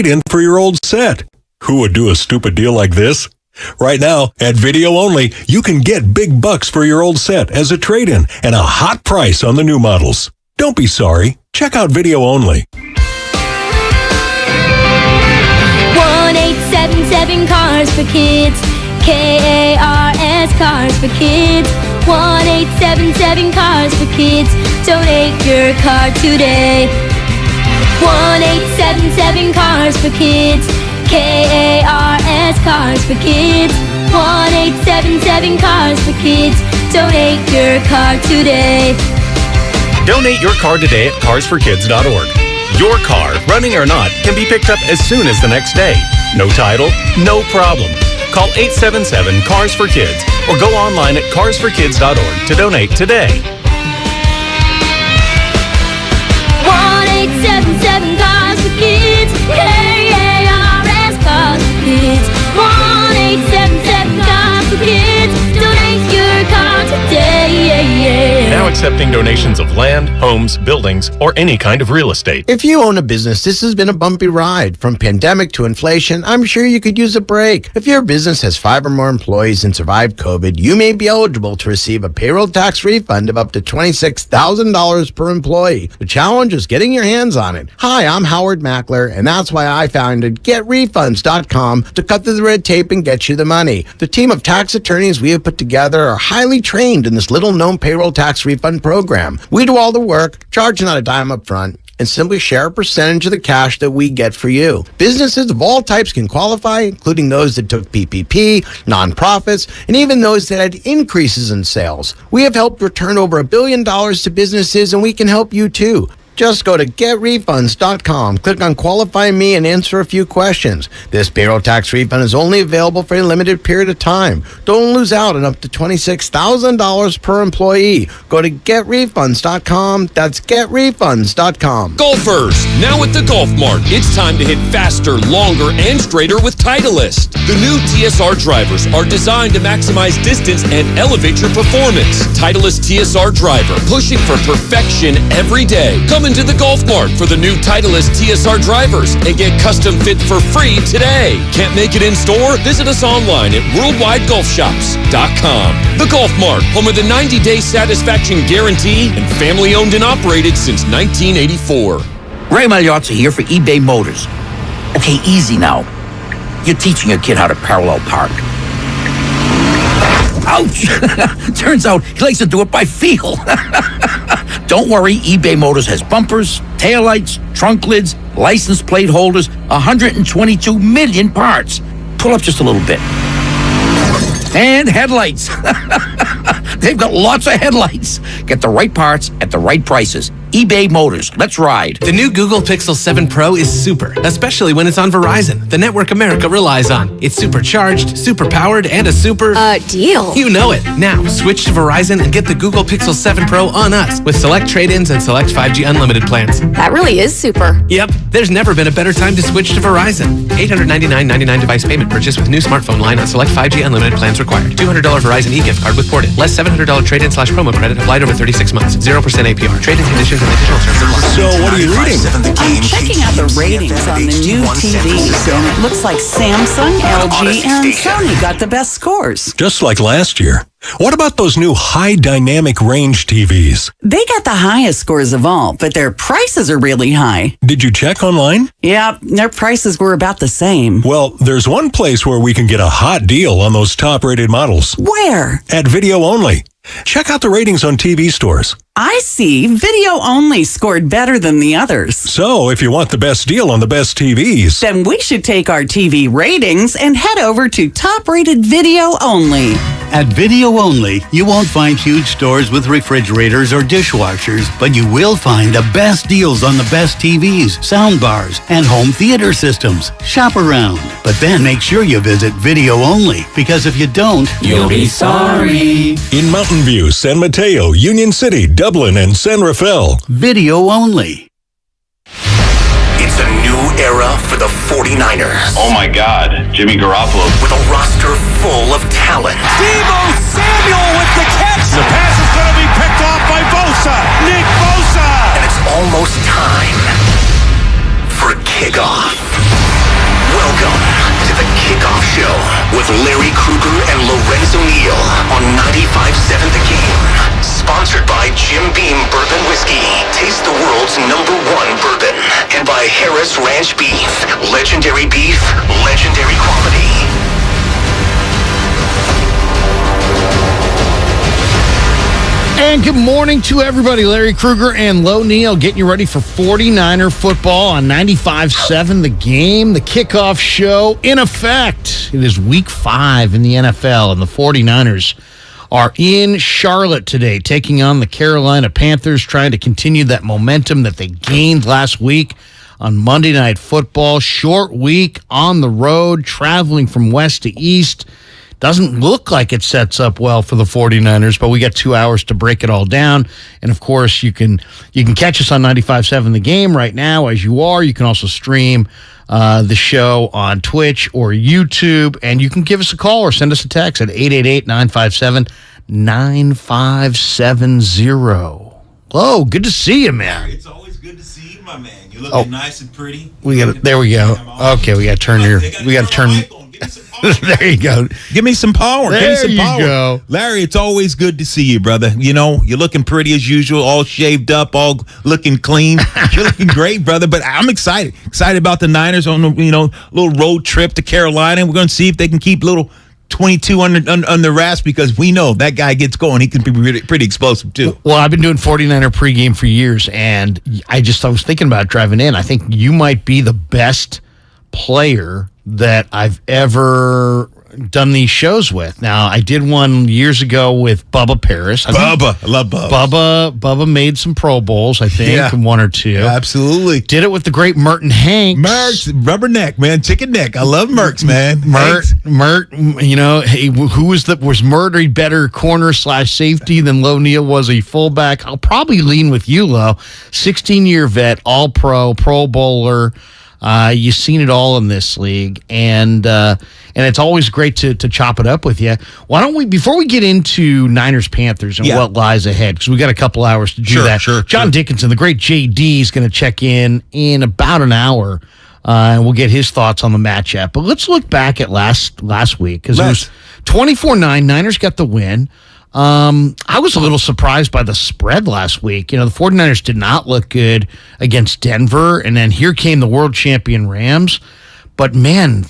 in for your old set. Who would do a stupid deal like this? Right now, at Video Only, you can get big bucks for your old set as a trade-in and a hot price on the new models. Don't be sorry. Check out Video Only. 1-877 Cars for Kids. KARS Cars for Kids. 1-877 Cars for Kids. Donate your car today. 1-877 Cars for Kids. KARS Cars for Kids. 1-877 Cars for Kids. Donate your car today. Donate your car today at carsforkids.org. Your car, running or not, can be picked up as soon as the next day. No title, no problem. Call 877-CARS-FOR-KIDS or go online at carsforkids.org to donate today. 1-877 Cars for Kids. KARS Cars for Kids. 1-877 Cars for Kids. Donate your car today. Now accepting donations of land, homes, buildings, or any kind of real estate. If you own a business, this has been a bumpy ride. From pandemic to inflation, I'm sure you could use a break. If your business has 5 or more employees and survived COVID, you may be eligible to receive a payroll tax refund of up to $26,000 per employee. The challenge is getting your hands on it. Hi, I'm Howard Mackler, and that's why I founded Getrefunds.com to cut through the red tape and get you the money. The team of tax attorneys we have put together are highly trained in this little-known payroll tax refund program. We do all the work, charge not a dime up front, and simply share a percentage of the cash that we get for you. Businesses of all types can qualify, including those that took PPP, nonprofits, and even those that had increases in sales. We have helped return over $1 billion to businesses, and we can help you too. Just go to getrefunds.com, click on Qualify Me, and answer a few questions. This payroll tax refund is only available for a limited period of time. Don't lose out on up to $26,000 per employee. Go to getrefunds.com. That's getrefunds.com. Golfers, now at the Golf Mart, it's time to hit faster, longer, and straighter with Titleist. The new TSR drivers are designed to maximize distance and elevate your performance. Titleist TSR driver, pushing for perfection every day. Come into the Golf Mart for the new Titleist TSR drivers and get custom fit for free today. Can't make it in store? Visit us online at worldwidegolfshops.com. The Golf Mart, home of the 90-day satisfaction guarantee and family owned and operated since 1984. Ray Magliozzi here for eBay Motors. Okay, easy now. You're teaching your kid how to parallel park. Ouch! Turns out he likes to do it by feel. Don't worry, eBay Motors has bumpers, taillights, trunk lids, license plate holders, 122 million parts. Pull up just a little bit. And headlights. They've got lots of headlights. Get the right parts at the right prices. eBay Motors. Let's ride. The new Google Pixel 7 Pro is super, especially when it's on Verizon, the network America relies on. It's supercharged, super powered, and a super... deal. You know it. Now, switch to Verizon and get the Google Pixel 7 Pro on us with select trade-ins and select 5G unlimited plans. That really is super. Yep. There's never been a better time to switch to Verizon. $899.99 device payment purchase with new smartphone line on select 5G unlimited plans required. $200 Verizon e-gift card with ported. Less $700 trade-in/promo credit applied over 36 months. 0% APR. Trade-in conditions and additional terms apply. So what are you reading? I'm checking out the ratings on the new TVs, and it looks like Samsung, LG, and Sony got the best scores. Just like last year. What about those new high dynamic range TVs? They got the highest scores of all, but their prices are really high. Did you check online? Yeah, their prices were about the same. Well, there's one place where we can get a hot deal on those top-rated models. Where? At Video Only. Check out the ratings on TV stores. I see. Video Only scored better than the others. So, if you want the best deal on the best TVs, Then we should take our TV ratings and head over to top-rated Video Only. At Video Only, you won't find huge stores with refrigerators or dishwashers, but you will find the best deals on the best TVs, soundbars, and home theater systems. Shop around, but then make sure you visit Video Only, because if you don't, you'll be sorry. in Mountain View, San Mateo, Union City, Dublin, and San Rafael. Video Only. It's a new era for the 49ers. Oh my God, Jimmy Garoppolo. With a roster full of talent. Deebo Samuel with the catch. The pass is going to be picked off by Bosa. Nick Bosa. And it's almost time for kickoff. 95.7 The Game. Sponsored by Jim Beam Bourbon Whiskey. Taste the world's #1 bourbon. And by Harris Ranch Beef. Legendary beef, legendary quality. And good morning to everybody. Larry Krueger and Lo Neal getting you ready for 49er football on 95.7 The Game, the kickoff show in effect. It is week 5 in the NFL, and the 49ers are in Charlotte today, taking on the Carolina Panthers, trying to continue that momentum that they gained last week on Monday Night Football. Short week on the road, traveling from west to east. Doesn't look like it sets up well for the 49ers, but we got 2 hours to break it all down. And, of course, you can catch us on 95.7 The Game right now as you are. You can also stream the show on Twitch or YouTube, and you can give us a call or send us a text at 888-957-9570. Hello, good to see you, man. It's always good to see you, my man. You're looking nice and pretty. There we go. Okay, we got to turn there you go. Give me some power. There Give me some you power. go. Larry, it's always good to see you, brother. You know, you're looking pretty as usual, all shaved up, all looking clean. You're looking great, brother. But I'm excited. Excited about the Niners on the, little road trip to Carolina. We're going to see if they can keep little 22 on the rasp, because we know that guy gets going. He can be pretty explosive, too. Well, I've been doing 49er pregame for years, and I was thinking about driving in. I think you might be the best player that I've ever done these shows with. Now, I did one years ago with Bubba Paris. I love Bubba. Bubba made some Pro Bowls, I think, one or two. Yeah, absolutely. Did it with the great Merton Hanks. Mertz, rubberneck, man, chicken neck. I love Mertz, man. Mert, who was Mert a better corner/safety than Lo Neal was a fullback? I'll probably lean with you, Lo. 16-year vet, All-Pro, Pro Bowler. You've seen it all in this league, and it's always great to chop it up with you. Why don't we, before we get into Niners-Panthers and what lies ahead, because we got a couple hours to do that. John Dickinson, the great JD, is going to check in about an hour, and we'll get his thoughts on the matchup. But let's look back at last week, because it was 24-9. Niners got the win. I was a little surprised by the spread last week. The 49ers did not look good against Denver, and then here came the world champion Rams. But, man,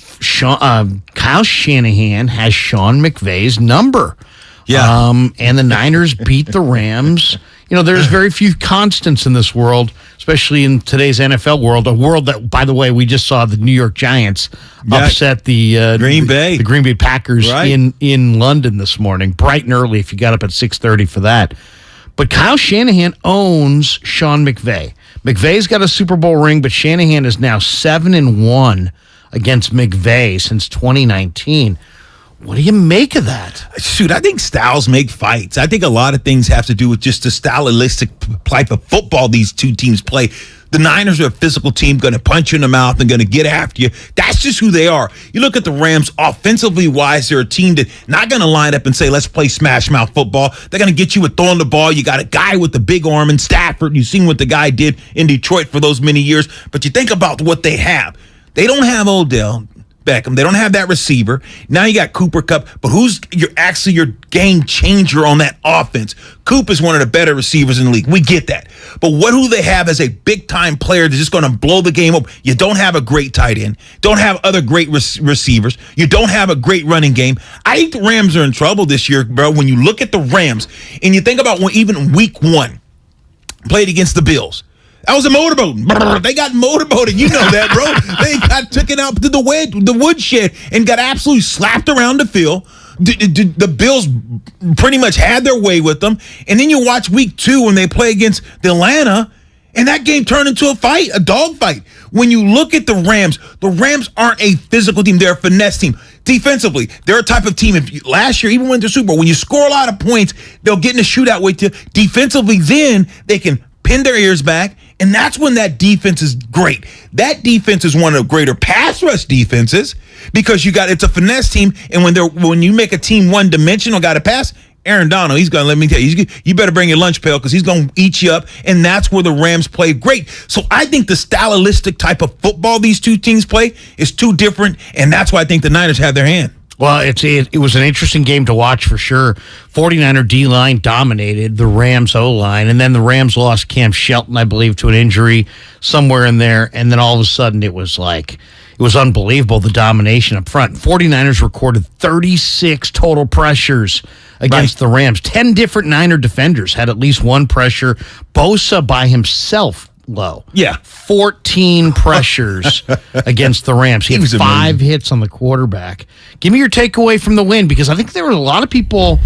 Kyle Shanahan has Sean McVay's number. Yeah. And the Niners beat the Rams. There's very few constants in this world, especially in today's NFL world, a world that, by the way, we just saw the New York Giants upset the Green Bay Packers in London this morning, bright and early if you got up at 6:30 for that. But Kyle Shanahan owns Sean McVay. McVay's got a Super Bowl ring, but Shanahan is now 7-1 against McVay since 2019. What do you make of that? Shoot, I think styles make fights. I think a lot of things have to do with just the stylistic type of football these two teams play. The Niners are a physical team, going to punch you in the mouth and going to get after you. That's just who they are. You look at the Rams, offensively wise, they're a team that not going to line up and say, let's play smash mouth football. They're going to get you with throwing the ball. You got a guy with the big arm in Stafford. You've seen what the guy did in Detroit for those many years. But you think about what they have. They don't have Odell Beckham. They don't have that receiver. Now you got Cooper Kupp, but who's your game changer on that offense? Coop is one of the better receivers in the league. We get that. But who they have as a big-time player that's just going to blow the game up? You don't have a great tight end. Don't have other great receivers. You don't have a great running game. I think the Rams are in trouble this year, bro. When you look at the Rams and you think about even week 1, played against the Bills. That was a motorboat. They got motorboated. You know that, bro. They got taken out to the woodshed and got absolutely slapped around the field. The Bills pretty much had their way with them. And then you watch week 2 when they play against Atlanta, and that game turned into a fight, a dog fight. When you look at the Rams aren't a physical team. They're a finesse team. Defensively, they're a type of team. Last year, even went to Super Bowl, when you score a lot of points, they'll get in a shootout with you. Defensively, then they can pin their ears back, and that's when that defense is great. That defense is one of the greater pass rush defenses because it's a finesse team, and when you make a team one-dimensional, got to pass, Aaron Donald, he's going to, let me tell you, you better bring your lunch pail because he's going to eat you up, and that's where the Rams play great. So I think the stylistic type of football these two teams play is too different, and that's why I think the Niners have their hand. Well, it was an interesting game to watch for sure. 49er D-line dominated the Rams O-line, and then the Rams lost Cam Shelton, I believe, to an injury somewhere in there, and then all of a sudden it was unbelievable, the domination up front. 49ers recorded 36 total pressures against the Rams. 10 different Niner defenders had at least one pressure. Bosa by himself, low. Yeah. 14 pressures against the Rams. He had 5 hits on the quarterback. Give me your takeaway from the win, because I think there were a lot of people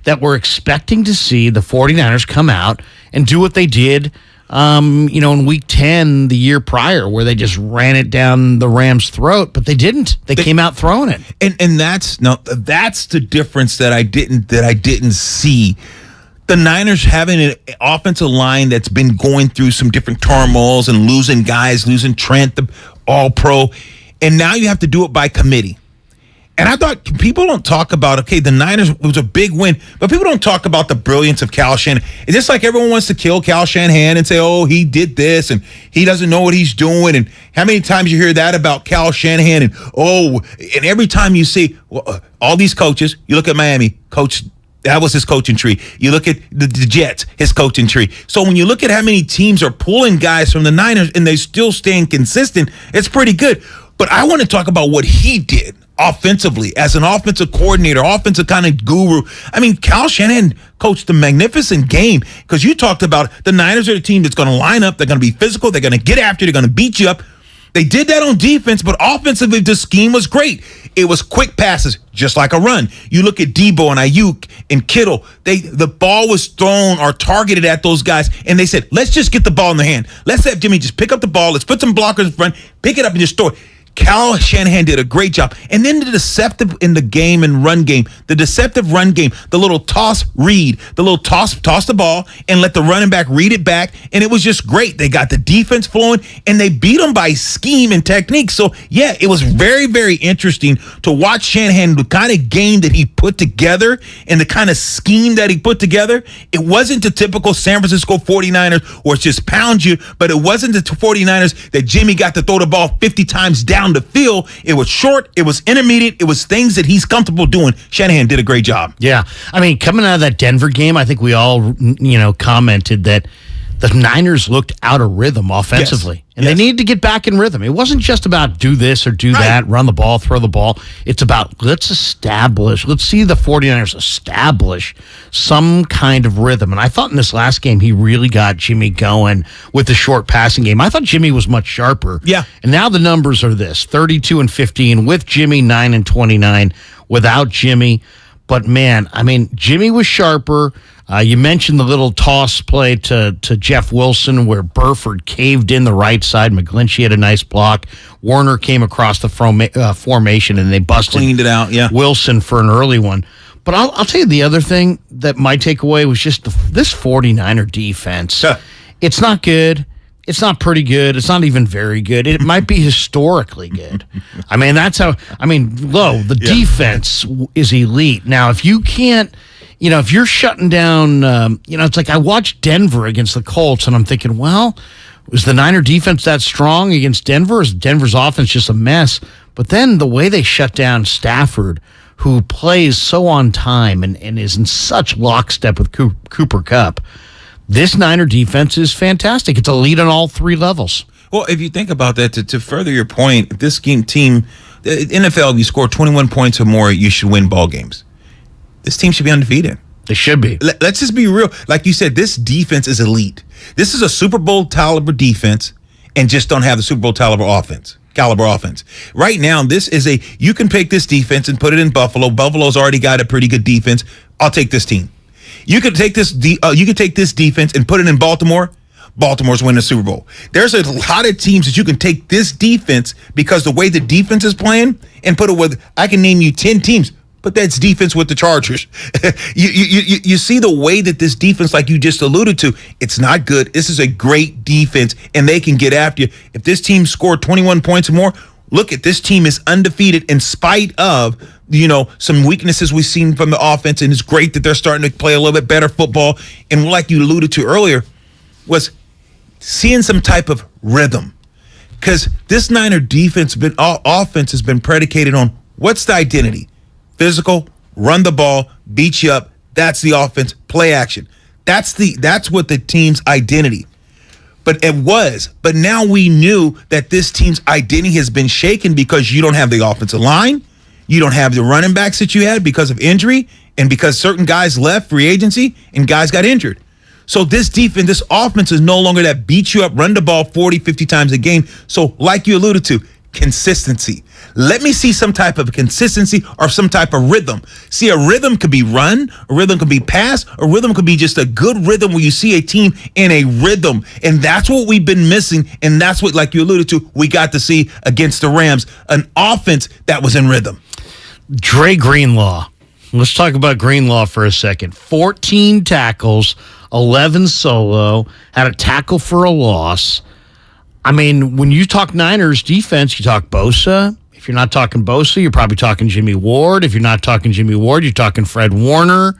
that were expecting to see the 49ers come out and do what they did in week 10 the year prior, where they just ran it down the Rams' throat, but they didn't. They came out throwing it. And that's the difference that I didn't see. The Niners having an offensive line that's been going through some different turmoils and losing guys, losing Trent, the All-Pro, and now you have to do it by committee. And I thought people don't talk about, the Niners, it was a big win, but people don't talk about the brilliance of Kyle Shanahan. It's just like everyone wants to kill Kyle Shanahan and say, oh, he did this and he doesn't know what he's doing. And how many times you hear that about Kyle Shanahan? And every time you see all these coaches, you look at Miami, that was his coaching tree. You look at the Jets, his coaching tree. So when you look at how many teams are pulling guys from the Niners and they still staying consistent, it's pretty good. But I want to talk about what he did offensively as an offensive coordinator, offensive kind of guru. I mean, Kyle Shanahan coached a magnificent game, because you talked about the Niners are the team that's going to line up. They're going to be physical. They're going to get after you. They're going to beat you up. They did that on defense, but offensively, the scheme was great. It was quick passes, just like a run. You look at Debo and Ayuk and Kittle. The ball was thrown or targeted at those guys, and they said, let's just get the ball in the hand. Let's have Jimmy just pick up the ball. Let's put some blockers in front, pick it up and just throw it. Kyle Shanahan did a great job. And then the deceptive in the game and run game, the deceptive run game, the little toss read, the little toss the ball and let the running back read it back. And it was just great. They got the defense flowing and they beat them by scheme and technique. So, yeah, it was very, very interesting to watch Shanahan, the kind of game that he put together and the kind of scheme that he put together. It wasn't the typical San Francisco 49ers where it's just pound you, but it wasn't the 49ers that Jimmy got to throw the ball 50 times down the field. It was short, it was intermediate, it was things that he's comfortable doing. Shanahan did a great job. Yeah. I mean, coming out of that Denver game, I think we all, commented that the Niners looked out of rhythm offensively. Yes. And they needed to get back in rhythm. It wasn't just about do this or do that, run the ball, throw the ball. It's about let's see the 49ers establish some kind of rhythm. And I thought in this last game, he really got Jimmy going with the short passing game. I thought Jimmy was much sharper. Yeah. And now the numbers are this: 32-15 with Jimmy, 9-29 without Jimmy. But, man, I mean, Jimmy was sharper. You mentioned the little toss play to Jeff Wilson where Burford caved in the right side. McGlinchey had a nice block. Warner came across the formation, and they cleaned it out, yeah. Wilson for an early one. But I'll tell you the other thing that my takeaway was just this 49er defense. It's not good. It's not pretty good. It's not even very good. It might be historically good. I mean, the defense is elite. Now, if you can't, if you're shutting down, it's like I watched Denver against the Colts, and I'm thinking, well, was the Niner defense that strong against Denver? Is Denver's offense just a mess? But then the way they shut down Stafford, who plays so on time and is in such lockstep with Cooper Kupp, this Niner defense is fantastic. It's elite on all three levels. Well, if you think about that, to further your point, this team, the NFL, if you score 21 points or more, you should win ball games. This team should be undefeated. They should be. Let's just be real. Like you said, this defense is elite. This is a Super Bowl caliber defense and just don't have the Super Bowl caliber offense. Right now, you can pick this defense and put it in Buffalo. Buffalo's already got a pretty good defense. I'll take this team. You could take this defense and put it in Baltimore. Baltimore's winning the Super Bowl. There's a lot of teams that you can take this defense because the way the defense is playing and put it with. I can name you 10 teams, but that's defense with the Chargers. You see the way that this defense, like you just alluded to, it's not good. This is a great defense, and they can get after you. If this team scored 21 points or more, look at this team is undefeated in spite of some weaknesses we've seen from the offense, and it's great that they're starting to play a little bit better football. And like you alluded to earlier, was seeing some type of rhythm, because this Niner offense has been predicated on what's the identity. physical, run the ball, beat you up. That's the offense, play action. That's what the team's identity. But now we knew that this team's identity has been shaken because you don't have the offensive line, you don't have the running backs that you had because of injury, and because certain guys left free agency and guys got injured. So this defense, this offense is no longer that beat you up, run the ball 40, 50 times a game. So like you alluded to, consistency. Let me see some type of consistency or some type of rhythm. See, a rhythm could be run, a rhythm could be pass, a rhythm could be just a good rhythm where you see a team in a rhythm. And that's what we've been missing. And that's what, like you alluded to, we got to see against the Rams, an offense that was in rhythm. Dre Greenlaw. Let's talk about Greenlaw for a second. 14 tackles, 11 solo, had a tackle for a loss. I mean, when you talk Niners defense, you talk Bosa. If you're not talking Bosa, you're probably talking Jimmy Ward. If you're not talking Jimmy Ward, you're talking Fred Warner.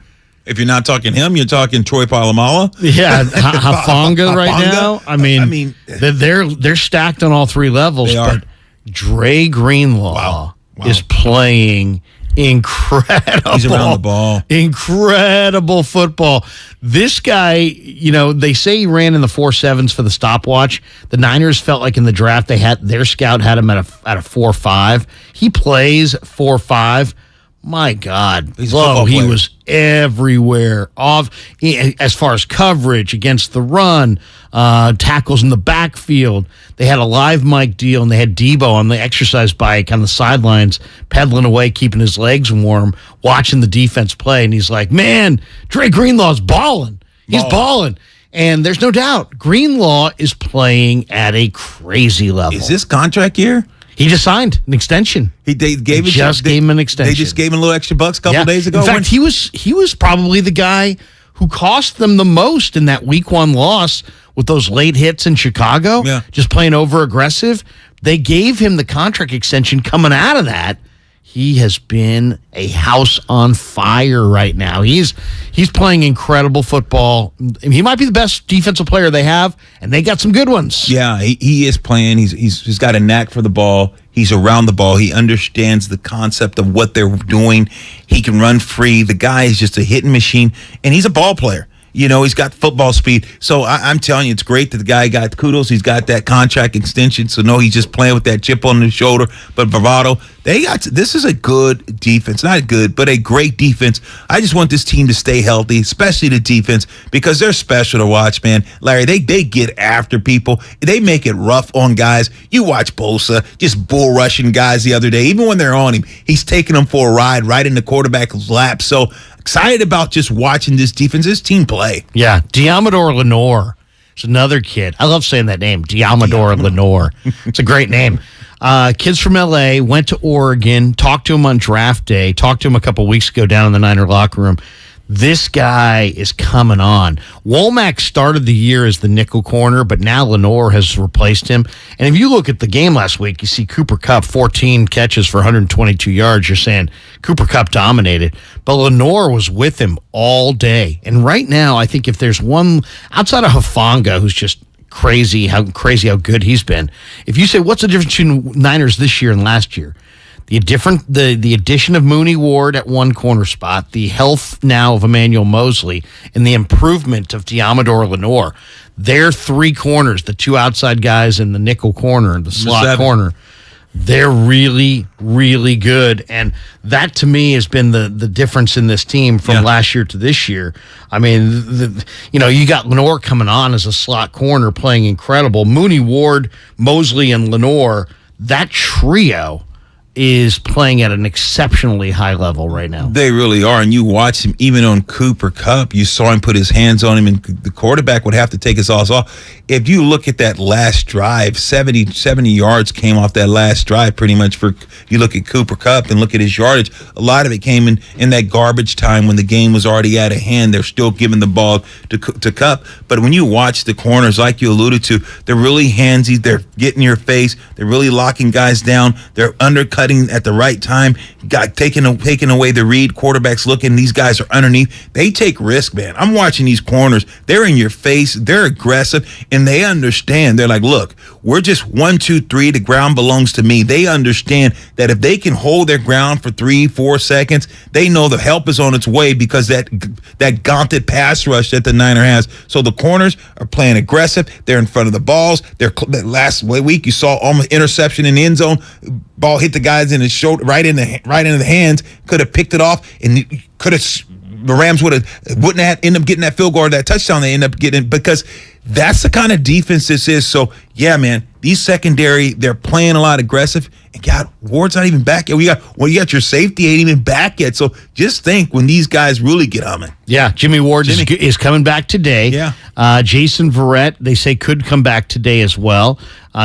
If you're not talking him, you're talking Troy Polamalu. Yeah, Hafanga right now. I mean, they're stacked on all three levels. They are. But Dre Greenlaw is playing incredible. He's around the ball. Incredible football. This guy, they say he ran in the 4.7s for the stopwatch. The Niners felt like in the draft their scout had him at a 4.5. He plays 4.5. My God, he was everywhere. As far as coverage against the run, tackles in the backfield. They had a live mic deal, and they had Debo on the exercise bike on the sidelines, pedaling away, keeping his legs warm, watching the defense play. And he's like, man, Dre Greenlaw's balling. He's balling. And there's no doubt, Greenlaw is playing at a crazy level. Is this contract year? He just signed an extension. They gave him an extension. They just gave him a little extra bucks a couple days ago. In fact, he was probably the guy who cost them the most in that week 1 loss with those late hits in Chicago. Yeah. Just playing over aggressive. They gave him the contract extension coming out of that. He has been a house on fire right now. He's playing incredible football. He might be the best defensive player they have, and they got some good ones. Yeah, he is playing. He's got a knack for the ball. He's around the ball. He understands the concept of what they're doing. He can run free. The guy is just a hitting machine, and he's a ball player. He's got football speed. So I'm telling you, it's great that the guy got kudos. He's got that contract extension. So no, he's just playing with that chip on his shoulder. But bravado, this is a good defense. Not good, but a great defense. I just want this team to stay healthy, especially the defense, because they're special to watch, man. Larry, they get after people. They make it rough on guys. You watch Bosa just bull rushing guys the other day. Even when they're on him, he's taking them for a ride right in the quarterback's lap. So excited about just watching this defense, this team play. Yeah, Diamador Lenore is another kid. I love saying that name, Diamador Lenore. It's a great name. Kids from L.A., went to Oregon, talked to him on draft day, talked to him a couple weeks ago down in the Niner locker room. This guy is coming on. Womack started the year as the nickel corner, but now Lenore has replaced him. And if you look at the game last week, you see Cooper Kupp, 14 catches for 122 yards. You're saying Cooper Kupp dominated. But Lenore was with him all day. And right now, I think if there's one, outside of Hafanga, who's just crazy how good he's been, if you say, what's the difference between Niners this year and last year? The addition of Mooney Ward at one corner spot, the health now of Emmanuel Mosley, and the improvement of Diamador Lenore. They're three corners, the two outside guys in the nickel corner, the slot corner. They're really, really good. And that, to me, has been the difference in this team from last year to this year. I mean, you got Lenore coming on as a slot corner playing incredible. Mooney Ward, Mosley, and Lenore, that trio is playing at an exceptionally high level right now. They really are, and you watch him even on Cooper Kupp. You saw him put his hands on him, and the quarterback would have to take his eyes off. If you look at that last drive, 70 yards came off that last drive pretty much. You look at Cooper Kupp and look at his yardage, a lot of it came in that garbage time when the game was already out of hand. They're still giving the ball to Kupp. But when you watch the corners, like you alluded to, they're really handsy. They're getting your face. They're really locking guys down. They're undercutting cutting at the right time, got taking away the read. Quarterbacks looking, these guys are underneath. They take risk, man. I'm watching these corners. They're in your face. They're aggressive, and they understand. They're like, look, we're just 1, 2, 3. The ground belongs to me. They understand that if they can hold their ground for 3-4 seconds, they know the help is on its way because that gauntlet pass rush that the Niner has. So the corners are playing aggressive. They're in front of the balls. Last week you saw almost interception in the end zone. Ball hit the guys in his shoulder, right into the hands. Could have picked it off, and the Rams wouldn't have ended up getting that field goal or that touchdown. They end up getting, because that's the kind of defense this is. So yeah, man, these secondary, they're playing a lot aggressive. And God, Ward's not even back yet. You got your safety ain't even back yet. So just think when these guys really get humming. Yeah, Jimmy Ward is coming back today. Yeah. Jason Verrett, they say, could come back today as well.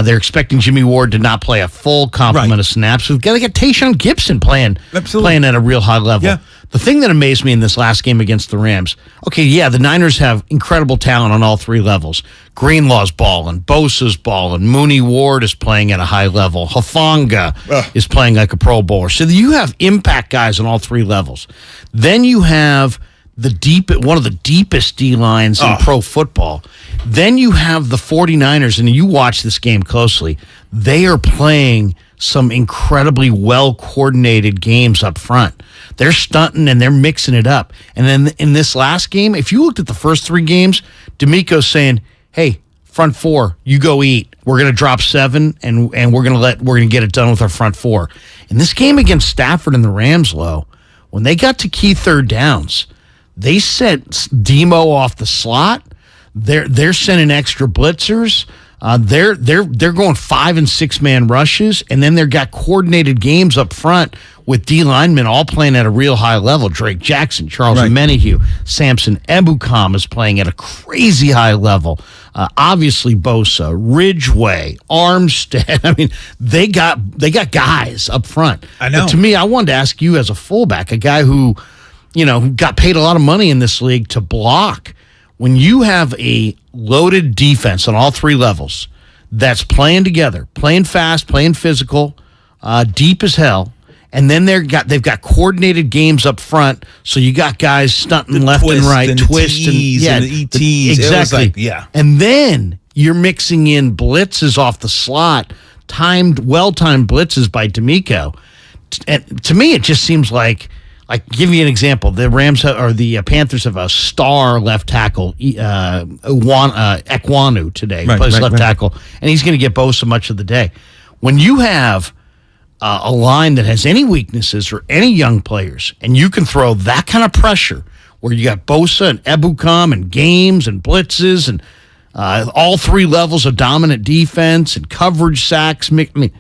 They're expecting Jimmy Ward to not play a full complement of snaps. We've got to get Tayshaun Gibson playing at a real high level. Yeah. The thing that amazed me in this last game against the Rams, okay, yeah, the Niners have incredible talent on all three levels. Greenlaw's balling, Bosa's balling, Mooney Ward is playing at a high level, Hufanga is playing like a Pro Bowler. So you have impact guys on all three levels. Then you have one of the deepest D-lines in pro football. Then you have the 49ers, and you watch this game closely. They are playing some incredibly well-coordinated games up front. They're stunting and they're mixing it up. And then in this last game, if you looked at the first three games, D'Amico's saying, hey, front four, you go eat. We're going to drop 7, and we're going to get it done with our front four. In this game against Stafford and the Rams, when they got to key third downs, they sent Demo off the slot. They're sending extra blitzers. They're going 5 and 6 man rushes, and then they've got coordinated games up front with D linemen all playing at a real high level. Drake Jackson, Charles Menahue, Samson Ebukam is playing at a crazy high level. Obviously Bosa, Ridgeway, Armstead. I mean, they got guys up front. I know. But to me, I wanted to ask you as a fullback, a guy who got paid a lot of money in this league to block. When you have a loaded defense on all three levels that's playing together, playing fast, playing physical, deep as hell, and then they've got coordinated games up front, so you got guys stunting left and right, twisting, and the ETs. Exactly. And then you're mixing in blitzes off the slot, well-timed blitzes by D'Amico. And to me, it just seems like give you an example. The Rams or the Panthers have a star left tackle, Ekwonu today, plays left tackle, and he's going to get Bosa much of the day. When you have a line that has any weaknesses or any young players, and you can throw that kind of pressure, where you got Bosa and Ebukam and games and blitzes and all three levels of dominant defense and coverage sacks. I mean,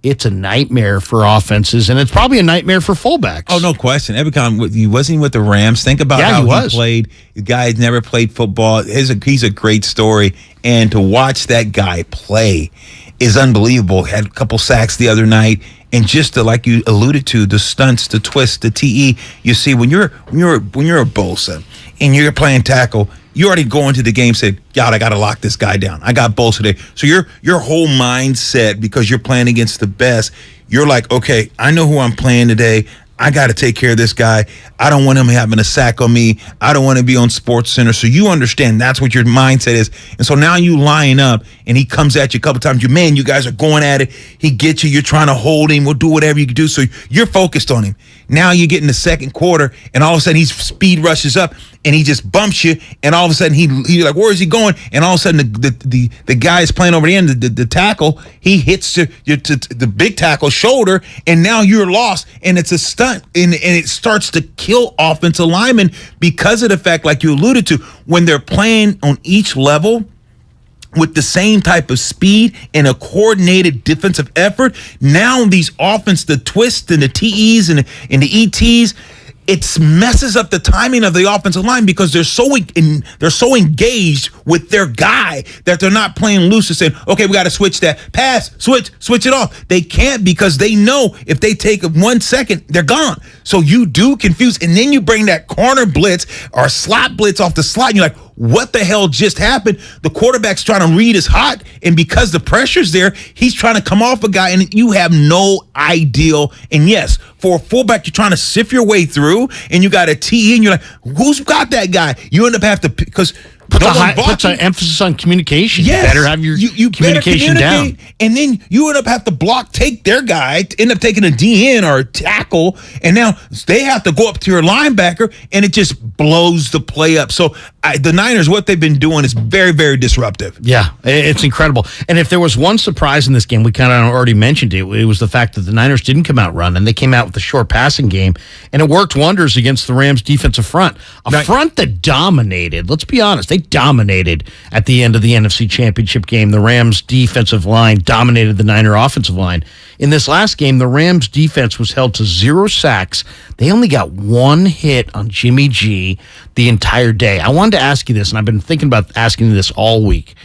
it's a nightmare for offenses, and it's probably a nightmare for fullbacks. Oh, no question. Ebukam, he wasn't with the Rams. Think about how he played. The guy had never played football. He's a great story, and to watch that guy play is unbelievable. Had a couple sacks the other night, and just like you alluded to, the stunts, the twists, the TE. You see, when you're a Bosa and you're playing tackle, you already go into the game said, God, I got to lock this guy down. I got Bosa today. So your whole mindset, because you're playing against the best, you're like, okay, I know who I'm playing today. I got to take care of this guy. I don't want him having a sack on me. I don't want to be on Sports Center. So you understand that's what your mindset is. And so now you line up and he comes at you a couple times. You guys are going at it. He gets you. You're trying to hold him. We'll do whatever you can do. So you're focused on him. Now you get in the second quarter and all of a sudden he speed rushes up and he just bumps you. And all of a sudden he's like, where is he going? And all of a sudden the guy is playing over the end, the tackle, he hits the big tackle shoulder, and now you're lost. And it's a stunt. And it starts to kill offensive linemen because of the fact, like you alluded to, when they're playing on each level with the same type of speed and a coordinated defensive effort, now these the twists and the TEs and the ETs, it messes up the timing of the offensive line because they're so engaged with their guy that they're not playing loose and saying, okay, we got to switch that pass, switch it off. They can't, because they know if they take 1 second, they're gone. So you do confuse, and then you bring that corner blitz or slot blitz off the slot, and you're like, what the hell just happened? The quarterback's trying to read his hot, and because the pressure's there, he's trying to come off a guy, and you have no idea. And yes, for a fullback, you're trying to sift your way through, and you got a TE, and you're like, who's got that guy? You end up having to, because puts an emphasis on communication. Yes. You better have your you communication down. And then you end up have to take their guy, end up taking a DN or a tackle, and now they have to go up to your linebacker, and it just blows the play up. So the Niners, what they've been doing is very, very disruptive. Yeah, it's incredible. And if there was one surprise in this game, we kind of already mentioned it. It was the fact that the Niners didn't come out running. They came out with a short passing game, and it worked wonders against the Rams' defensive front. Front that dominated. Let's be honest. They dominated at the end of the NFC Championship game. The Rams' defensive line dominated the Niner offensive line. In this last game, the Rams' defense was held to 0 sacks. They only got 1 hit on Jimmy G the entire day. I wanted to ask you this, and I've been thinking about asking you this all week.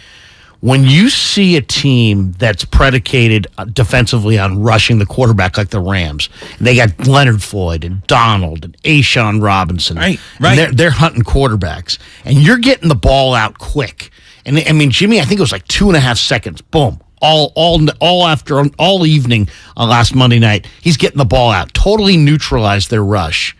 When you see a team that's predicated defensively on rushing the quarterback like the Rams, and they got Leonard Floyd and Donald and A'Shaun Robinson, right. And they're hunting quarterbacks, and you're getting the ball out quick. And I mean, Jimmy, I think it was like 2.5 seconds, boom. All after all evening last Monday night, he's getting the ball out, totally neutralized their rush.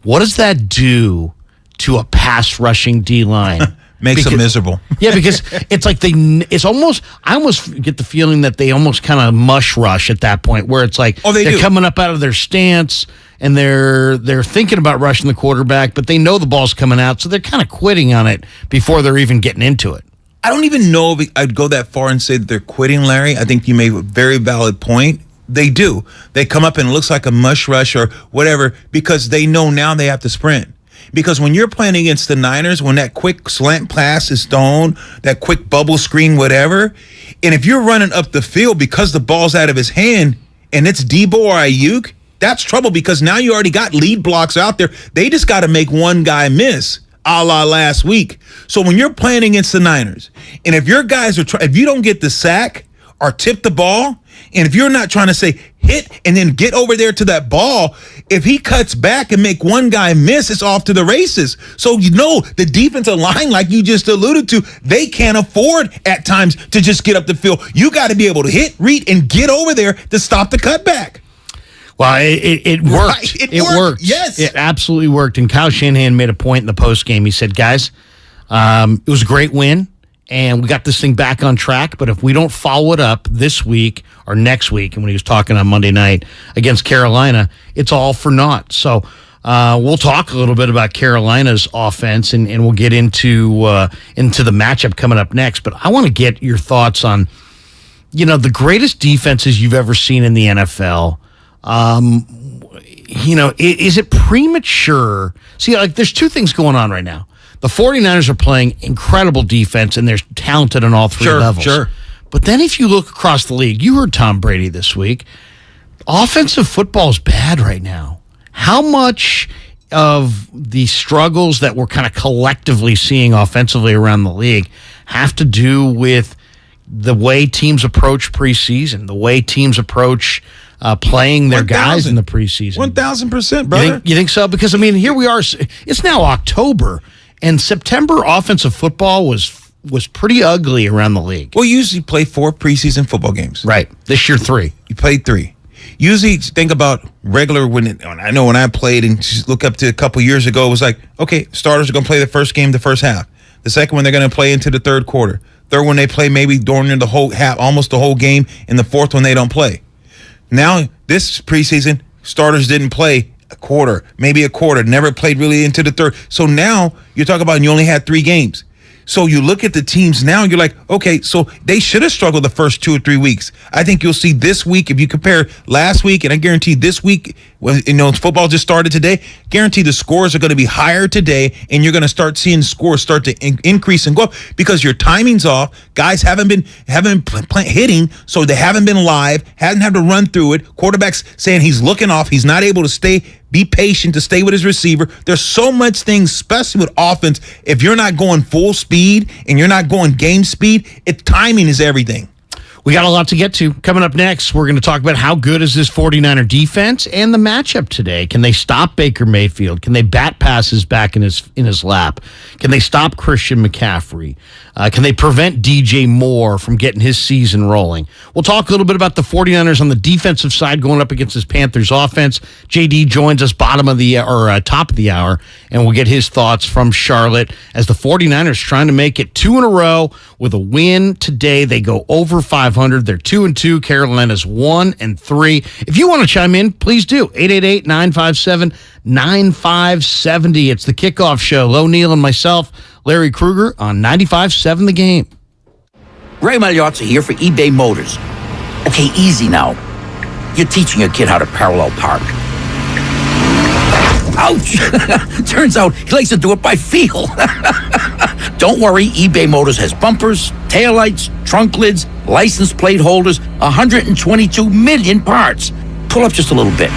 What does that do to a pass rushing D line? Makes them miserable. Yeah, because it's like I almost get the feeling that they almost kind of mush rush at that point, where it's like they're coming up out of their stance and they're thinking about rushing the quarterback, but they know the ball's coming out, so they're kind of quitting on it before they're even getting into it. I don't even know if I'd go that far and say that they're quitting, Larry. I think you made a very valid point. They do. They come up and it looks like a mush rush or whatever because they know now they have to sprint. Because when you're playing against the Niners, when that quick slant pass is thrown, that quick bubble screen, whatever, and if you're running up the field because the ball's out of his hand and it's Debo or Ayuk, that's trouble because now you already got lead blocks out there. They just got to make one guy miss, a la last week. So when you're playing against the Niners, and if your guys are if you don't get the sack or tip the ball, and if you're not trying to say hit and then get over there to that ball, if he cuts back and make one guy miss, it's off to the races. So you know the defensive line, like you just alluded to, they can't afford at times to just get up the field. You got to be able to hit, read, and get over there to stop the cutback. Well, it worked. Right. It worked. Yes. It absolutely worked. And Kyle Shanahan made a point in the postgame. He said, guys, it was a great win, and we got this thing back on track. But if we don't follow it up this week or next week, and when he was talking on Monday night against Carolina, it's all for naught. So we'll talk a little bit about Carolina's offense, and we'll get into the matchup coming up next. But I want to get your thoughts on, the greatest defenses you've ever seen in the NFL. Is it premature? See, like, there's two things going on right now. The 49ers are playing incredible defense, and they're talented on all three levels. Sure. But then if you look across the league, you heard Tom Brady this week, offensive football is bad right now. How much of the struggles that we're kind of collectively seeing offensively around the league have to do with the way teams approach preseason, the way teams approach playing their guys in the preseason? 1,000%, brother. You think so? Because, I mean, here we are. It's now October, and September offensive football was pretty ugly around the league. Well, you usually play 4 preseason football games. Right. This year, 3. You played 3. Usually think about regular I know when I played and just look up to a couple years ago, it was like, okay, starters are going to play the first game the first half. The second one, they're going to play into the third quarter. Third one, they play maybe during the whole half, almost the whole game. And the fourth one, they don't play. Now, this preseason, starters didn't play a quarter, never played really into the third. So now you're talking about you only had 3 games. So you look at the teams now, and you're like, okay, so they should have struggled the first 2 or 3 weeks. I think you'll see this week, if you compare last week, and I guarantee this week, when football just started today, guarantee the scores are going to be higher today, and you're going to start seeing scores start to increase and go up because your timing's off. Guys haven't been hitting, so they haven't been live, haven't had to run through it. Quarterback's saying he's looking off, he's not able to be patient to stay with his receiver. There's so much things, especially with offense. If you're not going full speed and you're not going game speed, timing is everything. We got a lot to get to. Coming up next, we're going to talk about how good is this 49er defense and the matchup today. Can they stop Baker Mayfield? Can they bat passes back in his lap? Can they stop Christian McCaffrey? Can they prevent DJ Moore from getting his season rolling? We'll talk a little bit about the 49ers on the defensive side going up against this Panthers offense. JD joins us top of the hour, and we'll get his thoughts from Charlotte as the 49ers trying to make it 2 in a row with a win today. They go over 500. They're 2-2. Carolina's 1-3. If you want to chime in, please do. 888-957-9570. It's the Kickoff Show. Lo Neal and myself, Larry Kruger, on 95.7 The Game. Ray Magliozzi here for eBay Motors. Okay, easy now. You're teaching your kid how to parallel park. Ouch! Turns out he likes to do it by feel. Don't worry, eBay Motors has bumpers, taillights, trunk lids, license plate holders, 122 million parts. Pull up just a little bit.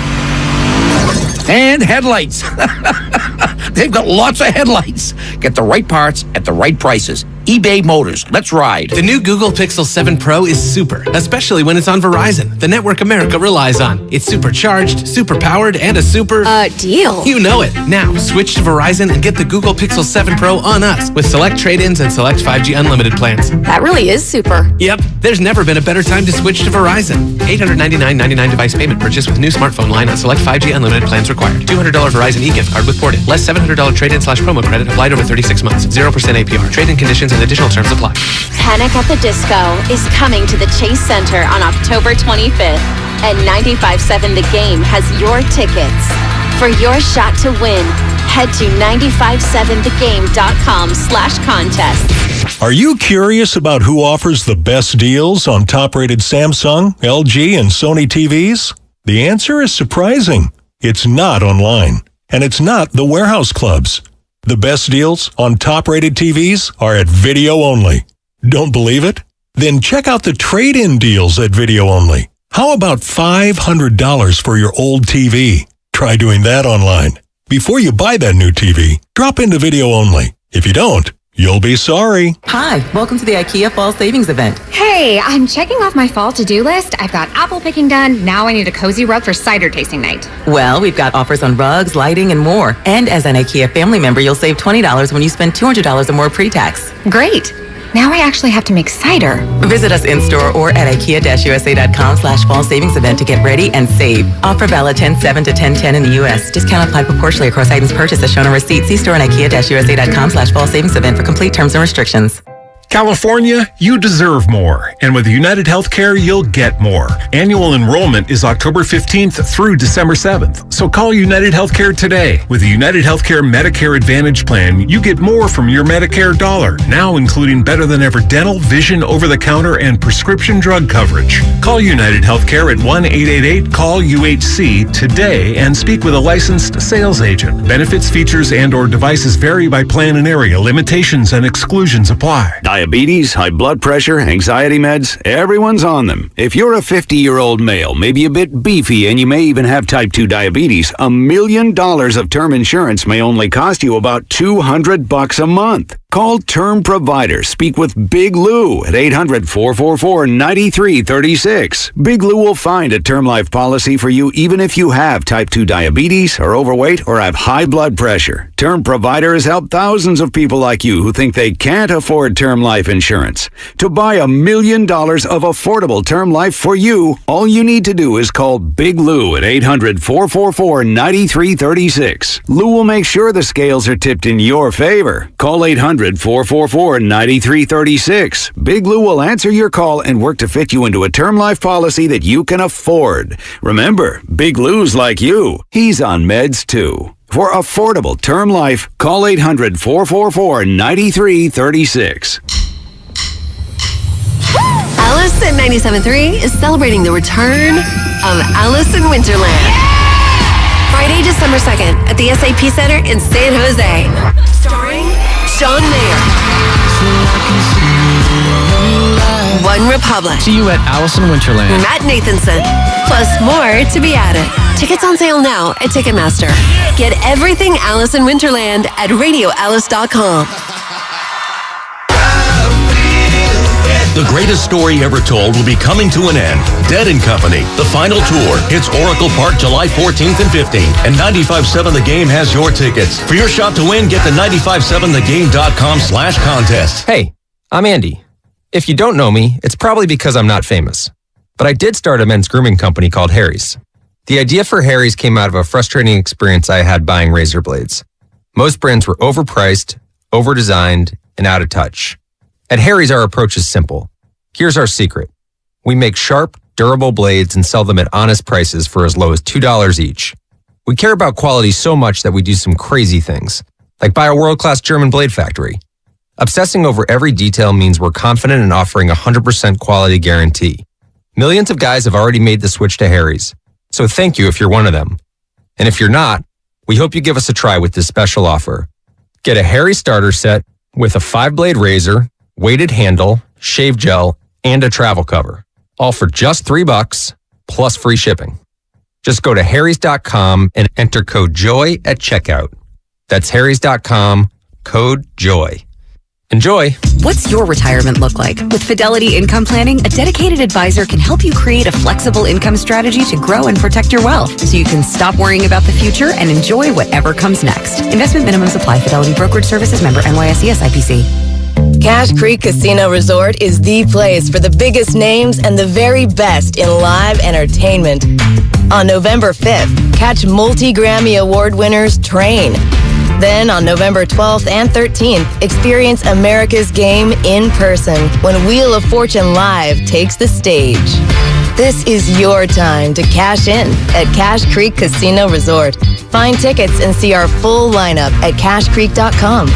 And headlights. They've got lots of headlights. Get the right parts at the right prices. eBay Motors. Let's ride. The new Google Pixel 7 Pro is super, especially when it's on Verizon, the network America relies on. It's supercharged, super powered, and a super... deal. You know it. Now, switch to Verizon and get the Google Pixel 7 Pro on us with select trade-ins and select 5G unlimited plans. That really is super. Yep. There's never been a better time to switch to Verizon. $899.99 device payment purchase with new smartphone line on select 5G unlimited plans required. $200 Verizon e-gift card with ported. Less $700 trade-in/promo credit applied over 36 months. 0% APR. Trade-in conditions and additional terms apply. Panic at the Disco is coming to the Chase Center on October 25th, and 95.7 The Game has your tickets. For your shot to win, head to 957thegame.com/contest. Are you curious about who offers the best deals on top-rated Samsung, LG, and Sony TVs? The answer is surprising. It's not online, and it's not the warehouse clubs. The best deals on top-rated TVs are at Video Only. Don't believe it? Then check out the trade-in deals at Video Only. How about $500 for your old TV? Try doing that online. Before you buy that new TV, drop into Video Only. If you don't, you'll be sorry. Hi, welcome to the IKEA Fall Savings Event. Hey, I'm checking off my fall to-do list. I've got apple picking done. Now I need a cozy rug for cider tasting night. Well, we've got offers on rugs, lighting, and more. And as an IKEA family member, you'll save $20 when you spend $200 or more pre-tax. Great. Now I actually have to make cider. Visit us in-store or at IKEA-USA.com/fall savings event to get ready and save. Offer valid 10/7 to 10/10 in the U.S. Discount applied proportionally across items purchased as shown on receipt. See store and IKEA-USA.com/fall savings event for complete terms and restrictions. California, you deserve more. And with United Healthcare, you'll get more. Annual enrollment is October 15th through December 7th. So call United Healthcare today. With the United Healthcare Medicare Advantage plan, you get more from your Medicare dollar, now including better than ever dental, vision, over-the-counter, and prescription drug coverage. Call United Healthcare at 1-888-CALL-UHC today and speak with a licensed sales agent. Benefits, features, and/or devices vary by plan and area. Limitations and exclusions apply. Diabetes, high blood pressure, anxiety meds, everyone's on them. If you're a 50-year-old male, maybe a bit beefy, and you may even have type 2 diabetes, $1 million of term insurance may only cost you about $200 a month. Call Term Provider. Speak with Big Lou at 800-444-9336. Big Lou will find a term life policy for you even if you have type 2 diabetes, are overweight, or have high blood pressure. Term Provider has helped thousands of people like you who think they can't afford term life insurance. To buy $1 million of affordable term life for you, all you need to do is call Big Lou at 800-444-9336. Lou will make sure the scales are tipped in your favor. Call 800-444-9336. Big Lou will answer your call and work to fit you into a term life policy that you can afford. Remember, Big Lou's like you. He's on meds too. For affordable term life, call 800-444-9336. Alice at 97.3 is celebrating the return of Alice in Winterland. Friday, December 2nd at the SAP Center in San Jose. Starring John Mayer, One Republic. See you at Alice in Winterland. Matt Nathanson. Plus more to be added. Tickets on sale now at Ticketmaster. Get everything Alice in Winterland at radioalice.com. The The greatest story ever told will be coming to an end. Dead & Company, the final tour, hits Oracle Park July 14th and 15th. And 95.7 The Game has your tickets. For your shot to win, get to 957thegame.com/contest. Hey, I'm Andy. If you don't know me, it's probably because I'm not famous. But I did start a men's grooming company called Harry's. The idea for Harry's came out of a frustrating experience I had buying razor blades. Most brands were overpriced, overdesigned, and out of touch. At Harry's, our approach is simple. Here's our secret. We make sharp, durable blades and sell them at honest prices for as low as $2 each. We care about quality so much that we do some crazy things, like buy a world-class German blade factory. Obsessing over every detail means we're confident in offering a 100% quality guarantee. Millions of guys have already made the switch to Harry's, so thank you if you're one of them. And if you're not, we hope you give us a try with this special offer. Get a Harry starter set with a 5-blade razor, weighted handle, shave gel, and a travel cover. All for just $3 plus free shipping. Just go to harrys.com and enter code JOY at checkout. That's harrys.com, code JOY. Enjoy. What's your retirement look like? With Fidelity Income Planning, a dedicated advisor can help you create a flexible income strategy to grow and protect your wealth so you can stop worrying about the future and enjoy whatever comes next. Investment minimums apply. Fidelity Brokerage Services, member NYSE SIPC. Cache Creek Casino Resort is the place for the biggest names and the very best in live entertainment. On November 5th, catch multi-Grammy Award winners Train. Then on November 12th and 13th, experience America's Game in person when Wheel of Fortune Live takes the stage. This is your time to cash in at Cache Creek Casino Resort. Find tickets and see our full lineup at cashcreek.com.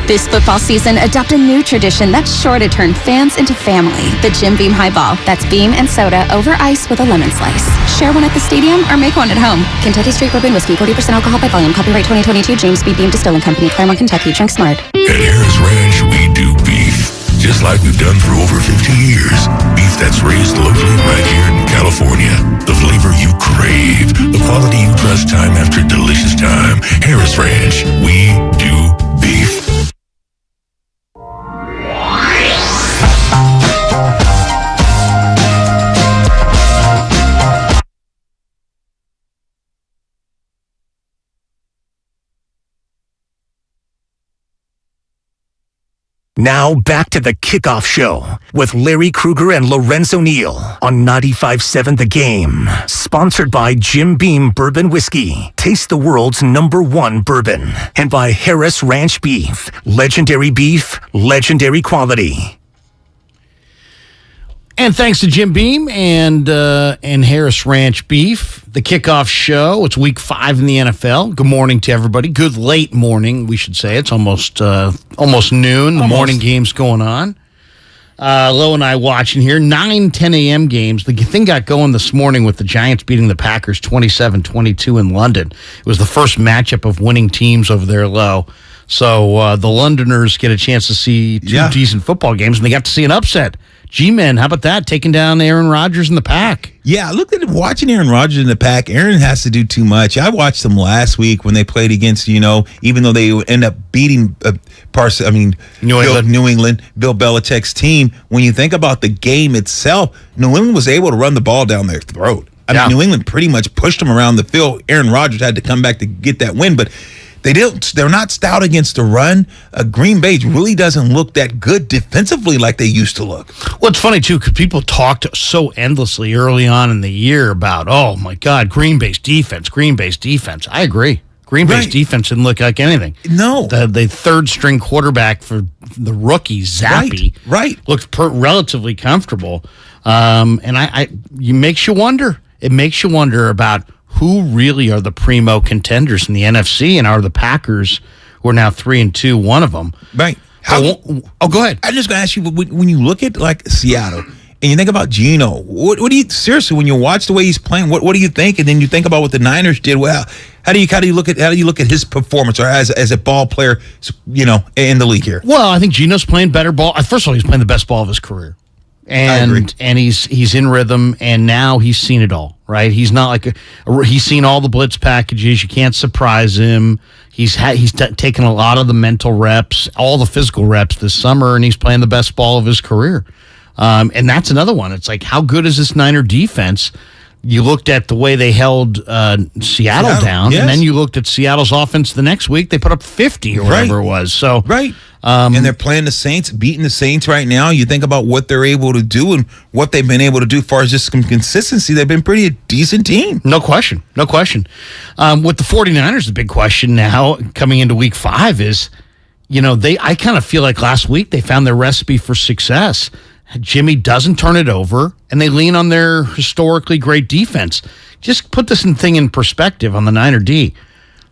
This football season, adopt a new tradition that's sure to turn fans into family. The Jim Beam Highball. That's beam and soda over ice with a lemon slice. Share one at the stadium or make one at home. Kentucky Straight Bourbon Whiskey, 40% alcohol by volume. Copyright 2022, James B. Beam Distilling Company, Claremont, Kentucky. Drink smart. At Harris Ranch, we do beef, just like we've done for over 50 years. Beef that's raised locally right here in California. The flavor you crave, the quality you trust time after delicious time. Harris Ranch, we do beef. Now back to the Kickoff Show with Larry Kruger and Lorenzo Neal on 95.7 The Game. Sponsored by Jim Beam Bourbon Whiskey. Taste the world's #1 bourbon. And by Harris Ranch Beef. Legendary beef, legendary quality. And thanks to Jim Beam and Harris Ranch Beef, the Kickoff Show. It's week 5 in the NFL. Good morning to everybody. Good late morning, we should say. It's almost noon. The morning game's going on. Lo and I watching here. 9-10 a.m. games. The thing got going this morning with the Giants beating the Packers 27-22 in London. It was the first matchup of winning teams over there, Lo. So the Londoners get a chance to see two decent football games, and they got to see an upset. G-Men, how about that? Taking down Aaron Rodgers and the Pack. Yeah, look at watching Aaron Rodgers in the Pack. Aaron has to do too much. I watched them last week when they played against, even though they end up beating New England, Bill Belichick's team. When you think about the game itself, New England was able to run the ball down their throat. I mean, New England pretty much pushed them around the field. Aaron Rodgers had to come back to get that win, but they're not stout against the run. Green Bay really doesn't look that good defensively like they used to look. Well, it's funny, too, because people talked so endlessly early on in the year about, oh, my God, Green Bay's defense. I agree. Green Bay's defense didn't look like anything. No. The third-string quarterback for the rookie, Zappy, looked relatively comfortable. And it makes you wonder. It makes you wonder about who really are the primo contenders in the NFC, and are the Packers, who are now 3-2, one of them? Right. Go ahead. I'm just going to ask you, when you look at like Seattle and you think about Geno, what do you seriously, when you watch the way he's playing, what do you think? And then you think about what the Niners did. Well, how do you look at his performance, or as a ball player, in the league here? Well, I think Geno's playing better ball. First of all, he's playing the best ball of his career. And he's in rhythm, and now he's seen it all, right? He's not he's seen all the blitz packages. You can't surprise him. He's taken a lot of the mental reps, all the physical reps this summer, and he's playing the best ball of his career. And that's another one. It's like, how good is this Niner defense? You looked at the way they held Seattle down, and then you looked at Seattle's offense the next week. They put up 50 or whatever it was. So and they're playing the Saints, beating the Saints right now. You think about what they're able to do and what they've been able to do as far as just some consistency. They've been pretty a decent team. No question. With the 49ers, the big question now coming into week 5 is, I kind of feel like last week they found their recipe for success. Jimmy doesn't turn it over, and they lean on their historically great defense. Just put this thing in perspective on the Niner D.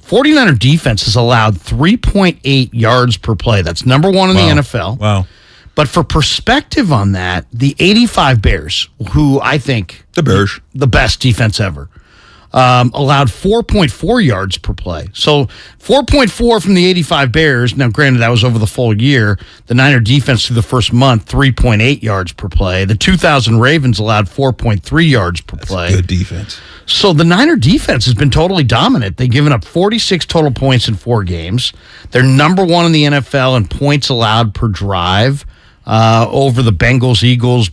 49er defense has allowed 3.8 yards per play. That's number 1 in the NFL. Wow. But for perspective on that, the 85 Bears, who I think the best defense ever, allowed 4.4 yards per play. So 4.4 from the 85 Bears. Now, granted, that was over the full year. The Niner defense through the first month, 3.8 yards per play. The 2000 Ravens allowed 4.3 yards per play. Good defense. So the Niner defense has been totally dominant. They've given up 46 total points in 4 games. They're number 1 in the NFL in points allowed per drive. Over the Bengals, Eagles,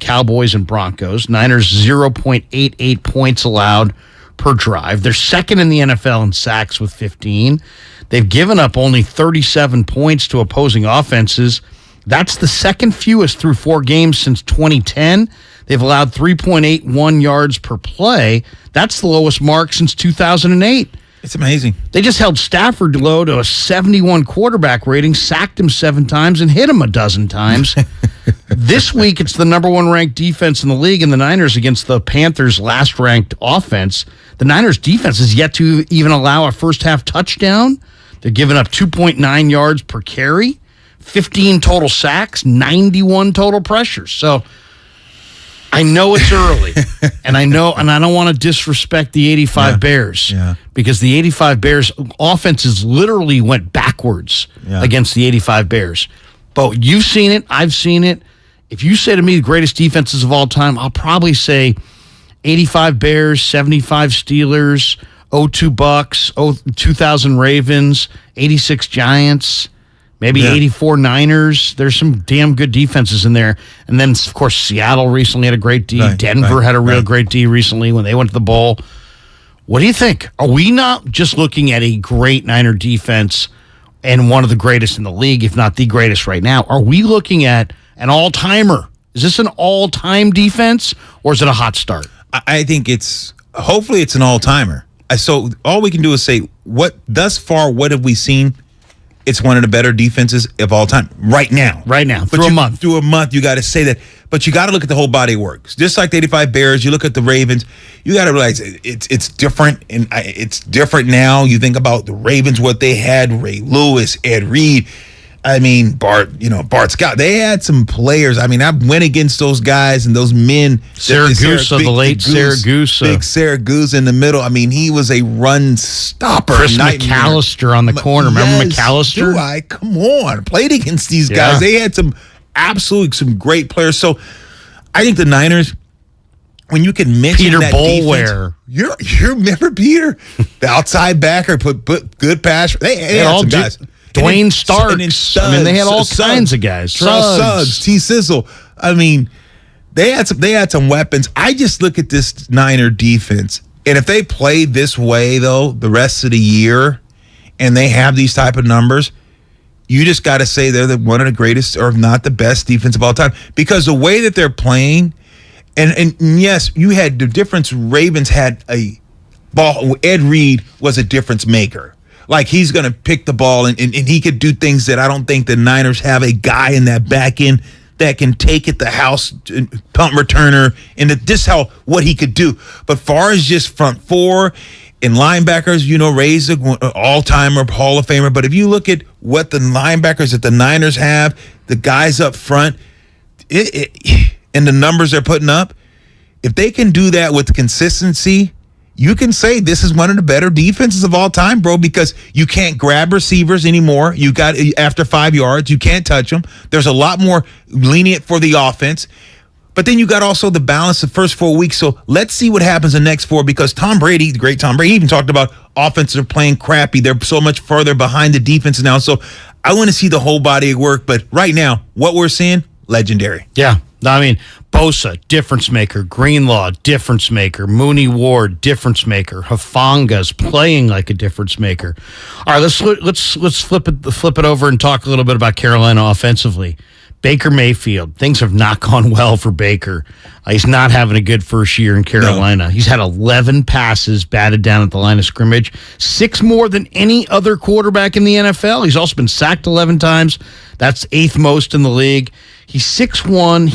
Cowboys, and Broncos. Niners 0.88 points allowed per drive. They're second in the NFL in sacks with 15. They've given up only 37 points to opposing offenses. That's the second fewest through 4 games since 2010. They've allowed 3.81 yards per play. That's the lowest mark since 2008. It's amazing. They just held Stafford low to a 71 quarterback rating, sacked him 7 times, and hit him a dozen times. This week, it's the number 1 ranked defense in the league, and the Niners against the Panthers' last ranked offense. The Niners' defense is yet to even allow a first half touchdown. They're giving up 2.9 yards per carry, 15 total sacks, 91 total pressures. So I know it's early, and I don't want to disrespect the 85 Bears because the 85 Bears offenses literally went backwards against the 85 Bears. But you've seen it. I've seen it. If you say to me the greatest defenses of all time, I'll probably say 85 Bears, 75 Steelers, 02 Bucks, 2000 Ravens, 86 Giants, maybe 84 Niners. There's some damn good defenses in there. And then, of course, Seattle recently had a great D. Denver had a real great D recently when they went to the bowl. What do you think? Are we not just looking at a great Niner defense and one of the greatest in the league, if not the greatest right now? Are we looking at an all-timer? Is this an all-time defense, or is it a hot start? I think hopefully it's an all-timer. So all we can do is say, thus far, what have we seen? It's one of the better defenses of all time right now. Through a month, you got to say that. But you got to look at the whole body of work. Just like the 85 Bears, you look at the Ravens, you got to realize it's different, and it's different now. You think about the Ravens, what they had, Ray Lewis, Ed Reed. I mean, Bart Scott. They had some players. I mean, I went against those guys and those men. Saragusa, the late Saragusa. Big Saragusa in the middle. I mean, he was a run stopper. Chris McAllister on the corner. Remember McAllister? Come on. Played against these guys. They had some great players. So I think the Niners, when you can mention Peter that Boulware. defense, you remember Peter? The outside backer, put good pass. They had some guys. Dwayne Starks. They had all kinds of guys. Suggs, T. Sizzle. I mean, they had some weapons. I just look at this Niner defense, and if they play this way though the rest of the year, and they have these type of numbers, you just got to say they're one of the greatest, or if not the best defense of all time, because the way that they're playing, and yes, you had the difference. Ravens had a ball. Ed Reed was a difference maker. Like, he's going to pick the ball, and he could do things that I don't think the Niners have a guy in that back end that can take it the house, punt returner, and what he could do. But far as just front four and linebackers, Ray's an all-timer, Hall of Famer. But if you look at what the linebackers that the Niners have, the guys up front, and the numbers they're putting up, if they can do that with consistency, you can say this is one of the better defenses of all time, bro, because you can't grab receivers anymore. You got after 5 yards, you can't touch them. There's a lot more lenient for the offense. But then you got also the balance the first 4 weeks. So let's see what happens the next 4, because Tom Brady, the great Tom Brady, even talked about offenses are playing crappy. They're so much further behind the defense now. So I want to see the whole body of work. But right now, what we're seeing, legendary. Yeah. I mean, Bosa, difference maker. Greenlaw, difference maker. Mooney Ward, difference maker. Hafanga's playing like a difference maker. All right, let's flip it over and talk a little bit about Carolina offensively. Baker Mayfield, things have not gone well for Baker. He's not having a good first year in Carolina. No. He's had 11 passes batted down at the line of scrimmage, 6 more than any other quarterback in the NFL. He's also been sacked 11 times. That's 8th most in the league. He's 6'1".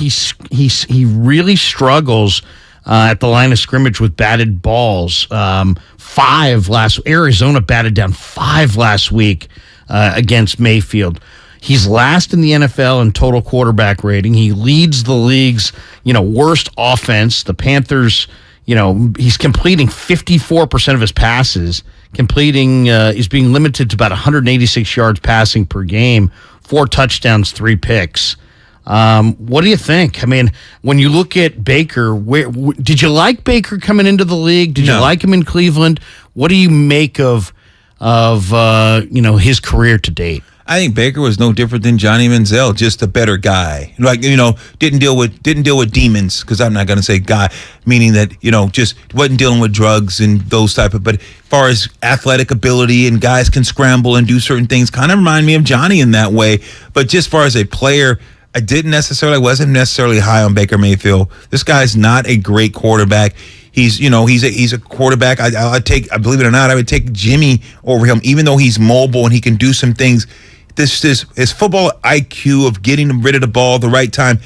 He really struggles at the line of scrimmage with batted balls. 5 last. Arizona batted down 5 last week against Mayfield. He's last in the NFL in total quarterback rating. He leads the league's, worst offense. The Panthers, he's completing 54% of his passes. Is being limited to about 186 yards passing per game, 4 touchdowns, 3 picks. What do you think? I mean, when you look at Baker, did you like Baker coming into the league? Did you like him in Cleveland? What do you make of his career to date? I think Baker was no different than Johnny Manziel, just a better guy. Didn't deal with demons, because I'm not going to say guy, meaning that, just wasn't dealing with drugs and those type of, but as far as athletic ability and guys can scramble and do certain things, kind of remind me of Johnny in that way. But just as far as a player, I wasn't necessarily high on Baker Mayfield. This guy's not a great quarterback. He's a quarterback. I believe it or not, I would take Jimmy over him, even though he's mobile and he can do some things. This his football IQ of getting rid of the ball at the right time.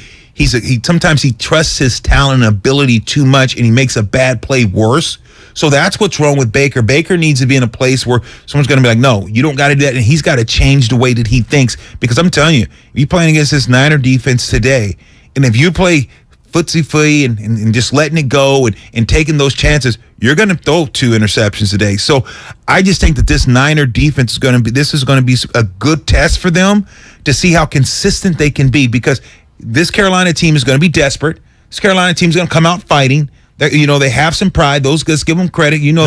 Sometimes he trusts his talent and ability too much, and he makes a bad play worse. So that's what's wrong with Baker. Baker needs to be in a place where someone's going to be like, no, you don't got to do that, and he's got to change the way that he thinks. Because I'm telling you, you're playing against this Niner defense today, and if you play footsie-fooey and just letting it go and taking those chances, you're going to throw 2 interceptions today. So I just think that this Niner defense is going to be a good test for them to see how consistent they can be, because this Carolina team is going to be desperate. This Carolina team is going to come out fighting. They have some pride. Those guys, give them credit. No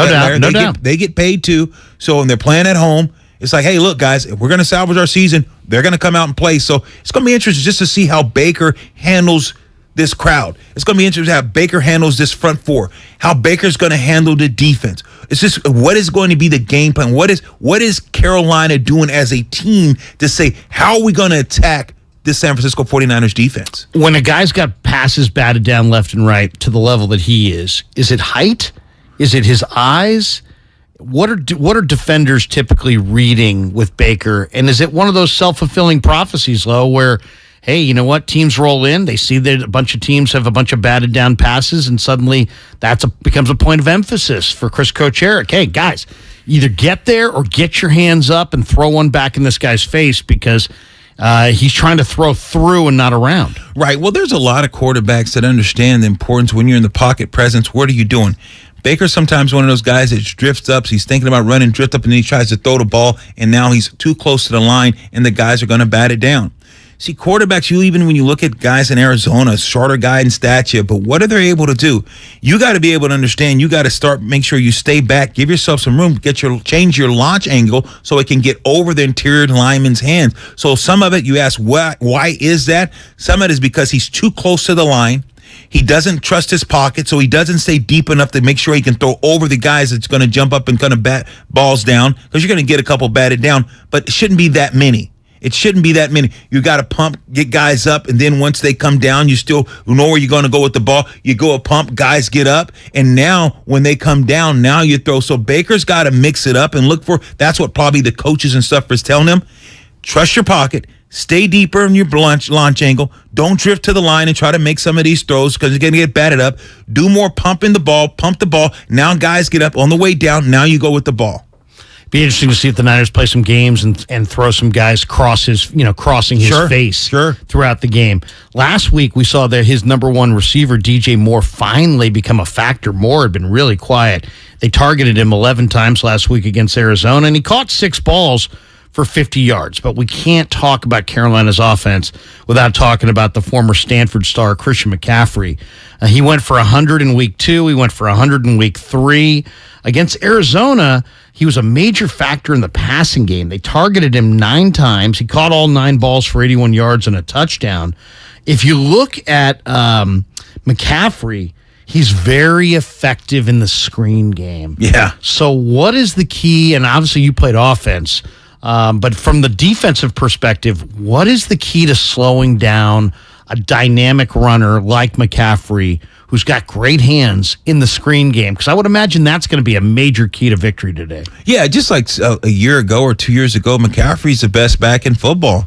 doubt. They get paid too. So when they're playing at home, it's like, hey, look, guys, if we're going to salvage our season, they're going to come out and play. So it's going to be interesting just to see how Baker handles this crowd. It's going to be interesting how Baker handles this front four, how Baker's going to handle the defense. It's just, what is going to be the game plan? What is Carolina doing as a team to say, how are we going to attack this San Francisco 49ers defense? When a guy's got passes batted down left and right to the level that he is it height? Is it his eyes? What are defenders typically reading with Baker? And is it one of those self-fulfilling prophecies, Lo, where, hey, you know what? Teams roll in. They see that a bunch of teams have a bunch of batted down passes, and suddenly becomes a point of emphasis for Chris Kocherik. Hey, guys, either get there or get your hands up and throw one back in this guy's face, because he's trying to throw through and not around. Right. Well, there's a lot of quarterbacks that understand the importance when you're in the pocket presence. What are you doing? Baker's sometimes one of those guys that drifts up. So he's thinking about running, drift up, and then he tries to throw the ball, and now he's too close to the line, and the guys are going to bat it down. See, quarterbacks, even when you look at guys in Arizona, shorter guy in stature, but what are they able to do? You got to be able to understand. You got to make sure you stay back, give yourself some room, change your launch angle so it can get over the interior lineman's hands. So some of it, you ask, why is that? Some of it is because he's too close to the line. He doesn't trust his pocket, so he doesn't stay deep enough to make sure he can throw over the guys that's going to jump up and kind of bat balls down, because you're going to get a couple batted down, but it shouldn't be that many. It shouldn't be that many. You got to get guys up, and then once they come down, you still know where you're going to go with the ball. You go a pump, guys get up, and now when they come down, now you throw. So Baker's got to mix it up and look for. That's what probably the coaches and stuff is telling him. Trust your pocket. Stay deeper in your launch angle. Don't drift to the line and try to make some of these throws, because you're going to get batted up. Do more pumping the ball. Pump the ball. Now guys get up on the way down. Now you go with the ball. Be interesting to see if the Niners play some games and throw some guys crossing his face throughout the game. Last week we saw that his number one receiver, DJ Moore, finally become a factor. Moore had been really quiet. They targeted him 11 times last week against Arizona, and he caught 6 balls for 50 yards. But we can't talk about Carolina's offense without talking about the former Stanford star, Christian McCaffrey. He went for 100 in week 2. He went for 100 in week 3. Against Arizona, he was a major factor in the passing game. They targeted him 9 times. He caught all 9 balls for 81 yards and a touchdown. If you look at McCaffrey, he's very effective in the screen game. Yeah. So what is the key? And obviously you played offense, but from the defensive perspective, what is the key to slowing down a dynamic runner like McCaffrey, who's got great hands in the screen game? Because I would imagine that's going to be a major key to victory today. Yeah, just like a year ago or 2 years ago, McCaffrey's the best back in football.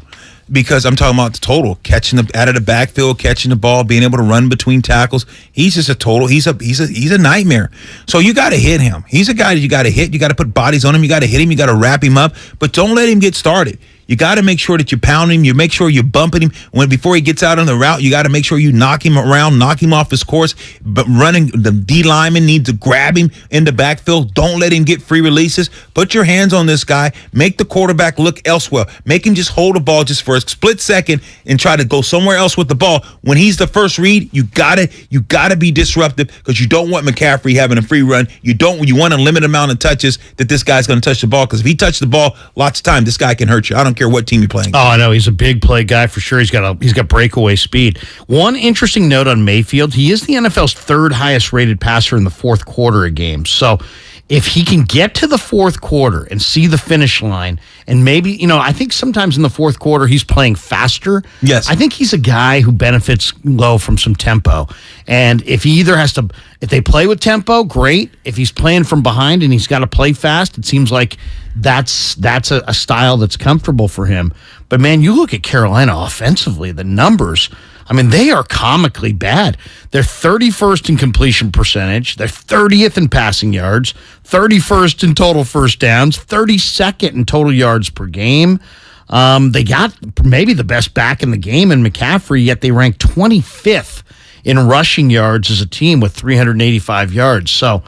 Because I'm talking about the total, catching out of the backfield, catching the ball, being able to run between tackles. He's just a total. He's a nightmare. So you got to hit him. He's a guy that you got to hit. You got to put bodies on him. You got to hit him. You got to wrap him up. But don't let him get started. You got to make sure that you pound him. You make sure you're bumping him. Before he gets out on the route, you got to make sure you knock him around, knock him off his course. But the D lineman needs to grab him in the backfield. Don't let him get free releases. Put your hands on this guy. Make the quarterback look elsewhere. Make him just hold the ball just for a split second and try to go somewhere else with the ball. When he's the first read, you gotta be disruptive, because you don't want McCaffrey having a free run. You want a limited amount of touches that this guy's going to touch the ball, because if he touches the ball lots of time, this guy can hurt you. I don't care what team you're playing. Oh, I know. He's a big play guy for sure. He's got breakaway speed. One interesting note on Mayfield, he is the NFL's 3rd highest rated passer in the fourth quarter of games. So if he can get to the fourth quarter and see the finish line, and maybe, I think sometimes in the fourth quarter he's playing faster. Yes. I think he's a guy who benefits low from some tempo. And if he if they play with tempo, great. If he's playing from behind and he's got to play fast, it seems like that's a style that's comfortable for him. But man, you look at Carolina offensively, the numbers, I mean, they are comically bad. They're 31st in completion percentage. They're 30th in passing yards, 31st in total first downs, 32nd in total yards per game. They got maybe the best back in the game in McCaffrey, yet they rank 25th in rushing yards as a team with 385 yards. So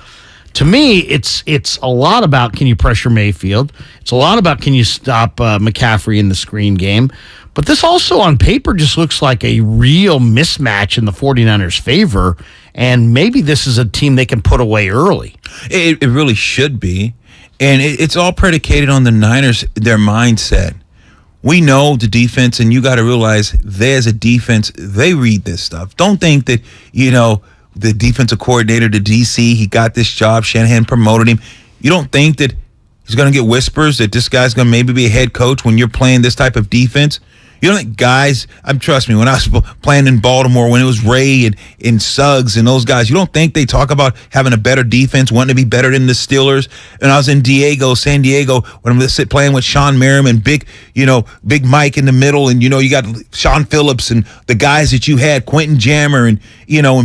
to me, it's a lot about, can you pressure Mayfield? It's a lot about, can you stop McCaffrey in the screen game? But this also on paper just looks like a real mismatch in the 49ers' favor, and maybe this is a team they can put away early. It really should be, and it's all predicated on the Niners, their mindset. We know the defense, and you got to realize there's a defense. They read this stuff. Don't think that, the defensive coordinator, the DC, he got this job. Shanahan promoted him. You don't think that he's going to get whispers that this guy's going to maybe be a head coach when you're playing this type of defense? You don't think guys, trust me, when I was playing in Baltimore, when it was Ray and Suggs and those guys, you don't think they talk about having a better defense, wanting to be better than the Steelers? And I was in San Diego, when I'm playing with Sean Merriman, Big Mike in the middle, and you got Sean Phillips and the guys that you had, Quentin Jammer and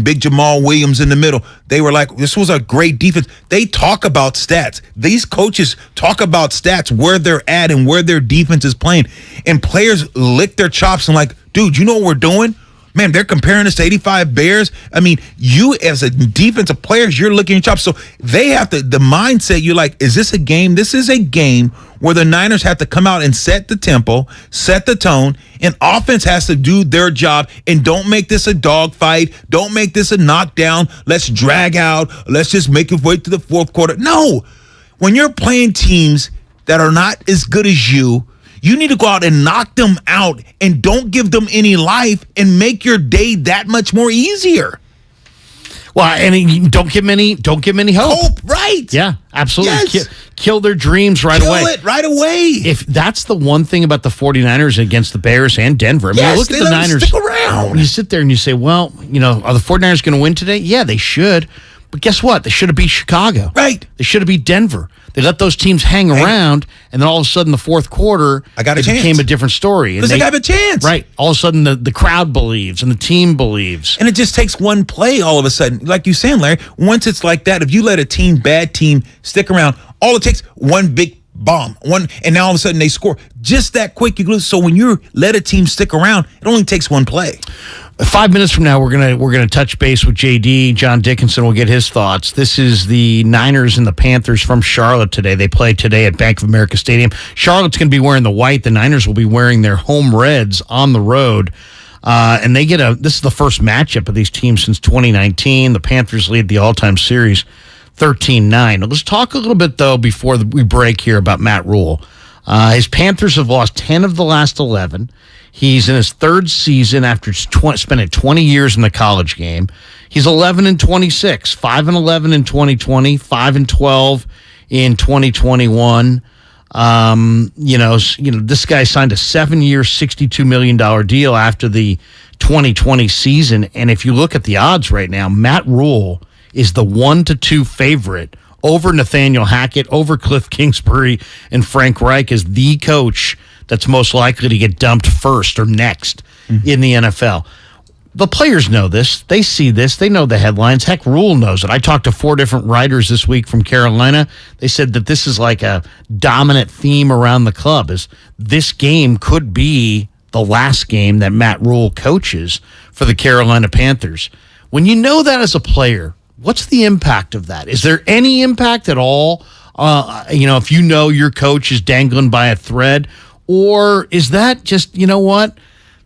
Big Jamal Williams in the middle. They were like, this was a great defense. They talk about stats. These coaches talk about stats, where they're at and where their defense is playing. And players lick their chops and like, dude, you know what we're doing? Man, they're comparing us to 85 Bears. I mean, you as a defensive players, you're licking your chops. So they have the mindset, you're like, is this a game? This is a game where the Niners have to come out and set the tempo, set the tone, and offense has to do their job. And don't make this a dogfight. Don't make this a knockdown. Let's drag out. Let's just make it wait to the fourth quarter. No. When you're playing teams that are not as good as you need to go out and knock them out, and don't give them any life, and make your day that much more easier. Well, and don't give them any hope. Right. Yeah, absolutely. Yes. Kill their dreams right away. Kill it right away. If that's the one thing about the 49ers against the Bears and Denver. I mean, look at the Niners. Stick around. You sit there and you say, well, are the 49ers going to win today? Yeah, they should. But guess what? They should have beat Chicago. Right. They should have beat Denver. They let those teams hang around, and then all of a sudden, the fourth quarter, it became a different story. Because they have a chance. Right. All of a sudden, the crowd believes, and the team believes. And it just takes one play all of a sudden. Like you saying, Larry, once it's like that, if you let a bad team, stick around, all it takes, one big bomb, and now all of a sudden they score. Just that quick, you lose. So when you let a team stick around, it only takes one play. 5 minutes from now, we're gonna touch base with JD. John Dickinson will get his thoughts. This is the Niners and the Panthers from Charlotte today. They play today at Bank of America Stadium. Charlotte's going to be wearing the white. The Niners will be wearing their home reds on the road. And they get this is the first matchup of these teams since 2019. The Panthers lead the all-time series 13-9. Let's talk a little bit, though, before we break here about Matt Rule. His Panthers have lost 10 of the last 11. He's in his third season after spending 20 years in the college game. He's 11-26, 5-11 in 2020, 5-12 in 2021. This guy signed a 7-year, $62 million deal after the 2020 season. And if you look at the odds right now, Matt Rule is the 1-2 favorite over Nathaniel Hackett, over Cliff Kingsbury, and Frank Reich as the coach that's most likely to get dumped first or next in the NFL. The players know this. They see this. They know the headlines. Heck, Rule knows it. I talked to 4 different writers this week from Carolina. They said that this is like a dominant theme around the club, is this game could be the last game that Matt Rule coaches for the Carolina Panthers. When you know that as a player, what's the impact of that? Is there any impact at all? If you know your coach is dangling by a thread, or is that just, you know what?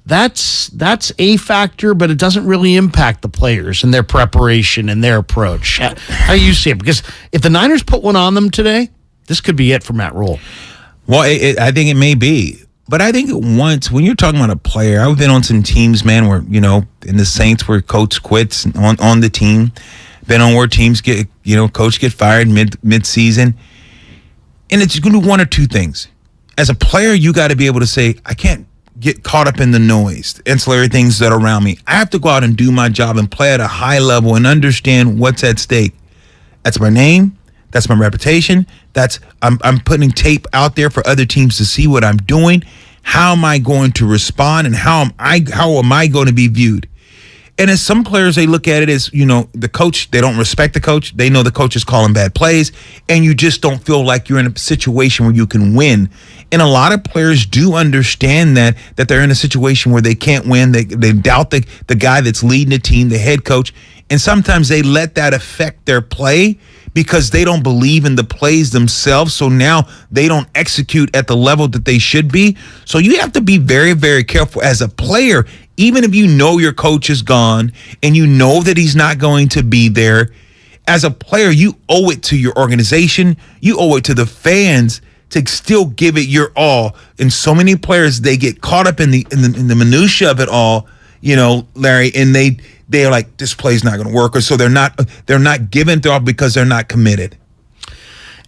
That's a factor, but it doesn't really impact the players and their preparation and their approach. How do you see it? Because if the Niners put one on them today, this could be it for Matt Rule. Well, I think it may be. But I think when you're talking about a player, I've been on some teams, man, where, in the Saints where coach quits on the team. Been on where teams get, coach get fired mid-season. And it's going to be one or two things. As a player, you got to be able to say, I can't get caught up in the noise, the ancillary things that are around me. I have to go out and do my job and play at a high level and understand what's at stake. That's my name. That's my reputation. I'm putting tape out there for other teams to see what I'm doing. How am I going to respond, and how am I going to be viewed? And as some players, they look at it as, the coach, they don't respect the coach. They know the coach is calling bad plays, and you just don't feel like you're in a situation where you can win. And a lot of players do understand that they're in a situation where they can't win. They doubt the guy that's leading the team, the head coach. And sometimes they let that affect their play because they don't believe in the plays themselves. So now they don't execute at the level that they should be. So you have to be very, very careful as a player. Even if you know your coach is gone and you know that he's not going to be there, as a player, you owe it to your organization. You owe it to the fans to still give it your all. And so many players, they get caught up in the minutia of it all, Larry, and they're like, this play's not going to work, or so they're not giving it all because they're not committed.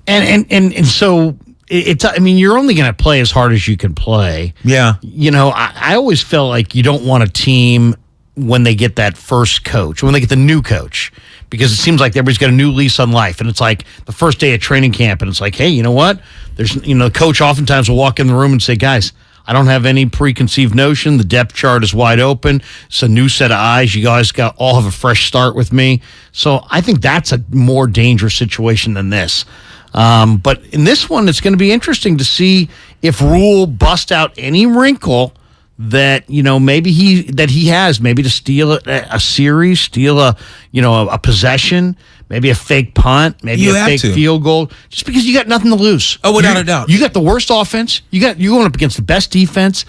And so. You're only going to play as hard as you can play. Yeah. I always felt like you don't want a team when they get that first coach, when they get the new coach, because it seems like everybody's got a new lease on life. And it's like the first day of training camp, and it's like, hey, you know what? The coach oftentimes will walk in the room and say, guys, I don't have any preconceived notion. The depth chart is wide open. It's a new set of eyes. You guys all have a fresh start with me. So I think that's a more dangerous situation than this. But in this one, it's going to be interesting to see if Rule busts out any wrinkle that, maybe he has, maybe to steal a series, steal a possession, maybe a fake punt, maybe a fake field goal, just because you got nothing to lose. Oh, without a doubt. You got the worst offense. You're going up against the best defense.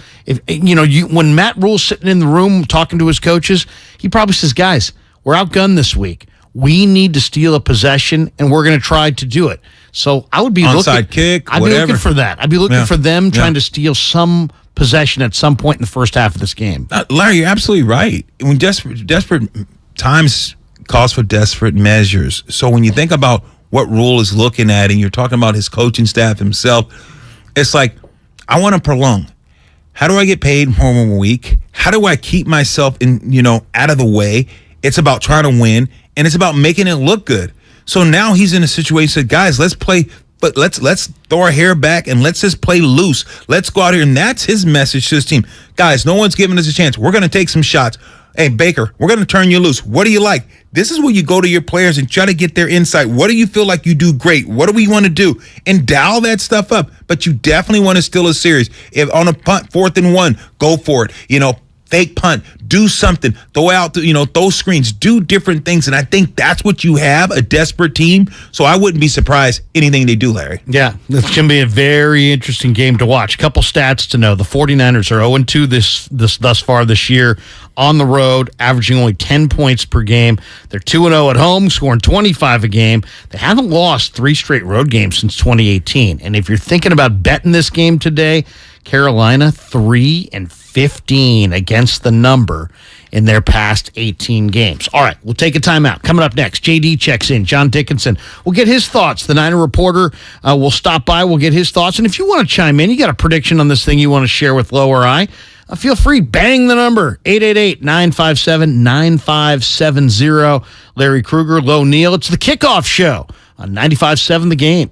When Matt Rule's sitting in the room talking to his coaches, he probably says, guys, we're outgunned this week. We need to steal a possession, and we're going to try to do it. So I would be onside kick, I'd be looking for that. I'd be looking for them trying to steal some possession at some point in the first half of this game. Larry, you're absolutely right. When desperate times calls for desperate measures. So when you think about what Rule is looking at, and you're talking about his coaching staff himself, it's like, I want to prolong. How do I get paid more a week? How do I keep myself out of the way? It's about trying to win, and it's about making it look good. So now he's in a situation that, guys, let's play, but let's throw our hair back and let's just play loose. Let's go out here, and that's his message to his team. Guys, no one's giving us a chance. We're going to take some shots. Hey, Baker, we're going to turn you loose. What do you like? This is where you go to your players and try to get their insight. What do you feel like you do great? What do we want to do? And dial that stuff up. But you definitely want to steal a series. If on a punt, 4th and 1, go for it. Fake punt. do something, throw out, those screens, do different things. And I think that's what you have, a desperate team. So I wouldn't be surprised anything they do, Larry. Yeah, it's going to be a very interesting game to watch. Couple stats to know. The 49ers are 0-2 thus far this year on the road, averaging only 10 points per game. They're 2-0 at home, scoring 25 a game. They haven't lost 3 straight road games since 2018. And if you're thinking about betting this game today, Carolina 3-15 against the number in their past 18 games. All right, we'll take a timeout. Coming up next, JD checks in. John Dickinson. We'll get his thoughts. The Niner reporter will stop by. We'll get his thoughts. And if you want to chime in, you got a prediction on this thing you want to share with Lo or I, feel free. Bang the number, 888-957-9570. Larry Krueger, Lo Neal. It's the Kickoff Show on 95.7 The Game.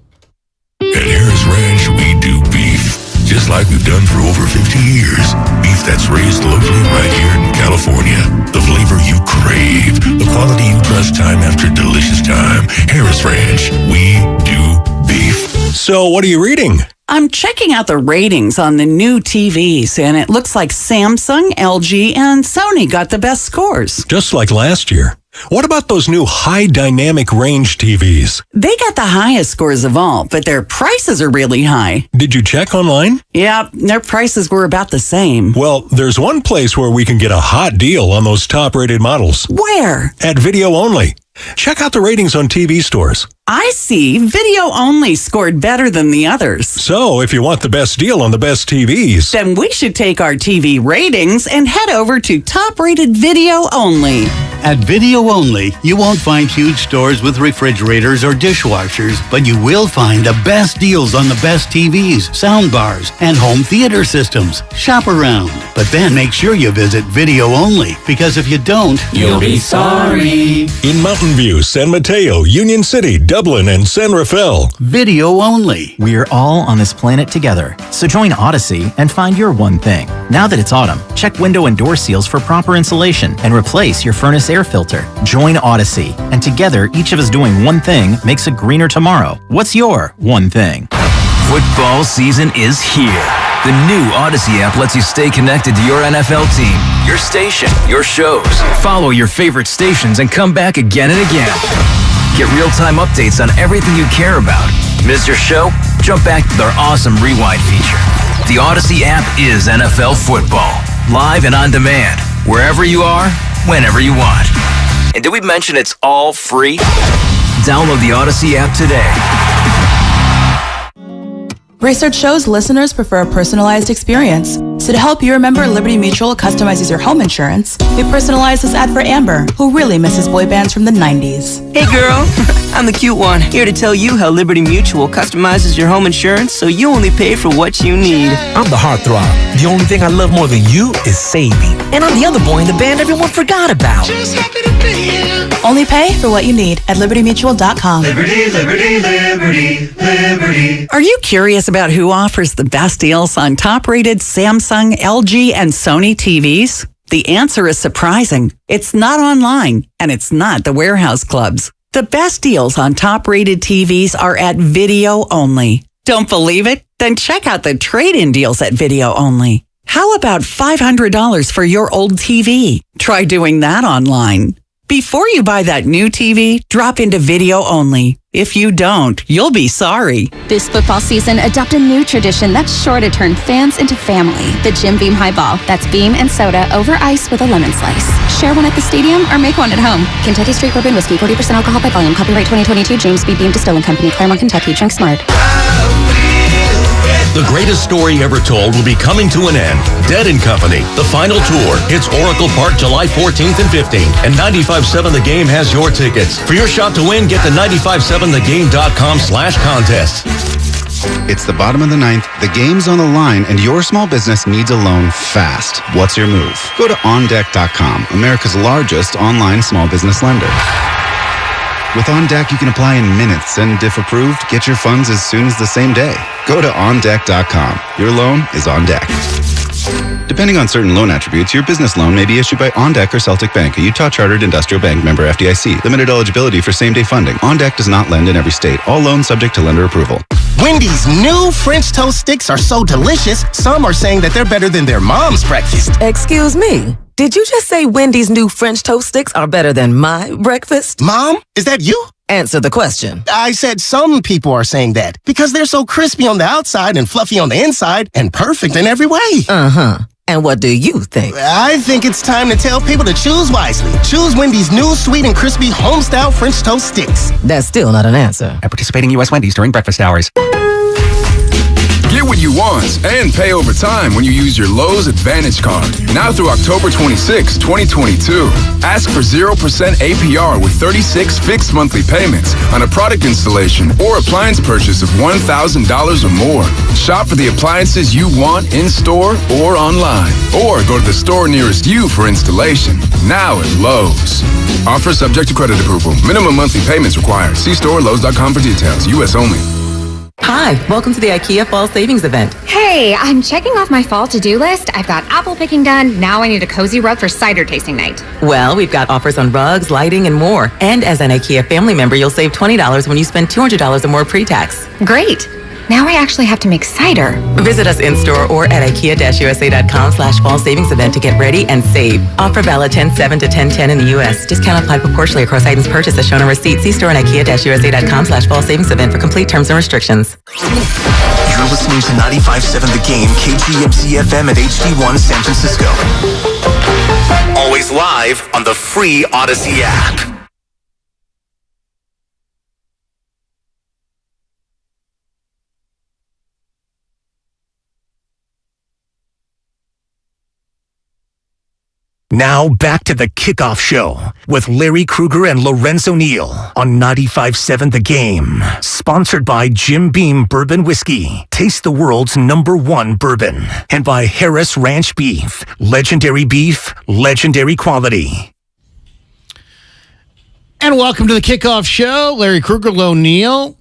At Harris Ranch, we do beef, just like we've done for over 50 years. Beef that's raised locally right here in California. The flavor you crave, the quality you trust time after delicious time. Harris Ranch, we do beef. So what are you reading? I'm checking out the ratings on the new TVs, and it looks like Samsung, LG, and Sony got the best scores. Just like last year. What about those new high dynamic range TVs? They got the highest scores of all, but their prices are really high. Did you check online? Yeah, their prices were about the same. Well, there's one place where we can get a hot deal on those top-rated models. Where? At Video Only. Check out the ratings on TV stores. I see. Video Only scored better than the others. So, if you want the best deal on the best TVs, then we should take our TV ratings and head over to top-rated Video Only. At Video Only, you won't find huge stores with refrigerators or dishwashers, but you will find the best deals on the best TVs, soundbars, and home theater systems. Shop around, but then make sure you visit Video Only, because if you don't, you'll be sorry. In Mountain View, San Mateo, Union City, Dublin, and San Rafael. Video Only. We're all on this planet together, so join Odyssey and find your one thing. Now that it's autumn, check window and door seals for proper insulation and replace your furnace air filter. Join Odyssey, and together, each of us doing one thing makes a greener tomorrow. What's your one thing? Football season is here. The new Odyssey app lets you stay connected to your NFL team, your station, your shows. Follow your favorite stations and come back again and again. Get real-time updates on everything you care about. Miss your show? Jump back to their awesome Rewind feature. The Odyssey app is NFL football. Live and on demand. Wherever you are, whenever you want. And did we mention it's all free? Download the Odyssey app today. Research shows listeners prefer a personalized experience. So to help you remember, Liberty Mutual customizes your home insurance. We personalized this ad for Amber, who really misses boy bands from the 90s. Hey girl, I'm the cute one, here to tell you how Liberty Mutual customizes your home insurance so you only pay for what you need. I'm the heartthrob. The only thing I love more than you is saving. And I'm the other boy in the band everyone forgot about. Just happy to be here. Only pay for what you need at libertymutual.com. Liberty, liberty, liberty, liberty. Are you curious about who offers the best deals on top-rated Samsung, LG, and Sony TVs? The answer is surprising. It's not online, and it's not the warehouse clubs. The best deals on top-rated TVs are at Video Only. Don't believe it? Then check out the trade-in deals at Video Only. How about $500 for your old TV? Try doing that online. Before you buy that new TV, drop into Video Only. If you don't, you'll be sorry. This football season, adopt a new tradition that's sure to turn fans into family. The Jim Beam Highball. That's beam and soda over ice with a lemon slice. Share one at the stadium or make one at home. Kentucky Straight Bourbon Whiskey, 40% alcohol by volume. Copyright 2022, James B. Beam Distilling Company, Claremont, Kentucky. Drink smart. The greatest story ever told will be coming to an end. Dead & Company, the final tour, hits Oracle Park July 14th and 15th. And 95.7 The Game has your tickets. For your shot to win, get to 957thegame.com/contest. It's the bottom of the ninth, the game's on the line, and your small business needs a loan fast. What's your move? Go to OnDeck.com, America's largest online small business lender. With OnDeck, you can apply in minutes, and if approved, get your funds as soon as the same day. Go to OnDeck.com. Your loan is on deck. Depending on certain loan attributes, your business loan may be issued by OnDeck or Celtic Bank, a Utah Chartered Industrial Bank member FDIC. Limited eligibility for same-day funding. OnDeck does not lend in every state. All loans subject to lender approval. Wendy's new French toast sticks are so delicious, some are saying that they're better than their mom's breakfast. Excuse me. did you just say Wendy's new French toast sticks are better than my breakfast? Mom, is that you? Answer the question. I said some people are saying that because they're so crispy on the outside and fluffy on the inside and perfect in every way. Uh-huh. And what do you think? I think it's time to tell people to choose wisely. Choose Wendy's new sweet and crispy home-style French toast sticks. That's still not an answer. At participating U.S. Wendy's during breakfast hours. Get what you want and pay over time when you use your Lowe's Advantage Card. Now through October 26, 2022. Ask for 0% APR with 36 fixed monthly payments on a product installation or appliance purchase of $1,000 or more. Shop for the appliances you want in-store or online. Or go to the store nearest you for installation. Now at Lowe's. Offer subject to credit approval. Minimum monthly payments required. See store or Lowe's.com for details. U.S. only. Hi, welcome to the IKEA Fall Savings Event. Hey, I'm checking off my fall to-do list. I've got apple picking done. Now I need a cozy rug for cider tasting night. Well, we've got offers on rugs, lighting, and more. And as an IKEA family member, you'll save $20 when you spend $200 or more pre-tax. Great. Now I actually have to make cider. Visit us in-store or at IKEA-USA.com/fall savings event to get ready and save. Offer valid 10/7 to 10/10 in the U.S. Discount applied proportionally across items purchased as shown on receipt. See store and IKEA-USA.com/fall savings event for complete terms and restrictions. You're listening to 95.7 The Game, KGMC FM at HD1 San Francisco. Always live on the free Odyssey app. Now back to the Kickoff Show with Larry Krueger and Lorenzo Neal on 95.7 The Game. Sponsored by Jim Beam Bourbon Whiskey. Taste the world's #1 bourbon. And by Harris Ranch Beef. Legendary beef, legendary quality. And welcome to the Kickoff Show. Larry Krueger, Lo Neal,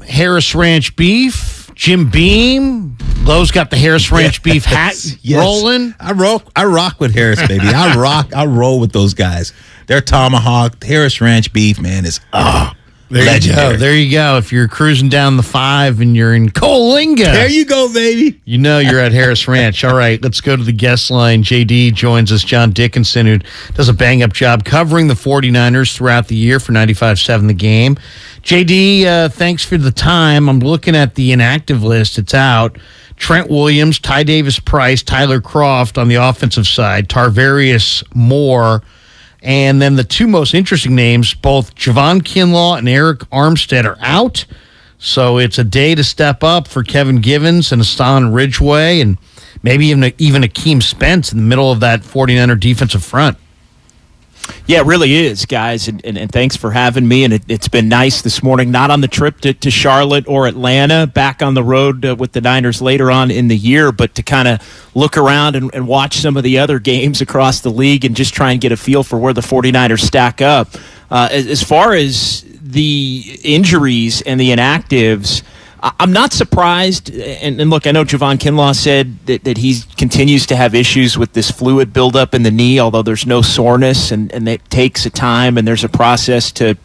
Harris Ranch Beef, Jim Beam. Lowe's got the Harris Ranch Beef hat rolling. I rock with Harris, baby. I roll with those guys. Their tomahawk, Harris Ranch Beef, man, is legendary. There you go. If you're cruising down the 5 and you're in Coalinga. There you go, baby. You know you're at Harris Ranch. All right, let's go to the guest line. JD joins us, John Dickinson, who does a bang-up job covering the 49ers throughout the year for 95.7 The Game. JD, thanks for the time. I'm looking at the inactive list. It's out. Trent Williams, Ty Davis-Price, Tyler Croft on the offensive side, Tarvarius Moore, and then the two most interesting names, both Javon Kinlaw and Eric Armstead, are out. So it's a day to step up for Kevin Givens and Hassan Ridgeway, and maybe even Akeem Spence in the middle of that 49er defensive front. Yeah, it really is, guys, and thanks for having me. And it's been nice this morning, not on the trip to Charlotte or Atlanta, back on the road with the Niners later on in the year, but to kind of look around and watch some of the other games across the league and just try and get a feel for where the 49ers stack up. As far as the injuries and the inactives, I'm not surprised, and look, I know Javon Kinlaw said that he continues to have issues with this fluid buildup in the knee, although there's no soreness, and it takes a time, and there's a process to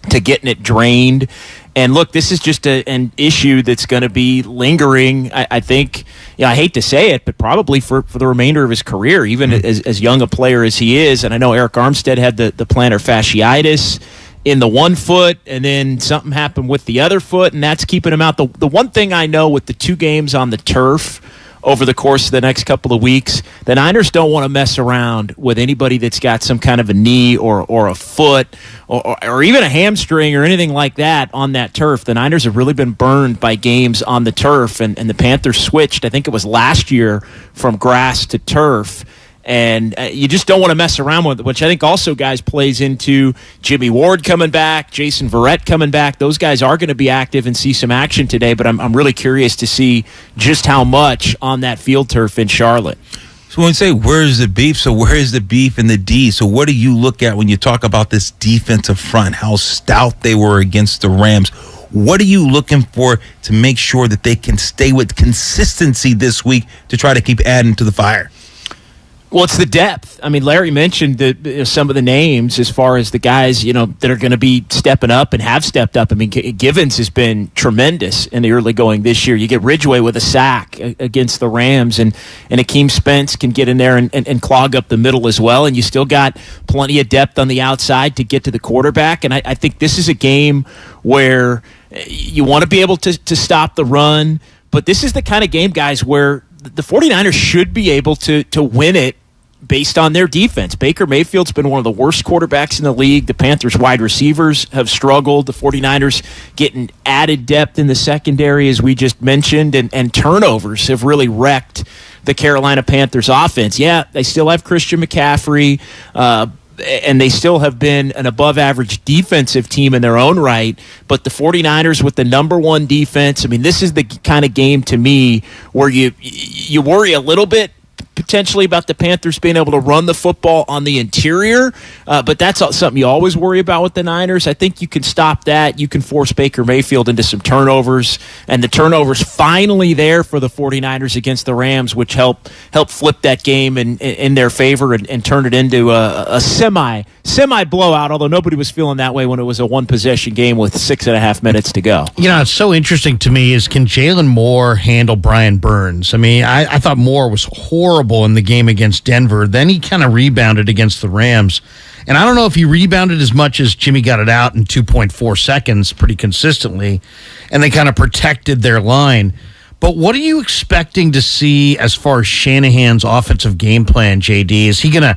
getting it drained. And look, this is just an issue that's going to be lingering, I think, I hate to say it, but probably for the remainder of his career, even as young a player as he is. And I know Eric Armstead had the plantar fasciitis in the one foot, and then something happened with the other foot, and that's keeping him out. The one thing I know with the 2 games on the turf over the course of the next couple of weeks, the Niners don't want to mess around with anybody that's got some kind of a knee or a foot or even a hamstring or anything like that on that turf. The Niners have really been burned by games on the turf, and the Panthers switched, I think it was last year, from grass to turf. And you just don't want to mess around with it, which I think also, guys, plays into Jimmy Ward coming back, Jason Verrett coming back. Those guys are going to be active and see some action today, but I'm really curious to see just how much on that field turf in Charlotte. So when we say where's the beef, so where is the beef in the D? So what do you look at when you talk about this defensive front, how stout they were against the Rams? What are you looking for to make sure that they can stay with consistency this week to try to keep adding to the fire? Well, it's the depth. I mean, Larry mentioned some of the names as far as the guys, that are going to be stepping up and have stepped up. I mean, Givens has been tremendous in the early going this year. You get Ridgeway with a sack against the Rams, and Akeem Spence can get in there and clog up the middle as well. And you still got plenty of depth on the outside to get to the quarterback. And I think this is a game where you want to be able to stop the run. But this is the kind of game, guys, where the 49ers should be able to win it based on their defense. Baker Mayfield's been one of the worst quarterbacks in the league. The Panthers' wide receivers have struggled. The 49ers getting added depth in the secondary, as we just mentioned, and turnovers have really wrecked the Carolina Panthers offense. Yeah, they still have Christian McCaffrey, and they still have been an above-average defensive team in their own right, but the 49ers with the number one defense, I mean, this is the kind of game to me where you worry a little bit potentially about the Panthers being able to run the football on the interior, but that's something you always worry about with the Niners. I think you can stop that. You can force Baker Mayfield into some turnovers, and the turnovers finally there for the 49ers against the Rams, which help flip that game in their favor and turn it into a semi blowout, although nobody was feeling that way when it was a one-possession game with 6.5 minutes to go. It's so interesting to me is, can Jalen Moore handle Brian Burns? I mean, I thought Moore was horrible in the game against Denver. Then he kind of rebounded against the Rams. And I don't know if he rebounded as much as Jimmy got it out in 2.4 seconds pretty consistently, and they kind of protected their line. But what are you expecting to see as far as Shanahan's offensive game plan, JD? Is he gonna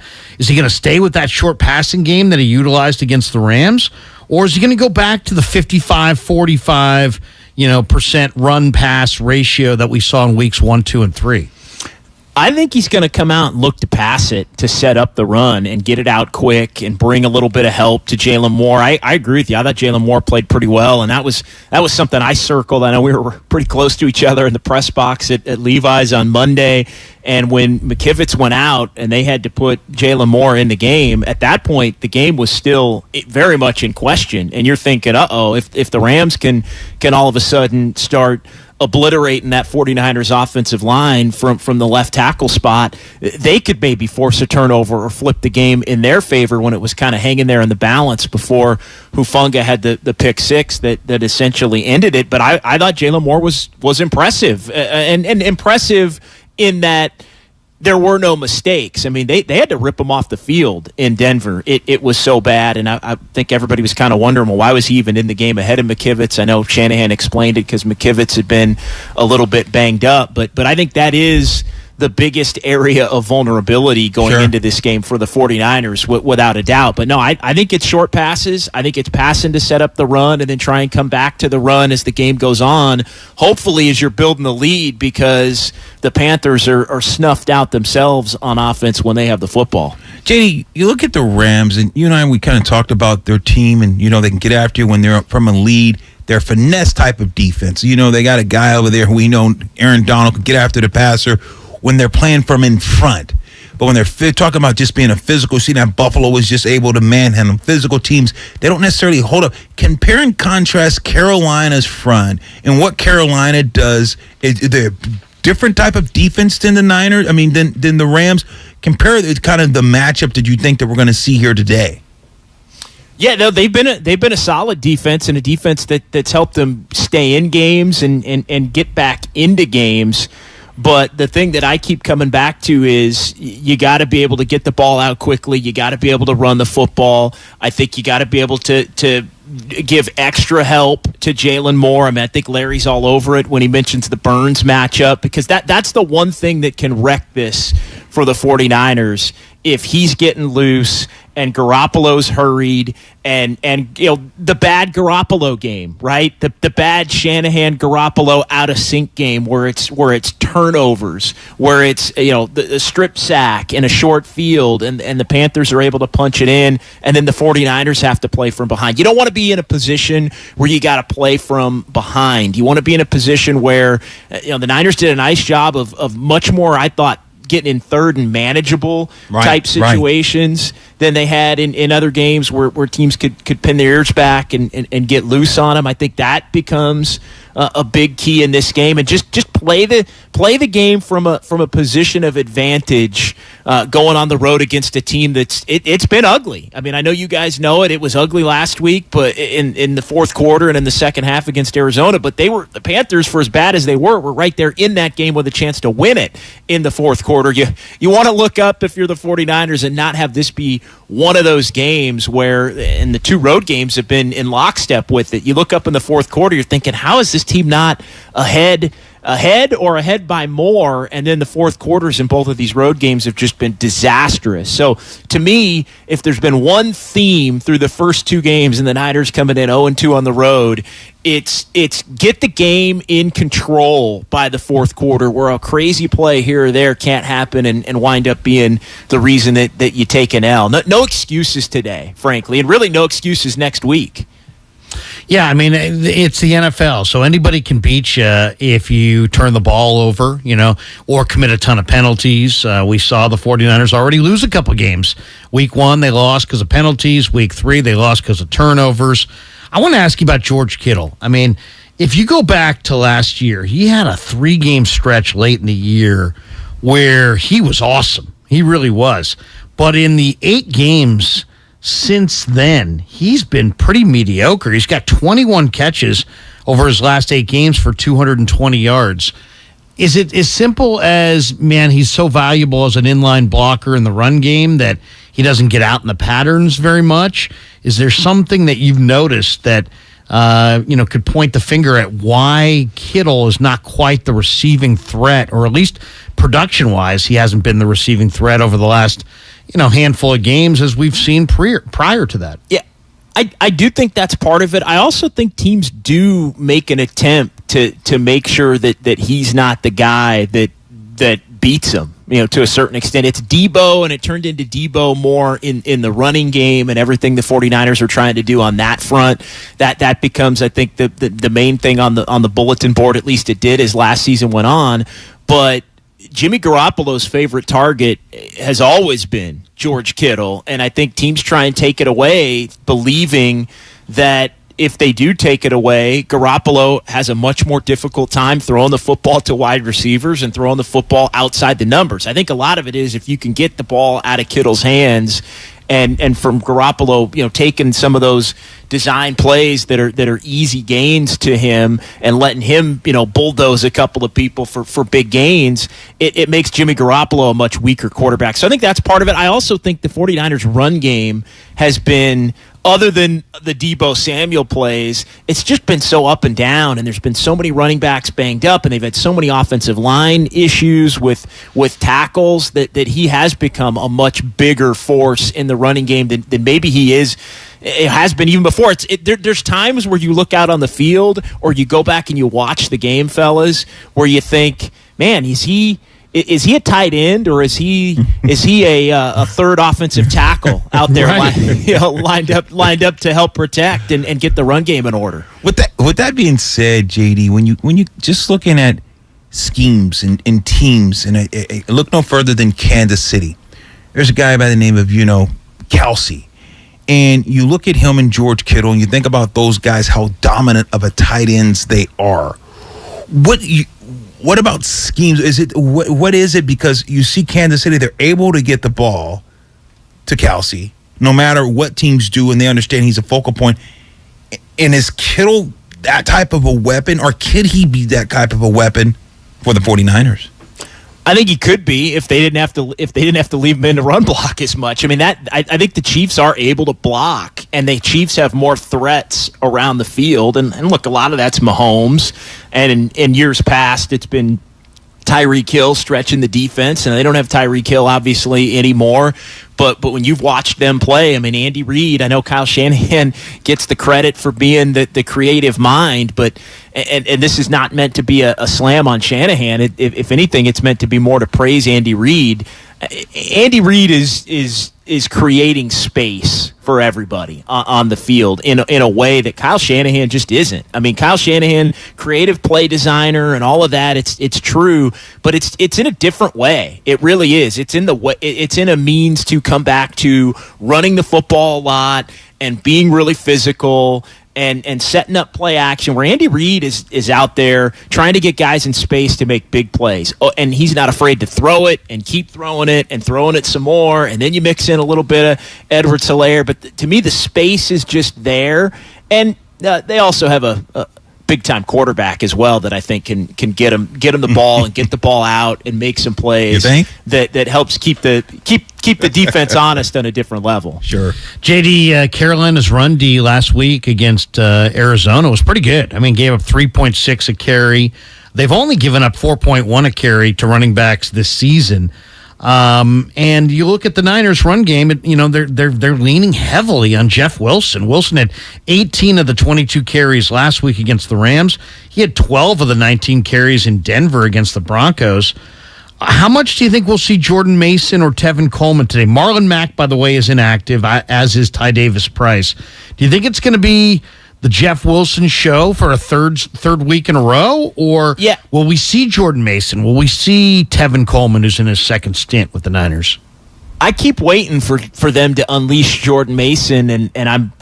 stay with that short passing game that he utilized against the Rams? Or is he going to go back to the 55-45, percent run pass ratio that we saw in weeks 1, 2, and 3? I think he's going to come out and look to pass it to set up the run and get it out quick and bring a little bit of help to Jalen Moore. I agree with you. I thought Jalen Moore played pretty well, and that was something I circled. I know we were pretty close to each other in the press box at Levi's on Monday, and when McKivitz went out and they had to put Jalen Moore in the game, at that point the game was still very much in question, and you're thinking, if the Rams can all of a sudden start obliterating that 49ers offensive line from the left tackle spot, they could maybe force a turnover or flip the game in their favor when it was kind of hanging there in the balance before Hufanga had the pick six that essentially ended it. But I thought Jalen Moore was impressive, and impressive in that there were no mistakes. I mean, they had to rip him off the field in Denver. It was so bad, and I think everybody was kind of wondering, well, why was he even in the game ahead of McKivitz? I know Shanahan explained it because McKivitz had been a little bit banged up, but I think that is the biggest area of vulnerability going into this game for the 49ers, without a doubt. But no, I think it's short passes. I think it's passing to set up the run and then try and come back to the run as the game goes on, hopefully as you're building the lead, because the Panthers are snuffed out themselves on offense when they have the football. JD, you look at the Rams, and you and I, we kind of talked about their team, and, they can get after you when they're from a lead. They're finesse type of defense. They got a guy over there who we know, Aaron Donald, can get after the passer when they're playing from in front. But when they're talking about just being a physical, see that Buffalo was just able to manhandle physical teams. They don't necessarily hold up. Compare and contrast Carolina's front and what Carolina does. They're different type of defense than the Niners. I mean, than the Rams. Compare kind of the matchup that you think that we're going to see here today. Yeah, no, they've been a solid defense, and a defense that's helped them stay in games and get back into games. But the thing that I keep coming back to is you got to be able to get the ball out quickly. You got to be able to run the football. I think you got to be able to give extra help to Jalen Moore. I mean, I think Larry's all over it when he mentions the Burns matchup, because that's the one thing that can wreck this for the 49ers. If he's getting loose and Garoppolo's hurried and the bad Garoppolo game, right? The bad Shanahan Garoppolo out of sync game where it's turnovers, where it's the strip sack in a short field and the Panthers are able to punch it in, and then the 49ers have to play from behind. You don't want to be in a position where you got to play from behind. You want to be in a position where the Niners did a nice job of much more, I thought, getting in third and manageable type situations than they had in other games where teams could pin their ears back and get loose on them. I think that becomes a big key in this game, and just play the game from a position of advantage going on the road against a team it's been ugly. I mean, I know you guys know it. It was ugly last week, but in the fourth quarter and in the second half against Arizona. But the Panthers, for as bad as they were right there in that game with a chance to win it in the fourth quarter. You want to look up if you're the 49ers and not have this be one of those games where, and the two road games have been in lockstep with it. You look up in the fourth quarter, you're thinking, how is this team not ahead or ahead by more? And then the fourth quarters in both of these road games have just been disastrous. So to me, if there's been one theme through the first two games and the Niners coming in 0-2 on the road, it's get the game in control by the fourth quarter, where a crazy play here or there can't happen and wind up being the reason that you take an L. No excuses today, frankly, and really no excuses next week. Yeah, I mean, it's the NFL, so anybody can beat you if you turn the ball over, or commit a ton of penalties. We saw the 49ers already lose a couple games. Week 1, they lost because of penalties. Week 3, they lost because of turnovers. I want to ask you about George Kittle. I mean, if you go back to last year, he had a 3-game stretch late in the year where he was awesome. He really was. But in the 8 games since then, he's been pretty mediocre. He's got 21 catches over his last 8 games for 220 yards. Is it as simple as, man, he's so valuable as an inline blocker in the run game that he doesn't get out in the patterns very much? Is there something that you've noticed that could point the finger at why Kittle is not quite the receiving threat, or at least production-wise, he hasn't been the receiving threat over the last handful of games as we've seen prior to that? Yeah, I do think that's part of it. I also think teams do make an attempt to make sure that he's not the guy that beats him, to a certain extent. It's Debo, and it turned into Debo more in the running game and everything the 49ers are trying to do on that front. That becomes, I think, the main thing on the bulletin board, at least it did as last season went on. But Jimmy Garoppolo's favorite target has always been George Kittle, and I think teams try and take it away, believing that if they do take it away, Garoppolo has a much more difficult time throwing the football to wide receivers and throwing the football outside the numbers. I think a lot of it is if you can get the ball out of Kittle's hands and from Garoppolo, taking some of those design plays that are easy gains to him and letting him, bulldoze a couple of people for big gains, it makes Jimmy Garoppolo a much weaker quarterback. So I think that's part of it. I also think the 49ers run game has been, other than the Debo Samuel plays, it's just been so up and down, and there's been so many running backs banged up, and they've had so many offensive line issues with tackles that he has become a much bigger force in the running game than maybe he has been even before. There's times where you look out on the field or you go back and you watch the game, fellas, where you think, man, is he a tight end, or is he a third offensive tackle out there lined up to help protect and get the run game in order? With that being said, JD, when you just looking at schemes and teams, and look no further than Kansas City, there's a guy by the name of Kelsey, and you look at him and George Kittle, and you think about those guys, how dominant of a tight ends they are. What about schemes? What is it? Because you see Kansas City, they're able to get the ball to Kelsey, no matter what teams do, and they understand he's a focal point. And is Kittle that type of a weapon, or could he be that type of a weapon for the 49ers? I think he could be if they didn't have to leave him in the run block as much. I mean, I think the Chiefs are able to block, and the Chiefs have more threats around the field. And look, a lot of that's Mahomes, and in years past, it's been Tyreek Hill stretching the defense, and they don't have Tyreek Hill obviously anymore. But when you've watched them play, I mean, Andy Reid, I know Kyle Shanahan gets the credit for being the creative mind, but and this is not meant to be a slam on Shanahan. If anything, it's meant to be more to praise Andy Reid. Andy Reid is creating space for everybody on the field in a way that Kyle Shanahan just isn't. I mean, Kyle Shanahan, creative play designer and all of that, it's true, but it's in a different way. It really is. It's in a means to come back to running the football a lot and being really physical and setting up play action where Andy Reid is out there trying to get guys in space to make big plays. Oh, and he's not afraid to throw it and keep throwing it and throwing it some more. And then you mix in a little bit of Edwards-Helaire. But to me, the space is just there. And they also have a big-time quarterback as well that I think can get him the ball and get the ball out and make some plays. You think? That helps keep the defense honest on a different level. Sure. JD, Carolina's run D last week against Arizona was pretty good. I mean, gave up 3.6 a carry. They've only given up 4.1 a carry to running backs this season. And you look at the Niners run game, they're leaning heavily on Jeff Wilson. Wilson had 18 of the 22 carries last week against the Rams. He had 12 of the 19 carries in Denver against the Broncos. How much do you think we'll see Jordan Mason or Tevin Coleman today? Marlon Mack, by the way, is inactive, as is Ty Davis Price. Do you think it's going to be the Jeff Wilson show for a third week in a row? Or will we see Jordan Mason? Will we see Tevin Coleman, who's in his second stint with the Niners? I keep waiting for them to unleash Jordan Mason, and I'm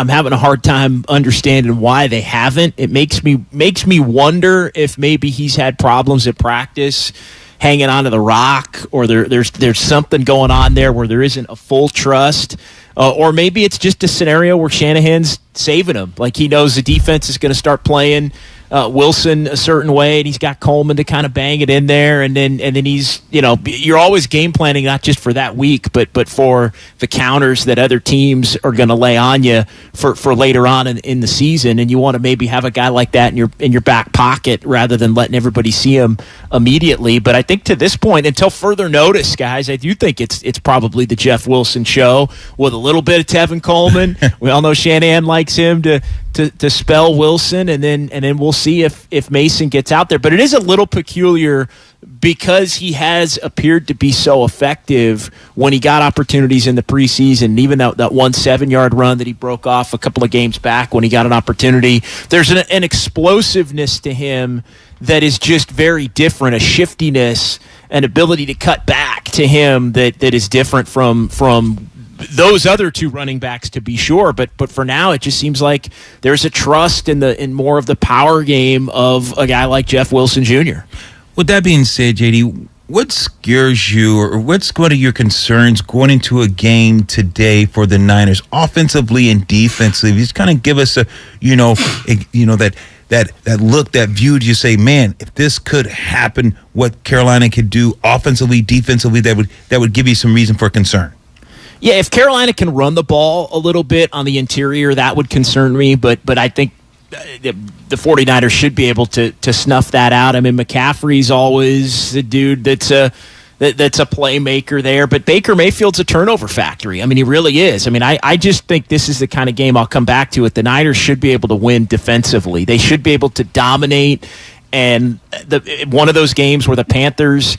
having a hard time understanding why they haven't. It makes me wonder if maybe he's had problems at practice, hanging onto the rock, or there's something going on there where there isn't a full trust. Or maybe it's just a scenario where Shanahan's saving him. Like he knows the defense is going to start playing Wilson a certain way, and he's got Coleman to kind of bang it in there, and then he's, you're always game planning not just for that week, but for the counters that other teams are going to lay on you for later on in the season, and you want to maybe have a guy like that in your back pocket rather than letting everybody see him immediately. But I think to this point, until further notice, guys, I do think it's probably the Jeff Wilson show with a little bit of Tevin Coleman. We all know Shanahan likes him to spell Wilson, and then we'll see if Mason gets out there. But it is a little peculiar because he has appeared to be so effective when he got opportunities in the preseason, even that 1 7-yard run that he broke off a couple of games back when he got an opportunity. There's an explosiveness to him that is just very different, a shiftiness, an ability to cut back to him that is different from those other two running backs, to be sure, but for now it just seems like there's a trust in more of the power game of a guy like Jeff Wilson Jr. With that being said, JD, what scares you, or what's one of your concerns going into a game today for the Niners, offensively and defensively? Just kind of give us a that look, that view. You say, man, if this could happen, what Carolina could do offensively, defensively, that would give you some reason for concern. Yeah, if Carolina can run the ball a little bit on the interior, that would concern me. But I think the 49ers should be able to snuff that out. I mean, McCaffrey's always the dude that's a playmaker there. But Baker Mayfield's a turnover factory. I mean, he really is. I mean, I just think this is the kind of game I'll come back to it. The Niners should be able to win defensively. They should be able to dominate. And one of those games where the Panthers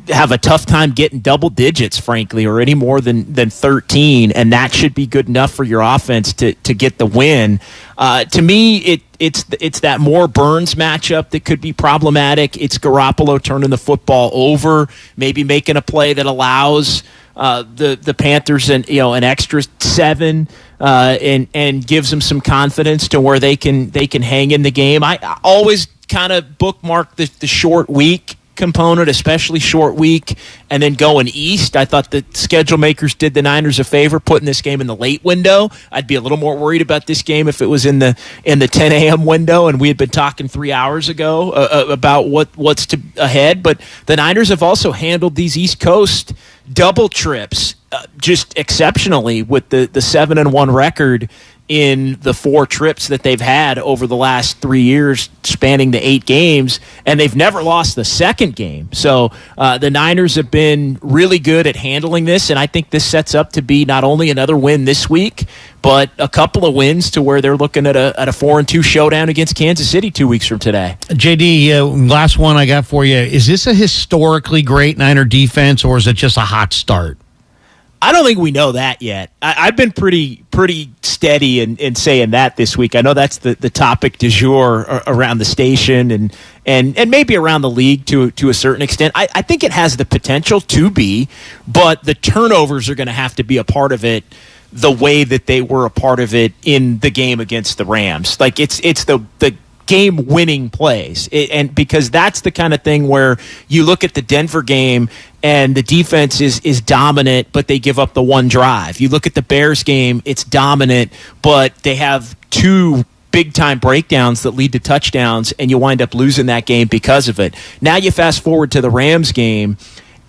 have a tough time getting double digits, frankly, or any more than 13, and that should be good enough for your offense to get the win. To me, it's that Moore Burns matchup that could be problematic. It's Garoppolo turning the football over, maybe making a play that allows the Panthers an extra 7 and gives them some confidence to where they can hang in the game. I always kind of bookmark the short week component, especially short week, and then going east. I thought the schedule makers did the Niners a favor putting this game in the late window. I'd be a little more worried about this game if it was in the 10 a.m. window, and we had been talking 3 hours ago about what's ahead. But the Niners have also handled these East Coast double trips just exceptionally with the 7-1 record in the 4 trips that they've had over the last 3 years, spanning the 8 games, and they've never lost the second game. So the Niners have been really good at handling this, and I think this sets up to be not only another win this week, but a couple of wins to where they're looking at a 4-2 showdown against Kansas City 2 weeks from today. JD, last one I got for you. Is this a historically great Niner defense, or is it just a hot start? I don't think we know that yet. I've been pretty steady in saying that this week. I know that's the topic du jour around the station and maybe around the league to a certain extent. I think it has the potential to be, but the turnovers are going to have to be a part of it the way that they were a part of it in the game against the Rams. Like it's the game-winning plays, and because that's the kind of thing where you look at the Denver game and the defense is dominant, but they give up the one drive. You look at the Bears game, it's dominant, but they have two big-time breakdowns that lead to touchdowns, and you wind up losing that game because of it. Now you fast forward to the Rams game,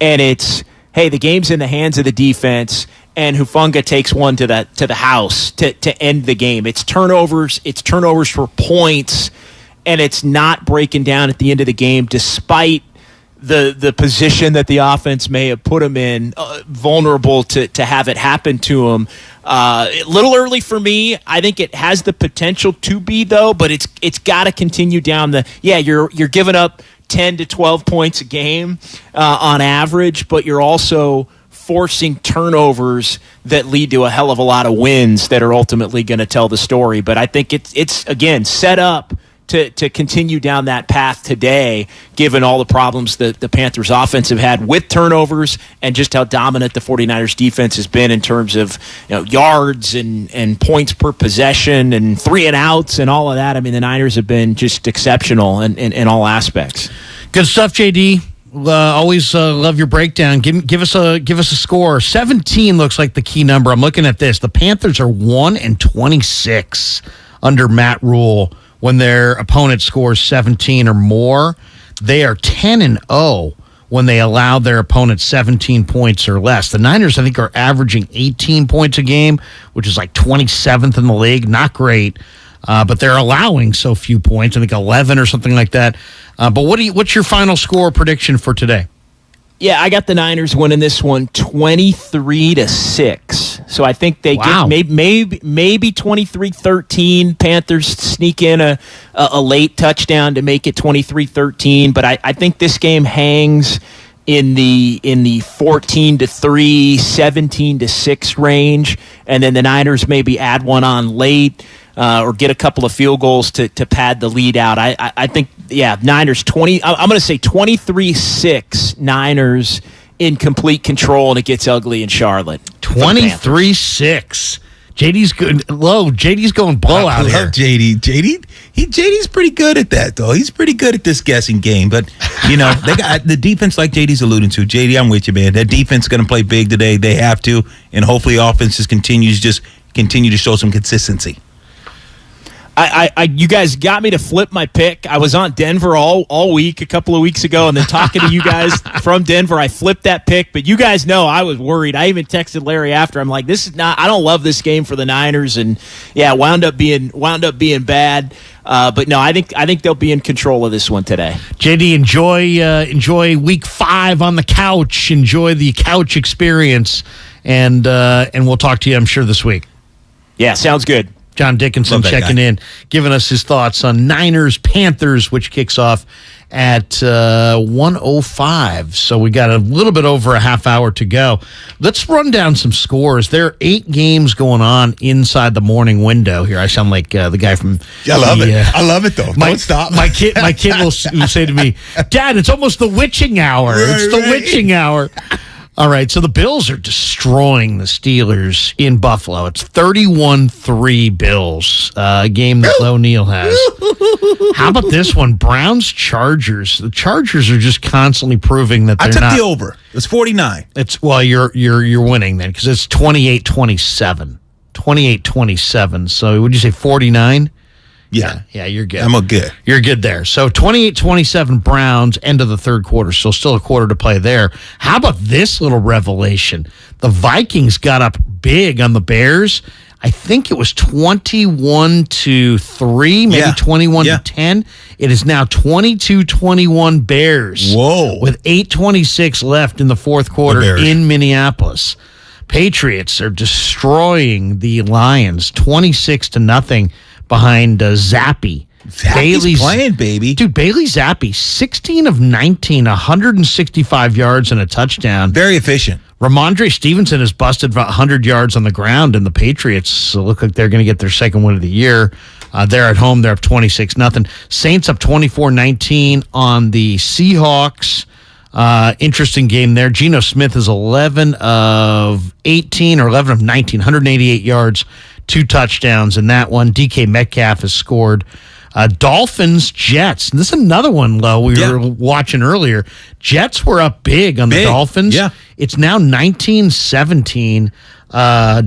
and it's, hey, the game's in the hands of the defense, and Hufanga takes one to the house to end the game. It's turnovers for points, and it's not breaking down at the end of the game despite the position that the offense may have put him in, vulnerable to have it happen to him. A little early for me. I think it has the potential to be, though, but it's got to continue down you're giving up 10 to 12 points a game on average, but you're also forcing turnovers that lead to a hell of a lot of wins that are ultimately going to tell the story. But I think it's again set up to continue down that path today, given all the problems that the Panthers offense have had with turnovers and just how dominant the 49ers defense has been in terms of yards and points per possession and 3 and outs and all of that. I mean, the Niners have been just exceptional in all aspects. Good stuff, JD. Always love your breakdown. Give us a score. 17 looks like the key number. I'm looking at this. The Panthers are 1-26 under Matt Rule when their opponent scores 17 or more. They are 10-0 when they allow their opponent 17 points or less. The Niners, I think, are averaging 18 points a game, which is like 27th in the league. Not great, but they're allowing so few points. I think 11 or something like that. But what's your final score prediction for today? Yeah, I got the Niners winning this one 23-6. So I think they get maybe 23-13. Panthers sneak in a late touchdown to make it 23-13. But I think this game hangs in the 14-3, 17-6 range, and then the Niners maybe add one on late. Or get a couple of field goals to pad the lead out. I think, Niners 20. I'm going to say 23-6 Niners in complete control, and it gets ugly in Charlotte. 23-6. JD's good. JD's going blowout here. I love JD. JD's pretty good at that, though. He's pretty good at this guessing game. But they got the defense, like JD's alluding to. JD, I'm with you, man. That defense is going to play big today. They have to, and hopefully, offenses continue to show some consistency. You guys got me to flip my pick. I was on Denver all week a couple of weeks ago, and then talking to you guys from Denver, I flipped that pick. But you guys know I was worried. I even texted Larry after. I'm like, I don't love this game for the Niners, and wound up being bad. But no, I think they'll be in control of this one today. JD, enjoy week 5 on the couch. Enjoy the couch experience, and we'll talk to you, I'm sure, this week. Yeah, sounds good. John Dickinson checking in, giving us his thoughts on Niners-Panthers, which kicks off at 1:05. So we got a little bit over a half hour to go. Let's run down some scores. There are 8 games going on inside the morning window here. I sound like the guy from... I love it. I love it, though. Don't stop. My kid will say to me, Dad, it's almost the witching hour. It's the witching hour. All right, so the Bills are destroying the Steelers in Buffalo. It's 31-3 Bills, a game that O'Neal has. How about this one? Browns-Chargers. The Chargers are just constantly proving that they're not... I took the over. It's 49. You're winning then, because it's 28-27. 28-27. So would you say 49? Yeah, you're good. I'm good. You're good there. So 28-27 Browns, end of the third quarter. So still a quarter to play there. How about this little revelation? The Vikings got up big on the Bears. I think it was 21-3, maybe 21-10. It is now 22-21 Bears. Whoa. With 8:26 left in the fourth quarter in Minneapolis. Patriots are destroying the Lions 26-0. Behind Zappi. Bailey's playing, baby. Dude, Bailey Zappi, 16 of 19, 165 yards and a touchdown. Very efficient. Ramondre Stevenson has busted 100 yards on the ground, and the Patriots look like they're going to get their second win of the year. They're at home. They're up 26-0. Saints up 24-19 on the Seahawks. Interesting game there. Geno Smith is 11 of 18 or 11 of 19, 188 yards, 2 touchdowns in that one. DK Metcalf has scored. Dolphins, Jets. And this is another one, Lo, we were watching earlier. Jets were up big on the Dolphins. Yeah. It's now 19-17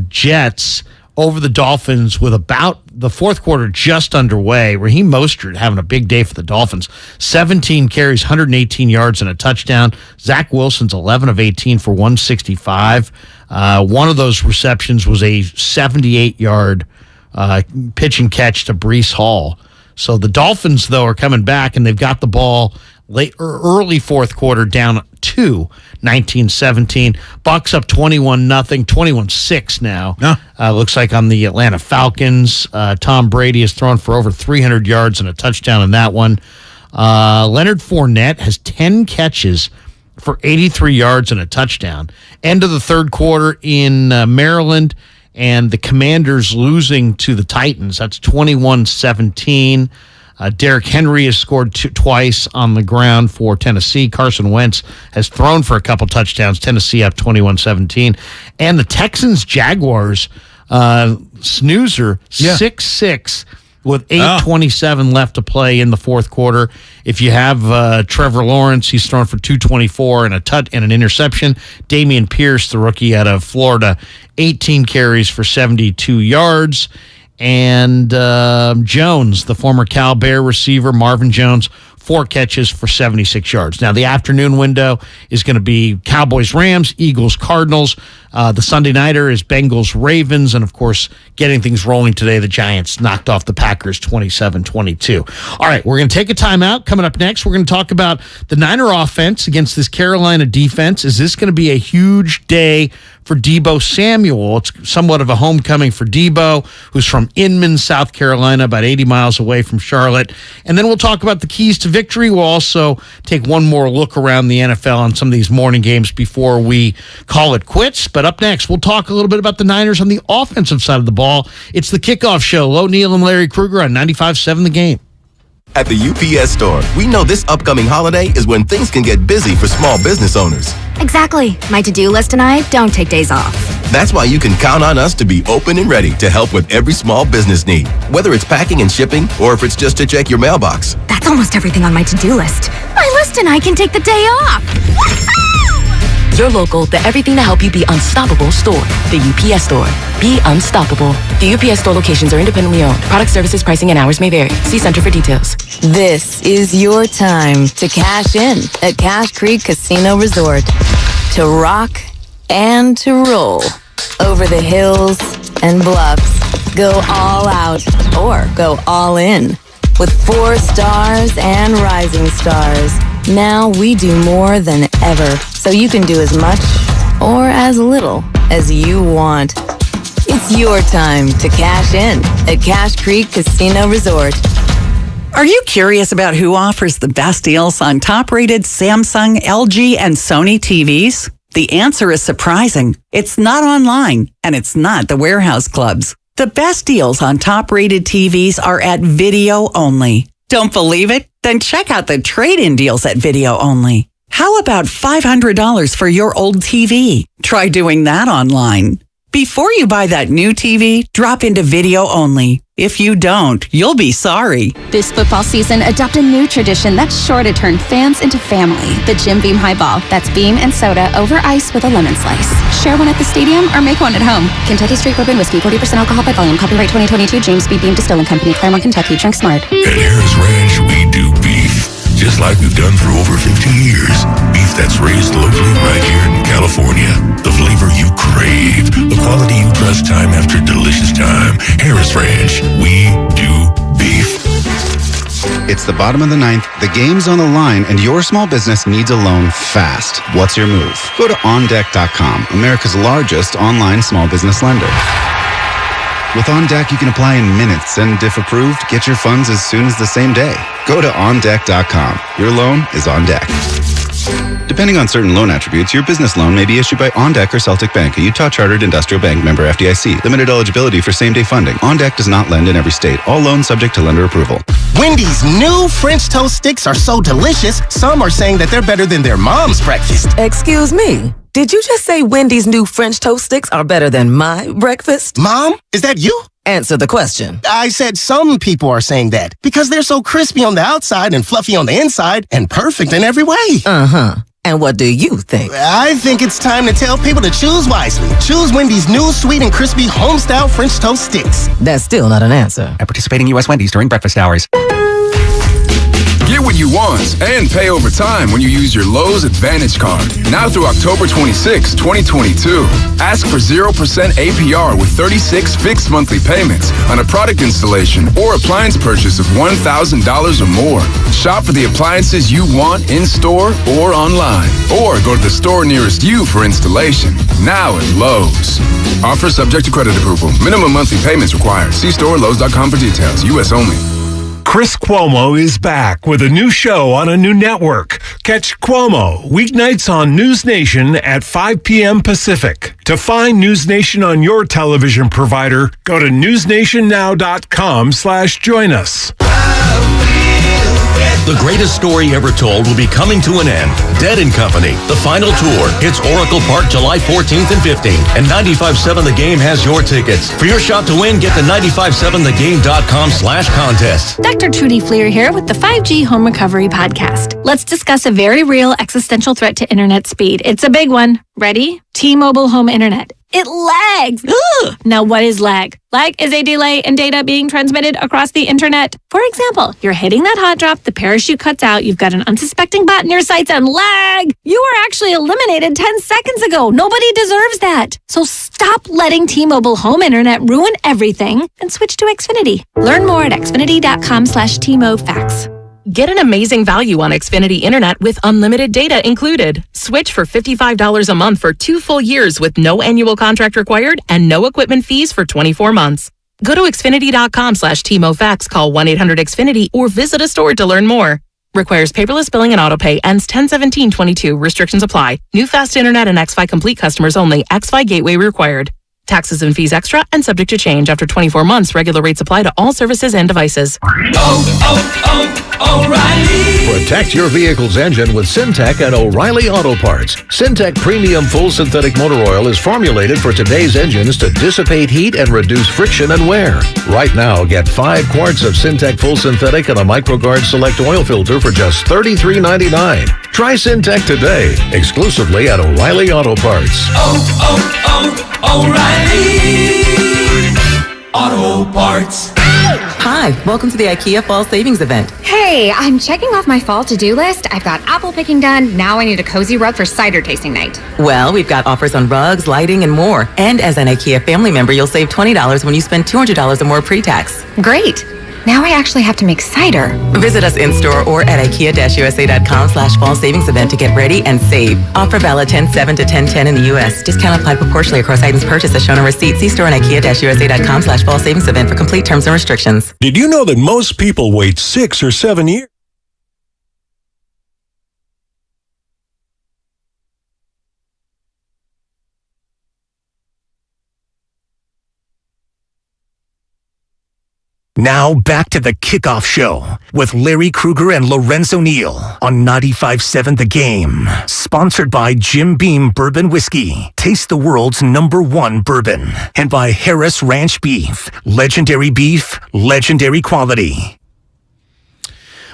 Jets over the Dolphins with about the fourth quarter just underway. Raheem Mostert having a big day for the Dolphins. 17 carries, 118 yards, and a touchdown. Zach Wilson's 11 of 18 for 165. One of those receptions was a 78-yard pitch and catch to Breece Hall. So the Dolphins, though, are coming back, and they've got the ball early fourth quarter down 19-17. Bucks up 21-0, 21-6 now. Looks like on the Atlanta Falcons. Tom Brady has thrown for over 300 yards and a touchdown in that one. Leonard Fournette has 10 catches for 83 yards and a touchdown. End of the third quarter in Maryland, and the Commanders losing to the Titans. That's 21-17. Derrick Henry has scored twice on the ground for Tennessee. Carson Wentz has thrown for a couple touchdowns. Tennessee up 21-17. And the Texans-Jaguars snoozer 6-6 with 8:27 left to play in the fourth quarter. If you have Trevor Lawrence, he's thrown for 224 and an interception. Dameon Pierce, the rookie out of Florida, 18 carries for 72 yards. And Jones, the former Cal Bear receiver, Marvin Jones, 4 catches for 76 yards. Now, the afternoon window is going to be Cowboys-Rams, Eagles-Cardinals. The Sunday nighter is Bengals-Ravens. And, of course, getting things rolling today, the Giants knocked off the Packers 27-22. All right, we're going to take a timeout. Coming up next, we're going to talk about the Niner offense against this Carolina defense. Is this going to be a huge day for Deebo Samuel? It's somewhat of a homecoming for Deebo, who's from Inman, South Carolina, about 80 miles away from Charlotte. And then we'll talk about the keys to victory. We'll also take one more look around the NFL on some of these morning games before we call it quits. But up next, we'll talk a little bit about the Niners on the offensive side of the ball. It's the Kickoff Show. Lo Neal and Larry Krueger on 95.7 The Game. At the UPS Store, we know this upcoming holiday is when things can get busy for small business owners. Exactly. My to-do list and I don't take days off. That's why you can count on us to be open and ready to help with every small business need, whether it's packing and shipping or if it's just to check your mailbox. That's almost everything on my to-do list. My list and I can take the day off. Your local, the everything to help you be unstoppable store. The UPS Store. Be unstoppable. The UPS Store locations are independently owned. Product, services, pricing, and hours may vary. See Center for details. This is your time to cash in at Cash Creek Casino Resort. To rock and to roll. Over the hills and bluffs. Go all out or go all in. With 4 stars and rising stars. Now we do more than ever, so you can do as much or as little as you want. It's your time to cash in at Cash Creek Casino Resort. Are you curious about who offers the best deals on top-rated Samsung, LG, and Sony TVs? The answer is surprising. It's not online, and it's not the warehouse clubs. The best deals on top-rated TVs are at Video Only. Don't believe it? Then check out the trade-in deals at Video Only. How about $500 for your old TV? Try doing that online. Before you buy that new TV, drop into Video Only. If you don't, you'll be sorry. This football season, adopt a new tradition that's sure to turn fans into family. The Jim Beam Highball. That's beam and soda over ice with a lemon slice. Share one at the stadium or make one at home. Kentucky Straight Bourbon Whiskey, 40% alcohol by volume. Copyright 2022, James B. Beam Distilling Company, Claremont, Kentucky. Drink smart. At Harris Ranch, we do beef, just like we've done for over 50 years. Beef that's raised locally right here in California. The flavor you crave, the quality you trust time after delicious time. Harris Ranch, we do beef. It's the bottom of the ninth, the game's on the line, and your small business needs a loan fast. What's your move? Go to OnDeck.com, America's largest online small business lender. With OnDeck, you can apply in minutes, and if approved, get your funds as soon as the same day. Go to OnDeck.com. Your loan is on deck. Depending on certain loan attributes, your business loan may be issued by OnDeck or Celtic Bank, a Utah Chartered Industrial Bank member FDIC. Limited eligibility for same-day funding. OnDeck does not lend in every state. All loans subject to lender approval. Wendy's new French toast sticks are so delicious, some are saying that they're better than their mom's breakfast. Excuse me. Did you just say Wendy's new French toast sticks are better than my breakfast? Mom, is that you? Answer the question. I said some people are saying that because they're so crispy on the outside and fluffy on the inside and perfect in every way. Uh-huh. And what do you think? I think it's time to tell people to choose wisely. Choose Wendy's new sweet and crispy home-style French toast sticks. That's still not an answer. At participating U.S. Wendy's during breakfast hours. Get what you want and pay over time when you use your Lowe's Advantage Card. Now through October 26, 2022. Ask for 0% APR with 36 fixed monthly payments on a product installation or appliance purchase of $1,000 or more. Shop for the appliances you want in-store or online. Or go to the store nearest you for installation. Now at Lowe's. Offer subject to credit approval. Minimum monthly payments required. See store Lowe's.com for details. U.S. only. Chris Cuomo is back with a new show on a new network. Catch Cuomo weeknights on News Nation at 5 p.m. Pacific. To find News Nation on your television provider, go to newsnationnow.com/join us. The greatest story ever told will be coming to an end. Dead & Company, the final tour, hits Oracle Park July 14th and 15th. And 95.7 The Game has your tickets. For your shot to win, get to 957thegame.com/contest. Dr. Trudy Fleer here with the 5G Home Recovery Podcast. Let's discuss a very real existential threat to internet speed. It's a big one. Ready? T-Mobile Home Internet. It lags. Ugh. Now, what is lag? Lag is a delay in data being transmitted across the internet. For example, you're hitting that hot drop, the parachute cuts out, you've got an unsuspecting bot in your sights, and lag! You were actually eliminated 10 seconds ago. Nobody deserves that. So stop letting T-Mobile Home Internet ruin everything and switch to Xfinity. Learn more at xfinity.com/TMOFacts. Get an amazing value on Xfinity Internet with unlimited data included. Switch for $55 a month for 2 full years with no annual contract required and no equipment fees for 24 months. Go to xfinity.com/TMOFacts, call 1-800-XFINITY, or visit a store to learn more. Requires paperless billing and autopay. Ends 10/17/22. Restrictions apply. New fast internet and xFi Complete customers only. xFi Gateway required. Taxes and fees extra and subject to change. After 24 months, regular rates apply to all services and devices. O'Reilly! Protect your vehicle's engine with Syntec and O'Reilly Auto Parts. Syntec Premium Full Synthetic Motor Oil is formulated for today's engines to dissipate heat and reduce friction and wear. Right now, get 5 quarts of Syntec Full Synthetic and a MicroGuard Select Oil Filter for just $33.99. Try Syntec today, exclusively at O'Reilly Auto Parts. O'Reilly Auto Parts. Hi, welcome to the IKEA Fall Savings Event. Hey, I'm checking off my fall to-do list. I've got apple picking done. Now I need a cozy rug for cider tasting night. Well, we've got offers on rugs, lighting, and more. And as an IKEA family member, you'll save $20 when you spend $200 or more pre-tax. Great. Now I actually have to make cider. Visit us in-store or at IKEA-USA.com/fall savings event to get ready and save. Offer valid 10/7 to 10/10 in the U.S. Discount applied proportionally across items purchased as shown on receipt. See store and IKEA-USA.com/fall savings event for complete terms and restrictions. Did you know that most people wait 6 or 7 years? Now back to the Kickoff Show with Larry Krueger and Lorenzo Neal on 95.7 The Game. Sponsored by Jim Beam Bourbon Whiskey. Taste the world's #1 bourbon. And by Harris Ranch Beef. Legendary beef, legendary quality.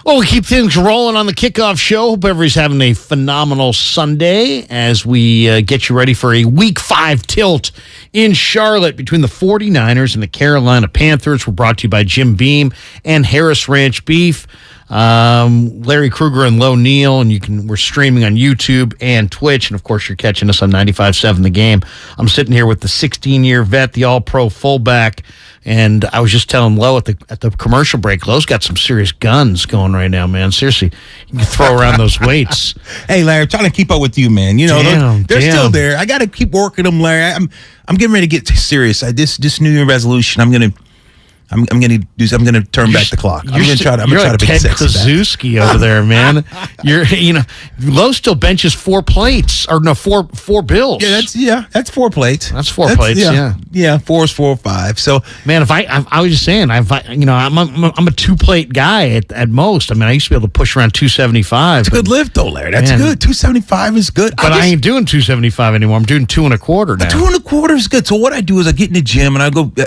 Well, we keep things rolling on the Kickoff Show. Hope everybody's having a phenomenal Sunday as we get you ready for a Week 5 tilt in Charlotte between the 49ers and the Carolina Panthers. We're brought to you by Jim Beam and Harris Ranch Beef. Larry Krueger and Lo Neal, and we're streaming on YouTube and Twitch, and of course you're catching us on 95.7 The Game. I'm sitting here with the 16-year vet, the All-Pro fullback, and I was just telling Lo at the commercial break, Lo's got some serious guns going right now, man. Seriously, you can throw around those weights. Hey, Larry, I'm trying to keep up with you, man. You know, they're still there. I got to keep working them, Larry. I'm getting ready to get serious. This New Year resolution, I'm I'm going to turn back the clock. I'm going to try to be Ted sexy. Kaczewski over there, man. Lowe still benches 4 plates or no 4 bills. That's 4 plates. That's 4 plates. Yeah, 4 is 4 or 5. So man, if I was just saying, I'm a 2 plate guy at most. I mean, I used to be able to push around 275. It's a good lift though, Larry. That's good. 275 is good. But I ain't doing 275 anymore. I'm doing 2 1/4 now. 2 1/4 is good. So what I do is I get in the gym and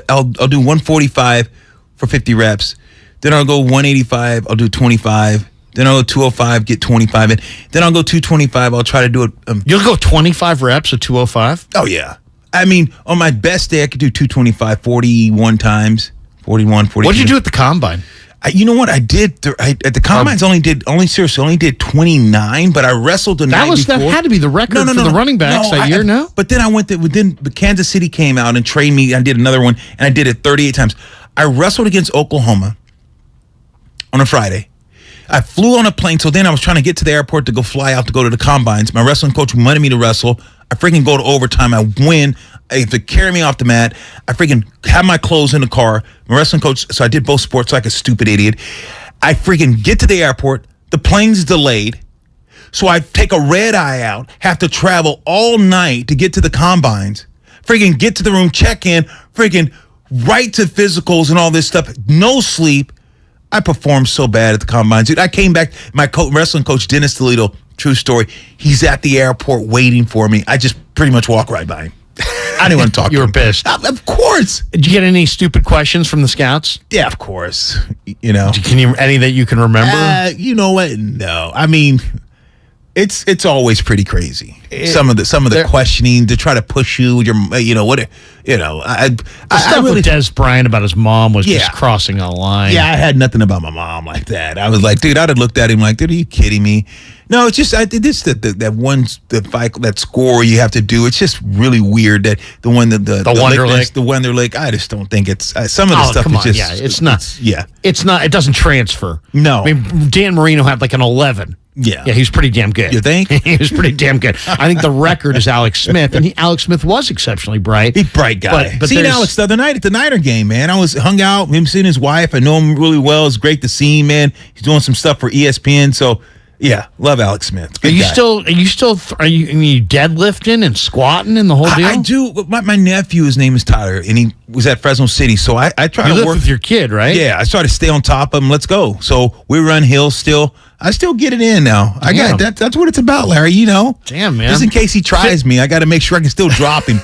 I'll do 145 for 50 reps. Then I'll go 185. I'll do 25. Then I'll go 205, get 25 in. Then I'll go 225. I'll try to do it. You'll go 25 reps at 205? Oh, yeah. I mean, on my best day, I could do 225 41 times. 41, 42. What did you do at the combine? You know what I did at the combines? Only did 29, but I wrestled the night before. That had to be the record for the running backs that year. No, but then I went within Kansas City came out and trained me. I did another one, and I did it 38 times. I wrestled against Oklahoma on a Friday. I flew on a plane. So then I was trying to get to the airport to go fly out to go to the combines. My wrestling coach wanted me to wrestle. I freaking go to overtime. I win. They have to carry me off the mat. I freaking have my clothes in the car. My wrestling coach, so I did both sports like a stupid idiot. I freaking get to the airport. The plane's delayed. So I take a red eye out, have to travel all night to get to the combines. Freaking get to the room, check in, freaking right to physicals and all this stuff. No sleep. I performed so bad at the combines. Dude, I came back. My wrestling coach, Dennis Toledo, true story. He's at the airport waiting for me. I just pretty much walk right by him. I didn't want to talk to him. You were pissed. Of course. Did you get any stupid questions from the scouts? Yeah, of course. You know. Any that you can remember? You know what? No. I mean, it's always pretty crazy. Some of the questioning to try to push you with your stuff with Des Bryant about his mom was just crossing a line. Yeah, I had nothing about my mom like that. I was like, dude, I'd have looked at him like, dude, are you kidding me? No, it's just that score you have to do. It's just really weird that the Wonderlic. I just don't think it's some of the stuff is just. Yeah, it's not. It's not. It doesn't transfer. No, I mean Dan Marino had like an 11. Yeah, he was pretty damn good. You think? He was pretty damn good. I think the record is Alex Smith, and Alex Smith was exceptionally bright. He's a bright guy. But seen Alex the other night at the Niner game, man. I hung out, him seeing his wife. I know him really well. It's great to see him, man. He's doing some stuff for ESPN, so yeah, love Alex Smith. Are you deadlifting and squatting and the whole deal? I do. My nephew, his name is Tyler, and he was at Fresno City, so I try to work with your kid, right? Yeah, I try to stay on top of him. Let's go. So we run hills still. I still get it in now. I got that's what it's about, Larry. You know, damn man. Just in case he tries me, I got to make sure I can still drop him.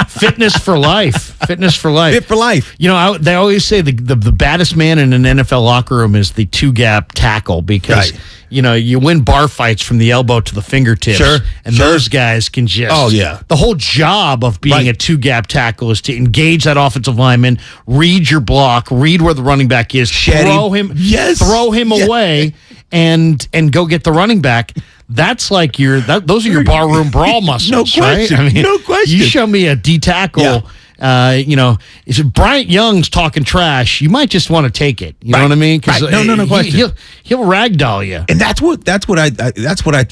Fitness for life. Fitness for life. Fit for life. You know, they always say the baddest man in an NFL locker room is the 2-gap tackle because you know you win bar fights from the elbow to the fingertips. Those guys can just. Oh yeah. The whole job of being a 2-gap tackle is to engage that offensive lineman, read your block, read where the running back is, throw him away. And go get the running back. That's like those are your barroom brawl muscles, no question, right? I mean, no question. You show me a D tackle, if Bryant Young's talking trash, you might just want to take it. You know what I mean? Right. No question. He'll ragdoll you. And that's what I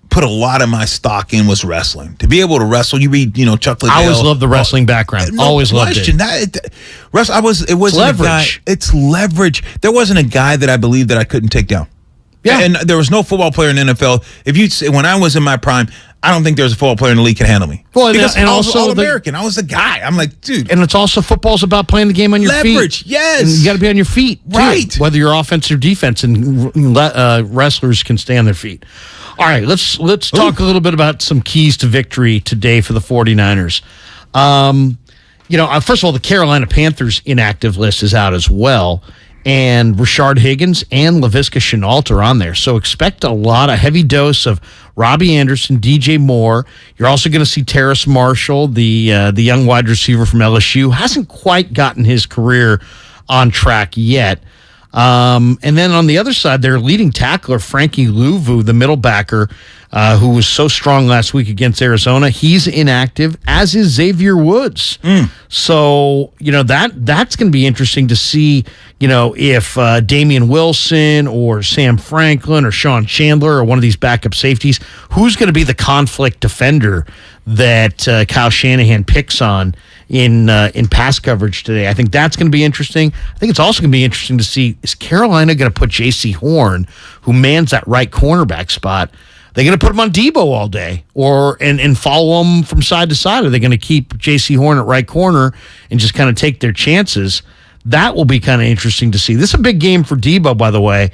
put a lot of my stock in was wrestling. To be able to wrestle, you read, Chuck Liddell. I always loved the wrestling background. Always loved it. It was leverage. It's leverage. There wasn't a guy that I believed that I couldn't take down. Yeah. And there was no football player in the NFL. If you say when I was in my prime, I don't think there was a football player in the league can handle me. Well, because and I was also All-American. I was the guy. I'm like, dude. And it's also football's about playing the game on your feet. Leverage, yes. And you got to be on your feet, too, right? Whether you're offense or defense, and wrestlers can stay on their feet. All right, let's talk a little bit about some keys to victory today for the 49ers. First of all, the Carolina Panthers inactive list is out as well. And Rashard Higgins and Laviska Shenault are on there. So expect a heavy dose of Robbie Anderson, DJ Moore. You're also going to see Terrace Marshall, the young wide receiver from LSU. Hasn't quite gotten his career on track yet. And then on the other side, their leading tackler, Frankie Louvu, the middle backer, who was so strong last week against Arizona, he's inactive, as is Xavier Woods. So, that's going to be interesting to see, if Damian Wilson or Sam Franklin or Sean Chandler or one of these backup safeties, who's going to be the conflict defender that Kyle Shanahan picks on in pass coverage today. I think that's going to be interesting. I think it's also going to be interesting to see, is Carolina going to put J.C. Horn, who mans that right cornerback spot, they're going to put him on Debo all day and follow him from side to side? Are they going to keep J.C. Horn at right corner and just kind of take their chances? That will be kind of interesting to see. This is a big game for Debo, by the way.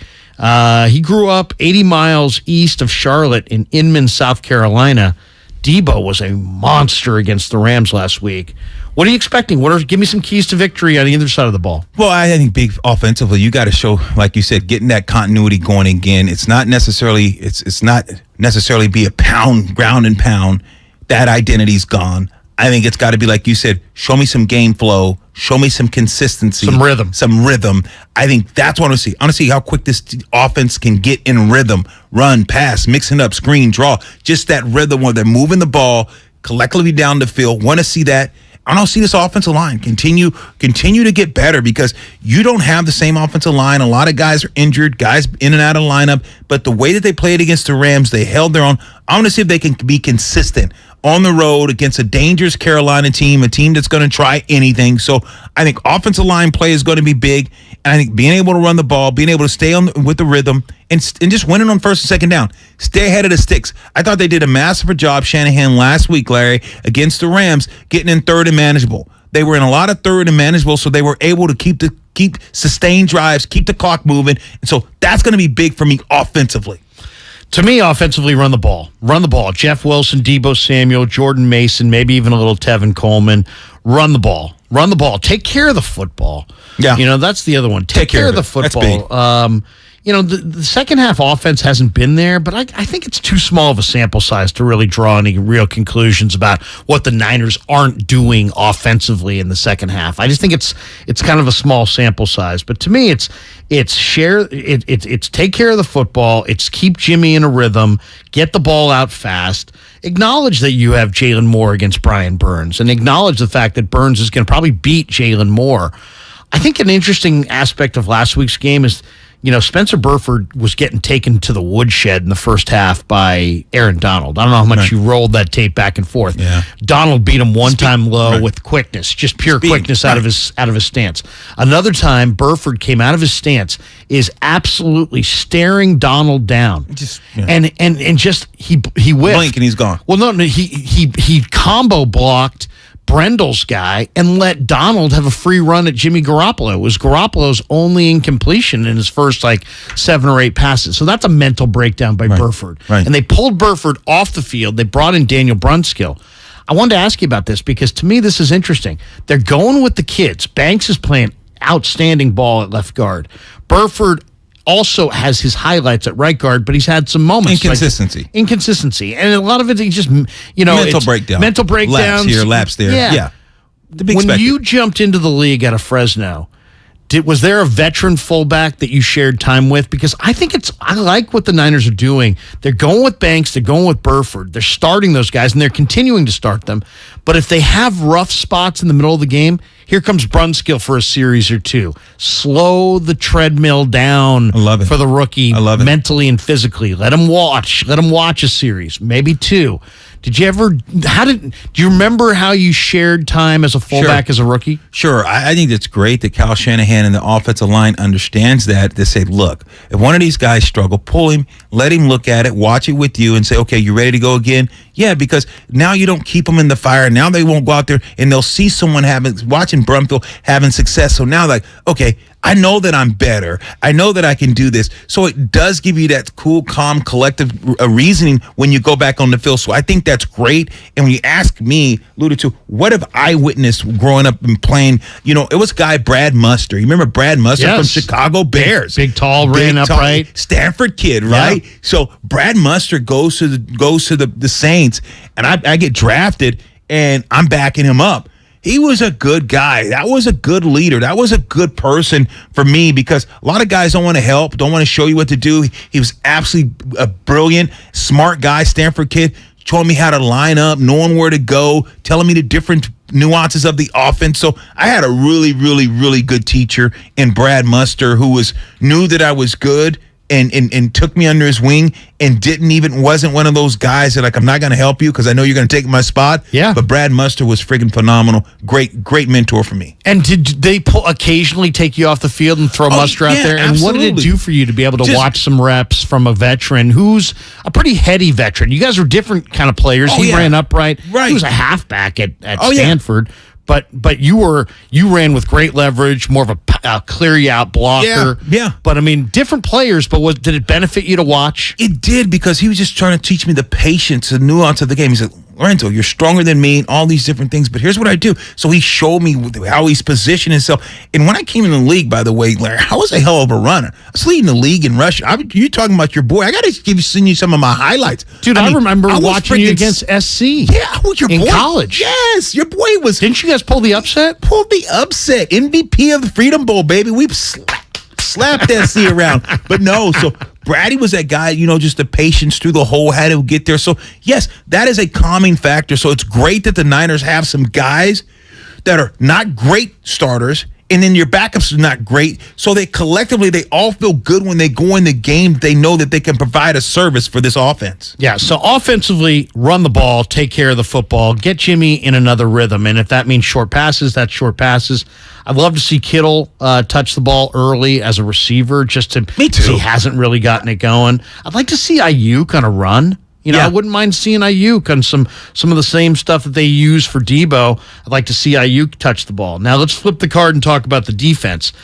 He grew up 80 miles east of Charlotte in Inman, South Carolina. Debo was a monster against the Rams last week. What are you expecting? Give me some keys to victory on either side of the ball. Well, I think big offensively, you got to show, like you said, getting that continuity going again. It's not necessarily be a ground and pound. That identity's gone. I think it's got to be, like you said, show me some game flow, show me some consistency, some rhythm. I think that's what I want to see. I want to see how quick this offense can get in rhythm, run, pass, mixing up, screen, draw, just that rhythm where they're moving the ball collectively down the field. Want to see that. I don't see this offensive line continue to get better, because you don't have the same offensive line. A lot of guys are injured, guys in and out of lineup, but the way that they played against the Rams, they held their own. I want to see if they can be consistent on the road against a dangerous Carolina team, a team that's going to try anything. So I think offensive line play is going to be big. And I think being able to run the ball, being able to stay with the rhythm, and just winning on first and second down. Stay ahead of the sticks. I thought they did a massive job, Shanahan, last week, Larry, against the Rams, getting in third and manageable. They were in a lot of third and manageable, so they were able to keep sustained drives, keep the clock moving. And so that's going to be big for me offensively. To me, offensively, run the ball. Run the ball. Jeff Wilson, Deebo Samuel, Jordan Mason, maybe even a little Tevin Coleman. Run the ball. Run the ball. Take care of the football. Yeah. That's the other one. Take care of the football. The second half offense hasn't been there, but I think it's too small of a sample size to really draw any real conclusions about what the Niners aren't doing offensively in the second half. I just think it's kind of a small sample size. But to me, it's take care of the football. It's keep Jimmy in a rhythm. Get the ball out fast. Acknowledge that you have Jalen Moore against Brian Burns, and acknowledge the fact that Burns is going to probably beat Jalen Moore. I think an interesting aspect of last week's game is, Spencer Burford was getting taken to the woodshed in the first half by Aaron Donald. I don't know how much you rolled that tape back and forth. Yeah. Donald beat him one time low with quickness, just pure quickness out of his stance. Another time, Burford came out of his stance, is absolutely staring Donald down, and he whiffed. Blink and he's gone. Well, no, he combo blocked Brendel's guy and let Donald have a free run at Jimmy Garoppolo. It was Garoppolo's only incompletion in his first 7 or 8 passes. So that's a mental breakdown by Burford. Right. And they pulled Burford off the field. They brought in Daniel Brunskill. I wanted to ask you about this because to me this is interesting. They're going with the kids. Banks is playing outstanding ball at left guard. Burford also has his highlights at right guard, but he's had some moments. Inconsistency. And a lot of it, he just, mental breakdown. Mental breakdowns. Laps here, laps there. Yeah. When you jumped into the league out of Fresno, was there a veteran fullback that you shared time with? Because I like what the Niners are doing. They're going with Banks, they're going with Burford, they're starting those guys, and they're continuing to start them. But if they have rough spots in the middle of the game, here comes Brunskill for a series or two. Slow the treadmill down for the rookie mentally and physically. Let him watch a series, maybe 2. Do you remember how you shared time as a fullback as a rookie? Sure. I think it's great that Kyle Shanahan and the offensive line understands that. They say, look, if one of these guys struggle, pull him, let him look at it, watch it with you and say, okay, you ready to go again? Yeah, because now you don't keep them in the fire. Now they won't go out there and they'll see someone watching Brumfield having success. So now okay, I know that I'm better. I know that I can do this. So it does give you that cool, calm, collective reasoning when you go back on the field. So I think that's great. And when you ask me, alluded to, what have I witnessed growing up and playing? It was guy Brad Muster. You remember Brad Muster from Chicago Bears? Big, tall, ran upright. Stanford kid, right? Yeah. So Brad Muster goes to the Saints, and I get drafted, and I'm backing him up. He was a good guy. That was a good leader. That was a good person for me because a lot of guys don't want to help, don't want to show you what to do. He was absolutely a brilliant, smart guy, Stanford kid, showing me how to line up, knowing where to go, telling me the different nuances of the offense. So I had a really, really, really good teacher in Brad Muster who knew that I was good, and took me under his wing and wasn't one of those guys that like, I'm not going to help you because I know you're going to take my spot. Yeah. But Brad Muster was friggin' phenomenal. Great mentor for me. And did they occasionally take you off the field and throw Muster out there? And absolutely. what did it do for you to be able to watch some reps from a veteran who's a pretty heady veteran? You guys were different kind of players. He ran upright. Right. He was a halfback at Stanford. But you ran with great leverage, more of a clear you out blocker. Yeah. But I mean, different players. But did it benefit you to watch? It did, because he was just trying to teach me the patience and nuance of the game. He said, Lorenzo, you're stronger than me and all these different things, but here's what I do. So he showed me how he's positioned himself. And when I came in the league, by the way, Larry, I was a hell of a runner. I was leading the league in rushing. You talking about your boy. I got to send you some of my highlights. Dude, I remember watching you against SC. Yeah, your boy. In college. Yes, your boy was. Didn't you guys pull the upset? Pulled the upset. MVP of the Freedom Bowl, baby. We slapped SC around. But no, so Brady was that guy, just the patience through the hole, had to get there. So, yes, that is a calming factor. So it's great that the Niners have some guys that are not great starters, and then your backups are not great. So they collectively, they all feel good when they go in the game. They know that they can provide a service for this offense. Yeah, so offensively, run the ball, take care of the football, get Jimmy in another rhythm. And if that means short passes, that's short passes. I'd love to see Kittle touch the ball early as a receiver, just to. Me too. He hasn't really gotten it going. I'd like to see Ayuk kind of run. I wouldn't mind seeing Ayuk on some of the same stuff that they use for Debo. I'd like to see Ayuk touch the ball. Now let's flip the card and talk about the defense.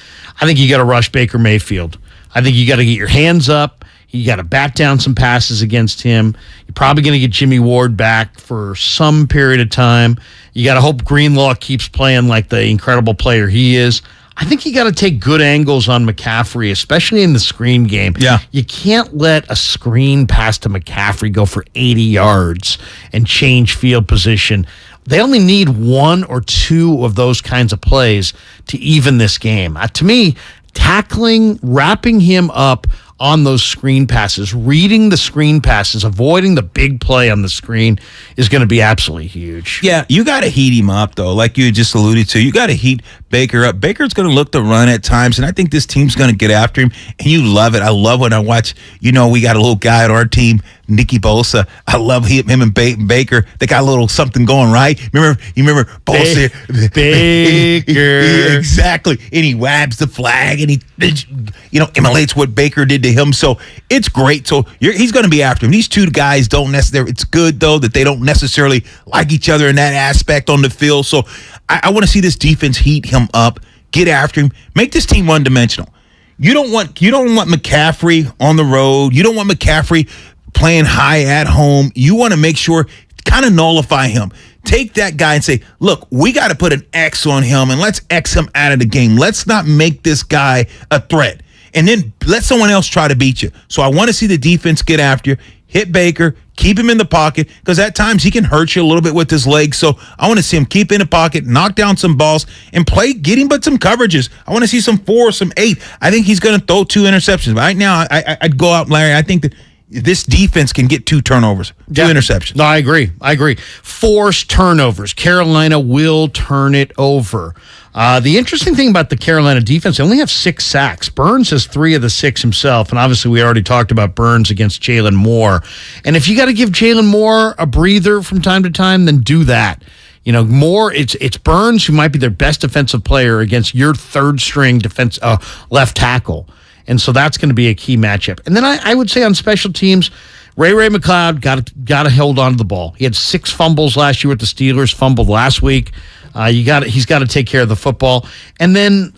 I think you got to rush Baker Mayfield. I think you got to get your hands up. You got to bat down some passes against him. You're probably going to get Jimmy Ward back for some period of time. You got to hope Greenlaw keeps playing like the incredible player he is. I think you got to take good angles on McCaffrey, especially in the screen game. Yeah. You can't let a screen pass to McCaffrey go for 80 yards and change field position. They only need one or two of those kinds of plays to even this game. To me, tackling, wrapping him up on those screen passes, reading the screen passes, avoiding the big play on the screen is going to be absolutely huge. Yeah, you got to heat him up, though, like you just alluded to. You got to heat Baker up. Baker's going to look to run at times, and I think this team's going to get after him, and you love it. I love when I watch, we got a little guy at our team, Nicky Bosa. I love him and Baker. They got a little something going, right? You remember Bosa? Baker. Exactly. And he wabs the flag, and he emulates what Baker did to him. So it's great. So he's going to be after him. These two guys don't necessarily, it's good, though, that they don't necessarily like each other in that aspect on the field. So I want to see this defense heat him up, get after him, make this team one-dimensional. You don't want McCaffrey on the road. You don't want McCaffrey playing high at home. You want to make sure, kind of nullify him. Take that guy and say, look, we got to put an X on him, and let's X him out of the game. Let's not make this guy a threat. And then let someone else try to beat you. So I want to see the defense get after you, hit Baker, keep him in the pocket, because at times he can hurt you a little bit with his legs. So I want to see him keep in the pocket, knock down some balls, and get him but some coverages. I want to see some 4, some 8. I think he's going to throw 2 interceptions. Right now, I'd go out, Larry. I think that this defense can get 2 turnovers, 2 interceptions. No, I agree. Forced turnovers. Carolina will turn it over. The interesting thing about the Carolina defense, they only have 6 sacks. Burns has 3 of the 6 himself, and obviously we already talked about Burns against Jalen Moore. And if you got to give Jalen Moore a breather from time to time, then do that. Moore, it's Burns who might be their best defensive player against your third-string left tackle. And so that's going to be a key matchup. And then I would say on special teams, Ray McLeod got to hold on to the ball. He had 6 fumbles last year with the Steelers, fumbled last week. He's got to take care of the football. And then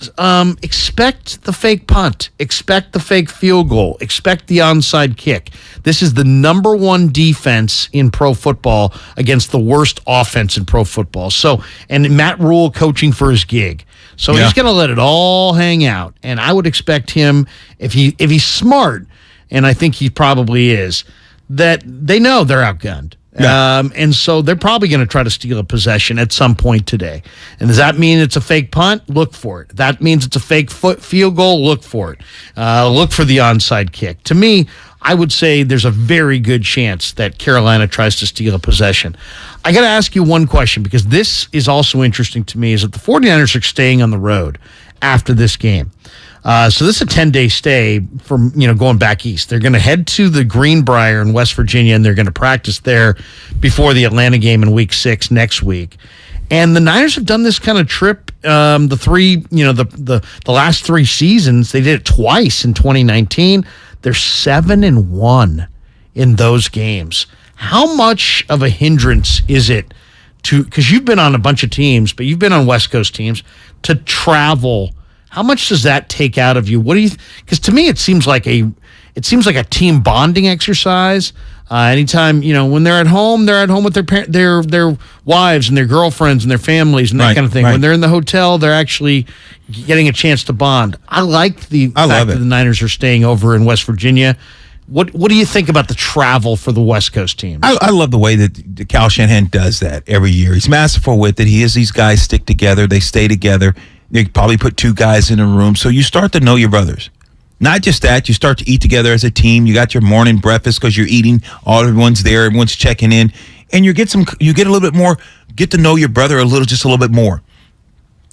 expect the fake punt, expect the fake field goal, expect the onside kick. This is the number 1 defense in pro football against the worst offense in pro football. So, and Matt Rule coaching for his gig. So he's going to let it all hang out. And I would expect him, if he's smart, and I think he probably is, that they know they're outgunned. Yeah. And so they're probably going to try to steal a possession at some point today. And does that mean it's a fake punt? Look for it. That means it's a fake field goal? Look for it. Look for the onside kick. To me, I would say there's a very good chance that Carolina tries to steal a possession. I got to ask you one question, because this is also interesting to me, is that the 49ers are staying on the road after this game. So this is a 10-day stay from, going back east. They're going to head to the Greenbrier in West Virginia, and they're going to practice there before the Atlanta game in week 6 next week. And the Niners have done this kind of trip the last 3 seasons. They did it twice in 2019. They're 7-1 in those games. How much of a hindrance is it because you've been on a bunch of teams, but you've been on West Coast teams, to travel? How much does that take out of you? What do you? Because to me, it seems like a team bonding exercise. Anytime when they're at home with their wives and their girlfriends and their families and that kind of thing. Right. When they're in the hotel, they're actually getting a chance to bond. I like the fact that the Niners are staying over in West Virginia. What do you think about the travel for the West Coast teams? I love the way that Kyle Shanahan does that every year. He's masterful with it. He has these guys stick together. They stay together. They probably put 2 guys in a room. So you start to know your brothers. Not just that, you start to eat together as a team. You got your morning breakfast because you're eating. Everyone's there. Everyone's checking in. And you get a little bit more, get to know your brother just a little bit more.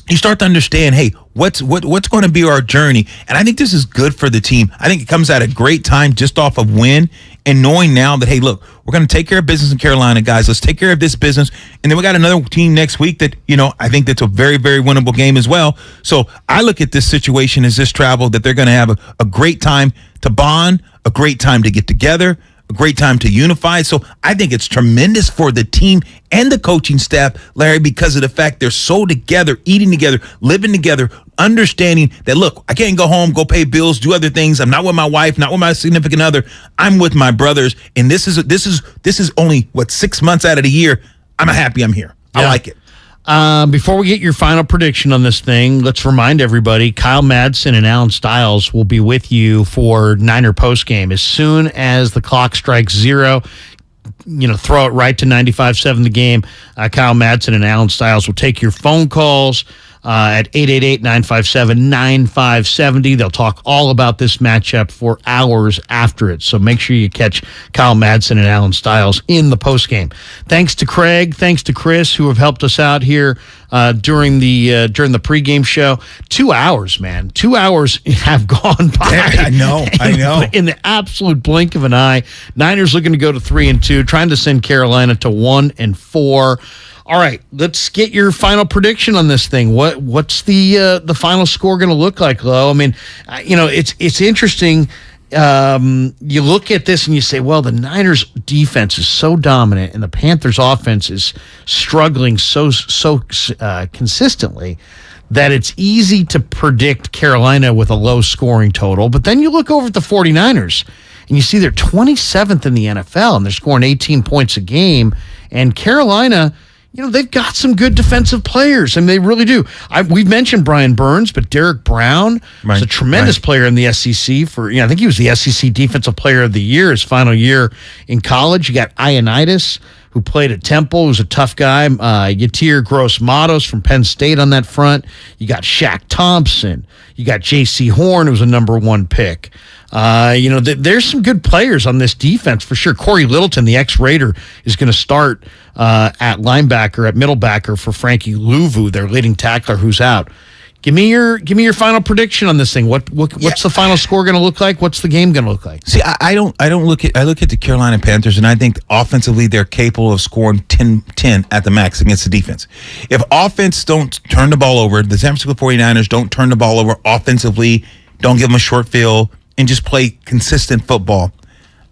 You start to understand, hey, what's going to be our journey? And I think this is good for the team. I think it comes at a great time just off of win and knowing now that, hey, look, we're going to take care of business in Carolina, guys. Let's take care of this business. And then we got another team next week that, I think that's a very, very winnable game as well. So I look at this situation as this travel that they're going to have a great time to bond, a great time to get together, a great time to unify. So I think it's tremendous for the team and the coaching staff, Larry, because of the fact they're so together, eating together, living together, understanding that, look, I can't go home, go pay bills, do other things. I'm not with my wife, not with my significant other. I'm with my brothers. And this is only 6 months out of the year. I'm happy I'm here. I like it. Before we get your final prediction on this thing, let's remind everybody, Kyle Madsen and Alan Stiles will be with you for Niner postgame. As soon as the clock strikes 0, throw it right to 95.7 The Game. Kyle Madsen and Alan Stiles will take your phone calls at 888-957-9570. They'll talk all about this matchup for hours after it. So make sure you catch Kyle Madsen and Alan Stiles in the postgame. Thanks to Craig. Thanks to Chris, who have helped us out here during the pregame show. 2 hours, man. 2 hours have gone by. I know. In the absolute blink of an eye. Niners looking to go to 3-2, trying to send Carolina to 1-4. All right, let's get your final prediction on this thing. What's the final score going to look like, Lo? I mean, it's interesting. You look at this and you say, well, the Niners defense is so dominant and the Panthers offense is struggling so consistently that it's easy to predict Carolina with a low scoring total. But then you look over at the 49ers and you see they're 27th in the NFL and they're scoring 18 points a game. And Carolina, they've got some good defensive players, and they really do. We've mentioned Brian Burns, but Derek Brown is a tremendous player in the SEC. I think he was the SEC Defensive Player of the Year his final year in college. You got Ioannidis, who played at Temple, who's a tough guy. Yatir Gross-Matos from Penn State on that front. You got Shaq Thompson. You got J.C. Horn, who was a number 1 pick. There's some good players on this defense for sure. Corey Littleton, the ex-Raider, is going to start at linebacker, at middlebacker for Frankie Louvu, their leading tackler, who's out. Give me your final prediction on this thing. What's the final score going to look like? What's the game going to look like? See, I look at the Carolina Panthers, and I think offensively they're capable of scoring 10 at the max against the defense. If offense don't turn the ball over, the San Francisco 49ers don't turn the ball over offensively, don't give them a short field, and just play consistent football,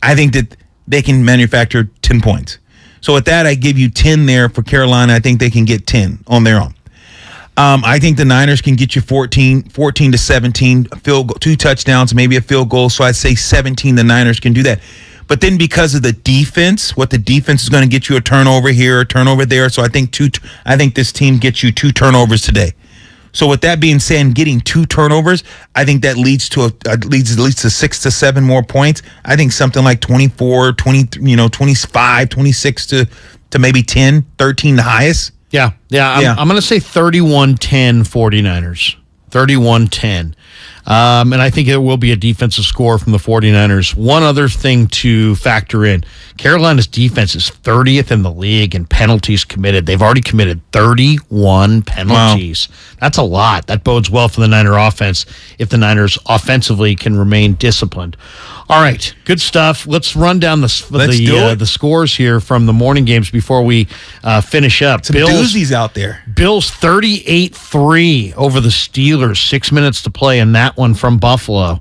I think that they can manufacture 10 points. So with that, I give you 10 there for Carolina. I think they can get 10 on their own. I think the Niners can get you 14 to 17, field goal, 2 touchdowns, maybe a field goal. So I'd say 17, the Niners can do that. But then because of the defense, what the defense is going to get you a turnover here, a turnover there. So I think this team gets you 2 turnovers today. So with that being said, getting 2 turnovers, I think that leads to at least to 6 to 7 more points. I think something like 24, 20, 25, 26 to maybe 10, 13 the highest. Yeah. I'm going to say 31-10 49ers. 31-10. And I think it will be a defensive score from the 49ers. One other thing to factor in, Carolina's defense is 30th in the league in penalties committed. They've already committed 31 penalties. Wow. That's a lot. That bodes well for the Niner offense if the Niners offensively can remain disciplined. All right, good stuff. Let's run down the scores here from the morning games before we finish up. Some doozies out there. Bills 38-3 over the Steelers. 6 minutes to play in that one from Buffalo.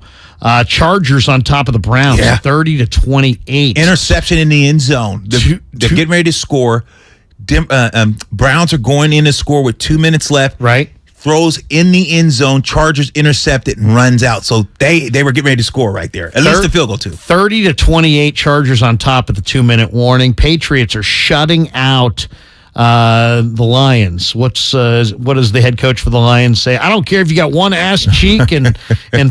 Chargers on top of the Browns, 30-28. Interception in the end zone. They're getting ready to score. Browns are going in to score with 2 minutes left. Right. Throws in the end zone. Chargers intercept it and runs out. So they were getting ready to score right there. At least the field goal, too. 30-28. Chargers on top of the 2-minute warning. Patriots are shutting out the Lions. What does the head coach for the Lions say? I don't care if you got one ass cheek and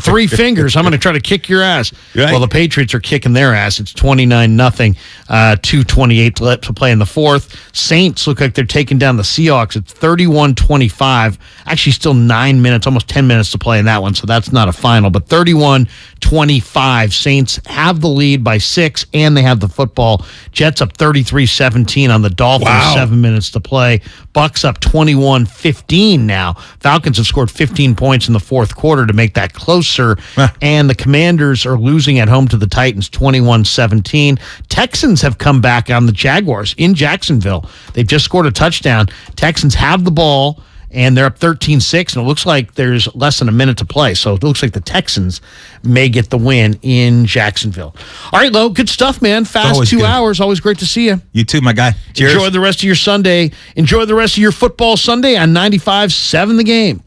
3 fingers. I'm going to try to kick your ass. Right. Well, the Patriots are kicking their ass. It's 29-0. 2:28 to play in the fourth. Saints look like they're taking down the Seahawks. It's 31-25. Actually, still 9 minutes, almost 10 minutes to play in that one, so that's not a final. But 31-25. Saints have the lead by 6, and they have the football. Jets up 33-17 on the Dolphins. Wow. 7 minutes to play. Bucks up 21-15 now. Falcons have scored 15 points in the fourth quarter to make that closer. And the Commanders are losing at home to the Titans 21-17. Texans have come back on the Jaguars in Jacksonville. They've just scored a touchdown. Texans have the ball, and they're up 13-6, and it looks like there's less than a minute to play. So it looks like the Texans may get the win in Jacksonville. All right, Lo, good stuff, man. Fast 2 hours. Always great to see you. You too, my guy. Cheers. Enjoy the rest of your Sunday. Enjoy the rest of your football Sunday on 95.7 The Game.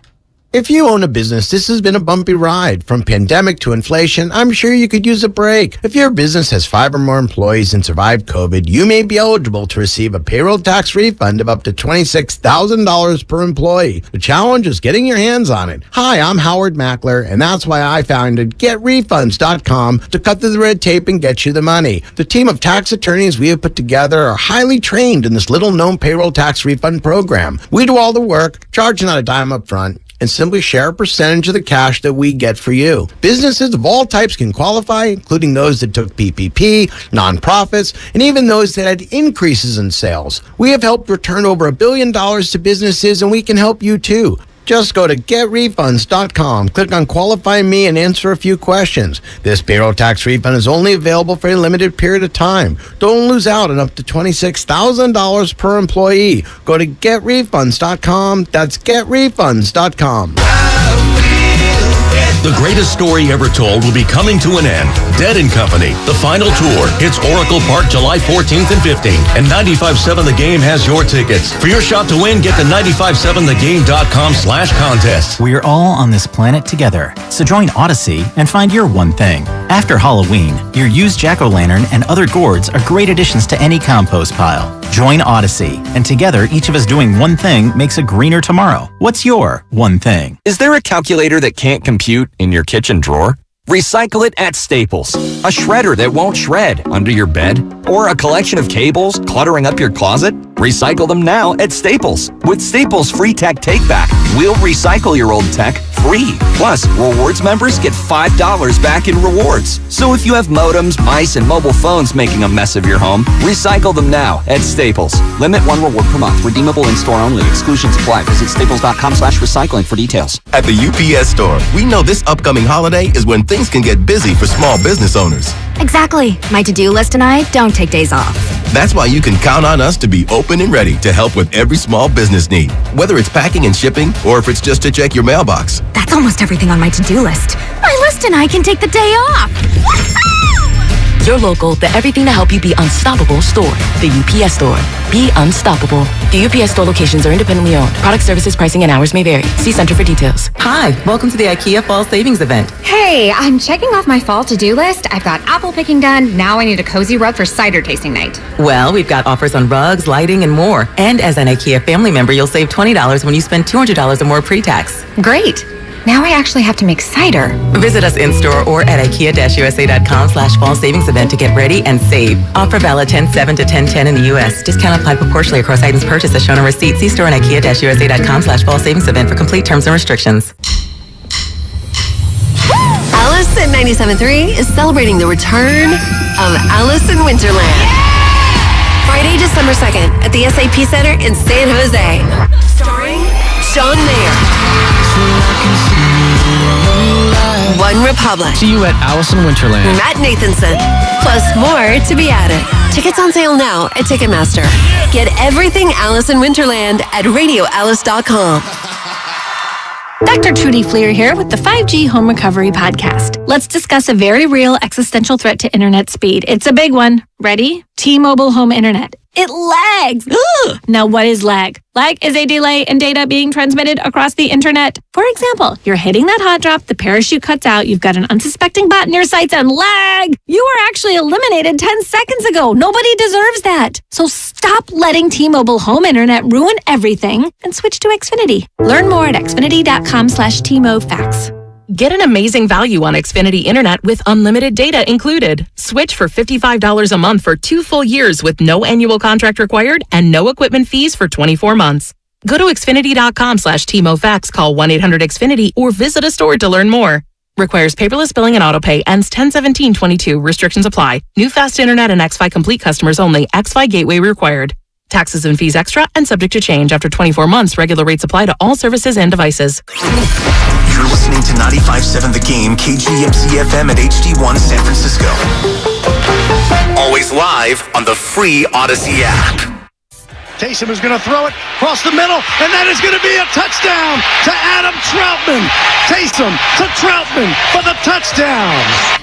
If you own a business, this has been a bumpy ride. From pandemic to inflation, I'm sure you could use a break. If your business has 5 or more employees and survived COVID, you may be eligible to receive a payroll tax refund of up to $26,000 per employee. The challenge is getting your hands on it. Hi, I'm Howard Mackler, and that's why I founded Getrefunds.com to cut through the red tape and get you the money. The team of tax attorneys we have put together are highly trained in this little-known payroll tax refund program. We do all the work, charge not a dime up front, and simply share a percentage of the cash that we get for you. Businesses of all types can qualify, including those that took PPP, nonprofits, and even those that had increases in sales. We have helped return over $1 billion to businesses, and we can help you too. Just go to getrefunds.com, click on Qualify Me, and answer a few questions. This payroll tax refund is only available for a limited period of time. Don't lose out on up to $26,000 per employee. Go to getrefunds.com. That's getrefunds.com. The greatest story ever told will be coming to an end. Dead & Company, the final tour, hits Oracle Park July 14th and 15th. And 95.7 The Game has your tickets. For your shot to win, get to 957thegame.com/contest. We're all on this planet together, so join Odyssey and find your one thing. After Halloween, your used jack-o'-lantern and other gourds are great additions to any compost pile. Join Odyssey, and together, each of us doing one thing makes a greener tomorrow. What's your one thing? Is there a calculator that can't compute in your kitchen drawer? Recycle it at Staples. A shredder that won't shred under your bed? Or a collection of cables cluttering up your closet? Recycle them now at Staples. With Staples Free Tech Take-Back, we'll recycle your old tech free. Plus, rewards members get $5 back in rewards. So if you have modems, mice, and mobile phones making a mess of your home, recycle them now at Staples. Limit 1 reward per month. Redeemable in-store only. Exclusions apply. Visit staples.com/recycling for details. At the UPS Store, we know this upcoming holiday is when things can get busy for small business owners. Exactly. My to-do list and I don't take days off. That's why you can count on us to be open and ready to help with every small business need, whether it's packing and shipping or if it's just to check your mailbox. That's almost everything on my to-do list. My list and I can take the day off. Your local, the everything to help you be unstoppable store. The UPS Store. Be unstoppable. The UPS Store locations are independently owned. Product services, pricing, and hours may vary. See Center for details. Hi, welcome to the IKEA Fall Savings Event. Hey, I'm checking off my fall to-do list. I've got apple picking done. Now I need a cozy rug for cider tasting night. Well, we've got offers on rugs, lighting, and more. And as an IKEA family member, you'll save $20 when you spend $200 or more pre-tax. Great. Now I actually have to make cider. Visit us in-store or at IKEA-USA.com/fall savings event to get ready and save. Offer valid 10/7 to 10/10 in the U.S. Discount applied proportionally across items purchased as shown on receipt. See store and IKEA-USA.com/fall savings event for complete terms and restrictions. Sin 97.3 is celebrating the return of Alice in Winterland. Friday, December 2nd at the SAP Center in San Jose. Starring John Mayer. One Republic. See you at Alice in Winterland. Matt Nathanson. Plus more to be added. Tickets on sale now at Ticketmaster. Get everything Alice in Winterland at radioalice.com. Dr. Trudy Fleer here with the 5G Home Recovery Podcast. Let's discuss a very real existential threat to internet speed. It's a big one. Ready? T-Mobile Home Internet. It lags. Now, what is lag? Lag is a delay in data being transmitted across the internet. For example, you're hitting that hot drop, the parachute cuts out, you've got an unsuspecting bot in your sights, and lag! You were actually eliminated 10 seconds ago. Nobody deserves that. So stop letting T-Mobile Home Internet ruin everything and switch to Xfinity. Learn more at xfinity.com/TMOFax. Get an amazing value on Xfinity Internet with unlimited data included. Switch for $55 a month for 2 full years with no annual contract required and no equipment fees for 24 months. Go to xfinity.com/TMOFax, call 1-800-XFINITY, or visit a store to learn more. Requires paperless billing and autopay. Ends 10/17/22. Restrictions apply. New fast internet and xFi Complete customers only. xFi Gateway required. Taxes and fees extra and subject to change. After 24 months, regular rates apply to all services and devices. You're listening to 95.7 The Game, KGMC-FM at HD1 San Francisco. Always live on the free Odyssey app. Taysom is going to throw it across the middle, and that is going to be a touchdown to Adam Troutman. Taysom to Troutman for the touchdown.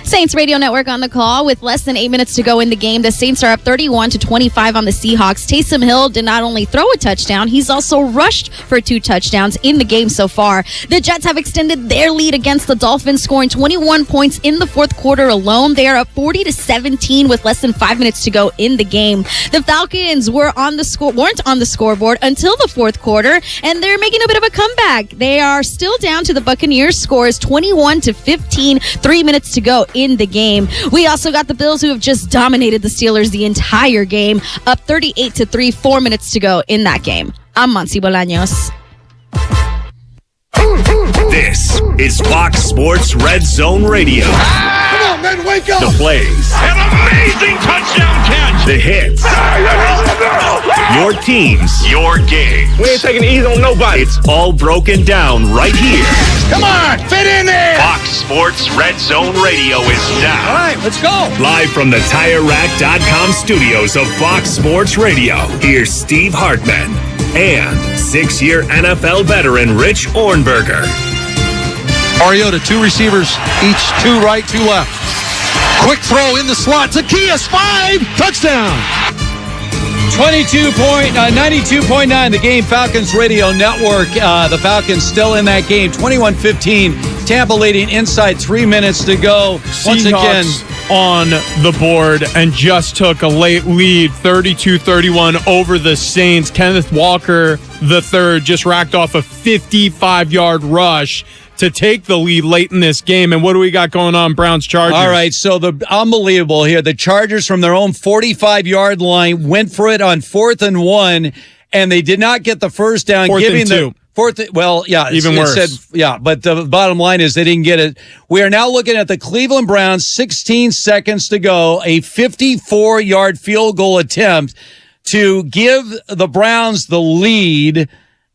Saints Radio Network on the call with less than 8 minutes to go in the game. The Saints are up 31-25 on the Seahawks. Taysom Hill did not only throw a touchdown, he's also rushed for 2 touchdowns in the game so far. The Jets have extended their lead against the Dolphins, scoring 21 points in the fourth quarter alone. They are up 40-17 with less than 5 minutes to go in the game. The Falcons weren't on the scoreboard until the fourth quarter, and they're making a bit of a comeback. They are still down to the Buccaneers. Score is 21-15, 3 minutes to go in the game. We also got the Bills, who have just dominated the Steelers the entire game, up 38-3, 4 minutes to go in that game. I'm Monsi Bolaños. This is Fox Sports Red Zone Radio. Come on, man, wake up! The plays. An amazing touchdown catch! The hits. Your teams, your game. We ain't taking it easy on nobody. It's all broken down right here. Come on, fit in there! Fox Sports Red Zone Radio is now. All right, let's go! Live from the TireRack.com studios of Fox Sports Radio, here's Steve Hartman and 6-year NFL veteran Rich Ornberger. Mariota, 2 receivers, each 2 right, 2 left. Quick throw in the slot. Zacchaeus, 5, touchdown! 92.9, the game, Falcons Radio Network. The Falcons still in that game, 21-15. Tampa leading inside 3 minutes to go. Once again, on the board and just took a late lead, 32-31 over the Saints. Kenneth Walker III just racked off a 55-yard rush to take the lead late in this game. And what do we got going on, Browns Chargers? All right, so the unbelievable here. The Chargers from their own 45-yard line went for it on 4th and 1, and they did not get the first down. Fourth and 2. Even worse. But the bottom line is they didn't get it. We are now looking at the Cleveland Browns, 16 seconds to go, a 54-yard field goal attempt to give the Browns the lead.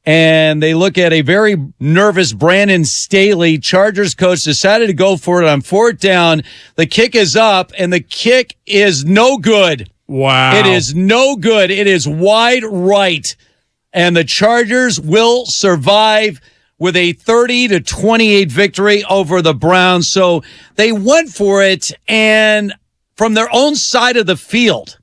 And they look at a very nervous Brandon Staley. Chargers coach decided to go for it on 4th down. The kick is up, and the kick is no good. Wow. It is no good. It is wide right. And the Chargers will survive with a 30-28 victory over the Browns. So they went for it, and from their own side of the field,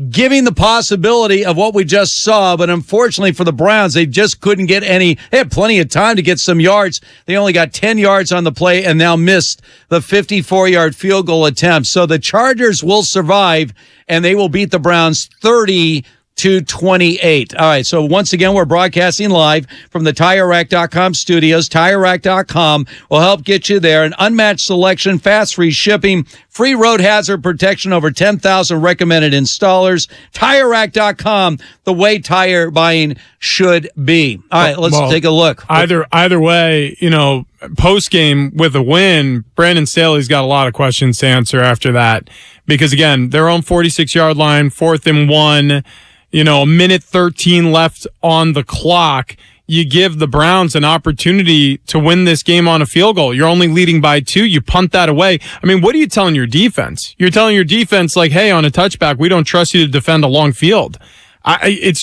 giving the possibility of what we just saw. But unfortunately for the Browns, they just couldn't get any. They had plenty of time to get some yards. They only got 10 yards on the play and now missed the 54-yard field goal attempt. So the Chargers will survive, and they will beat the Browns 30-28. All right, so once again, we're broadcasting live from the TireRack.com studios. TireRack.com will help get you there. An unmatched selection, fast free shipping, free road hazard protection, over 10,000 recommended installers. TireRack.com, the way tire buying should be. All right, let's take a look. Either way, post-game with a win, Brandon Staley's got a lot of questions to answer after that. Because, again, their own 46-yard line, 4th and 1, a minute 13 left on the clock. You give the Browns an opportunity to win this game on a field goal. You're only leading by 2. You punt that away. I mean, what are you telling your defense? You're telling your defense, like, hey, on a touchback, we don't trust you to defend a long field. I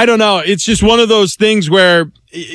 don't know. It's just one of those things where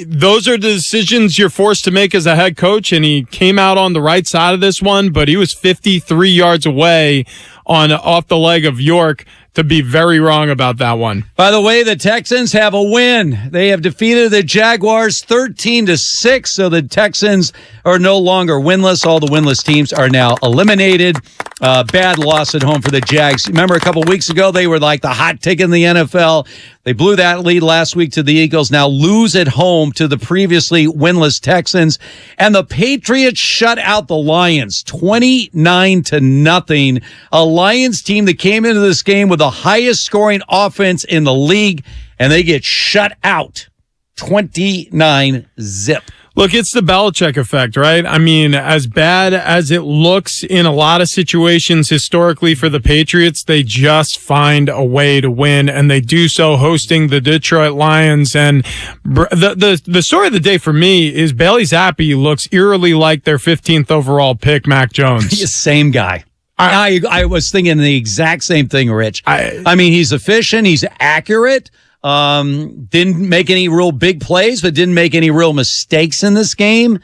those are the decisions you're forced to make as a head coach, and he came out on the right side of this one, but he was 53 yards away off the leg of York to be very wrong about that one. By the way, the Texans have a win. They have defeated the Jaguars 13-6, so the Texans are no longer winless. All the winless teams are now eliminated. Bad loss at home for the Jags. Remember a couple weeks ago, they were like the hot ticket in the NFL. They blew that lead last week to the Eagles, now lose at home to the previously winless Texans. And the Patriots shut out the Lions 29-0. A Lions team that came into this game with the highest scoring offense in the league, and they get shut out 29-0. Look, it's the Belichick effect, right? I mean, as bad as it looks in a lot of situations historically for the Patriots, they just find a way to win, and they do so hosting the Detroit Lions. And the story of the day for me is Bailey Zappi looks eerily like their 15th overall pick, Mac Jones. Same guy. I was thinking the exact same thing, Rich. I mean, he's efficient. He's accurate. Didn't make any real big plays, but didn't make any real mistakes in this game.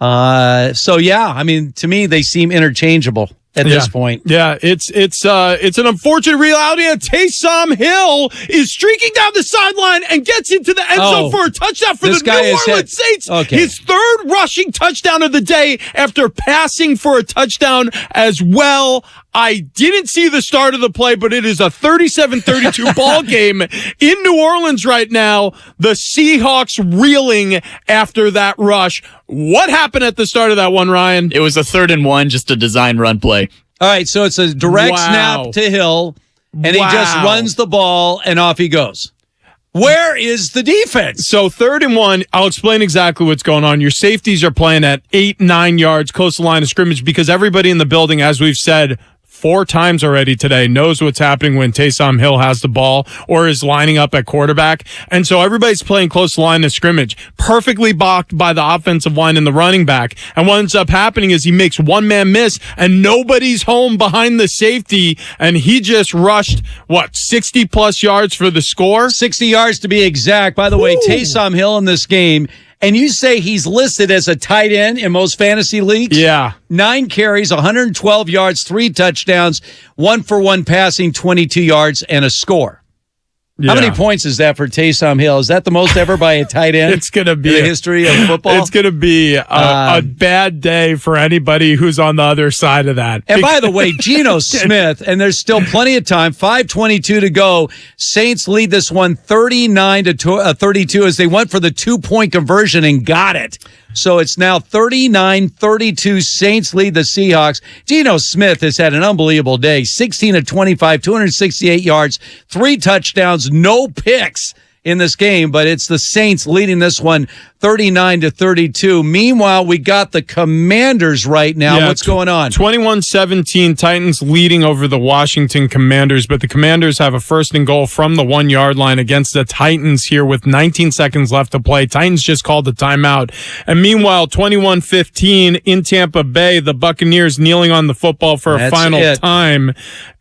So yeah, I mean, to me, they seem interchangeable at this point. Yeah, it's an unfortunate reality. Taysom Hill is streaking down the sideline and gets into the end zone for a touchdown for the New Orleans Saints. Okay. His third rushing touchdown of the day after passing for a touchdown as well. I didn't see the start of the play, but it is a 37-32 ball game in New Orleans right now. The Seahawks reeling after that rush. What happened at the start of that one, Ryan? It was a 3rd and 1, just a design run play. All right, so it's a direct snap to Hill, and he just runs the ball, and off he goes. Where is the defense? So 3rd and 1, I'll explain exactly what's going on. Your safeties are playing at 8-9 yards close to the line of scrimmage because everybody in the building, as we've said 4 times already today, knows what's happening when Taysom Hill has the ball or is lining up at quarterback. And so everybody's playing close to the line of scrimmage, perfectly blocked by the offensive line and the running back. And what ends up happening is he makes one-man miss and nobody's home behind the safety. And he just rushed, 60-plus yards for the score? 60 yards to be exact. By the way, Taysom Hill in this game, and you say he's listed as a tight end in most fantasy leagues? Yeah. 9 carries, 112 yards, 3 touchdowns, 1-for-1 passing, 22 yards, and a score. Yeah. How many points is that for Taysom Hill? Is that the most ever by a tight end? It's going to be in the history of football. It's going to be a bad day for anybody who's on the other side of that. And by the way, Geno Smith, and there's still plenty of time, 5:22 to go. Saints lead this one 39-32 as they went for the 2-point conversion and got it. So it's now 39-32. Saints lead the Seahawks. Geno Smith has had an unbelievable day. 16-25, 268 yards, 3 touchdowns, no picks in this game, but it's the Saints leading this one 39-32. Meanwhile, we got the Commanders right now. What's going on? 21-17, Titans leading over the Washington Commanders, but the Commanders have a 1st and goal from the 1-yard line against the Titans here with 19 seconds left to play. Titans just called the timeout. And meanwhile, 21-15 in Tampa Bay, the Buccaneers kneeling on the football for a final time.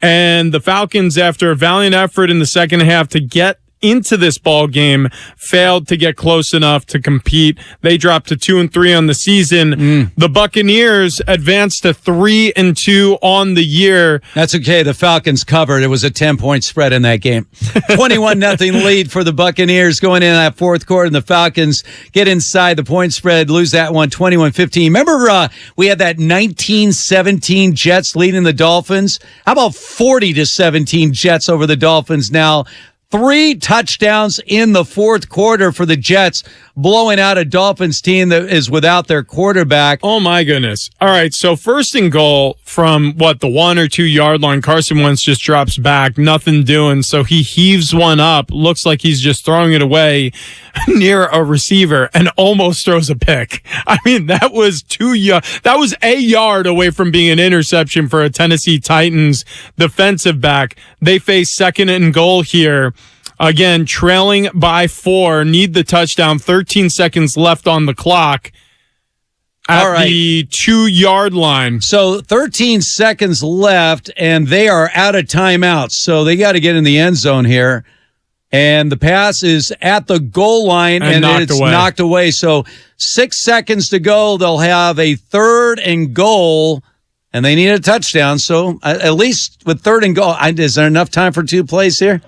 And the Falcons, after a valiant effort in the second half to get into this ball game, failed to get close enough to compete. They dropped to 2-3 on the season. The Buccaneers advanced to 3-2 on the year. That's okay. The Falcons covered. It was a 10-point spread in that game. 21-0 lead for the Buccaneers going in that 4th quarter, and the Falcons get inside the point spread, lose that one 21-15. Remember we had that 19-17 Jets leading the Dolphins? How about 40-17 Jets over the Dolphins now? 3 touchdowns in the fourth quarter for the Jets, blowing out a Dolphins team that is without their quarterback. Oh, my goodness. All right, so first and goal from, the 1 or 2 yard line. Carson Wentz just drops back, nothing doing, so he heaves one up, looks like he's just throwing it away near a receiver and almost throws a pick. I mean, that was a yard away from being an interception for a Tennessee Titans defensive back. They face second and goal here. Again, trailing by 4, need the touchdown, 13 seconds left on the clock at the 2 yard line. So 13 seconds left, and they are out of timeouts. So they got to get in the end zone here. And the pass is at the goal line, and it's knocked away. So 6 seconds to go. They'll have a 3rd and goal, and they need a touchdown. So at least with 3rd and goal, is there enough time for 2 plays here?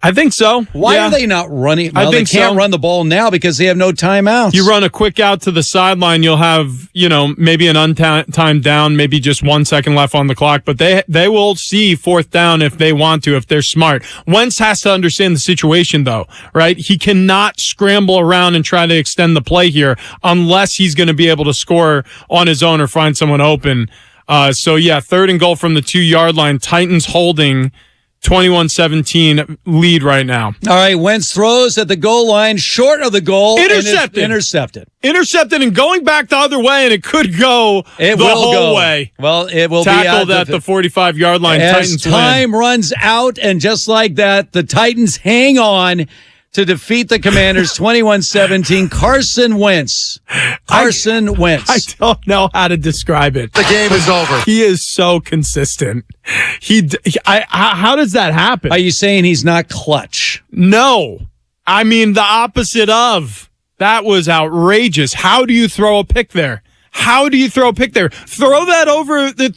I think so. Why are they not running? Well, they can't run the ball now because they have no timeouts. You run a quick out to the sideline, you'll have, maybe an untimed down, maybe just 1 second left on the clock, but they will see 4th down if they want to, if they're smart. Wentz has to understand the situation, though, right? He cannot scramble around and try to extend the play here unless he's going to be able to score on his own or find someone open. 3rd and goal from the 2 yard line. Titans holding 21-17 lead right now. All right, Wentz throws at the goal line, short of the goal. Intercepted and going back the other way, and it could go the whole way. Well, it will tackled be at the 45 yard line. As Titans time runs out, and just like that, the Titans hang on to defeat the Commanders 21-17. Carson Wentz. I don't know how to describe it. The game is over. He is so consistent. How does that happen? Are you saying he's not clutch? No. I mean, the opposite of. That was outrageous. How do you throw a pick there? How do you throw a pick there? Throw that over the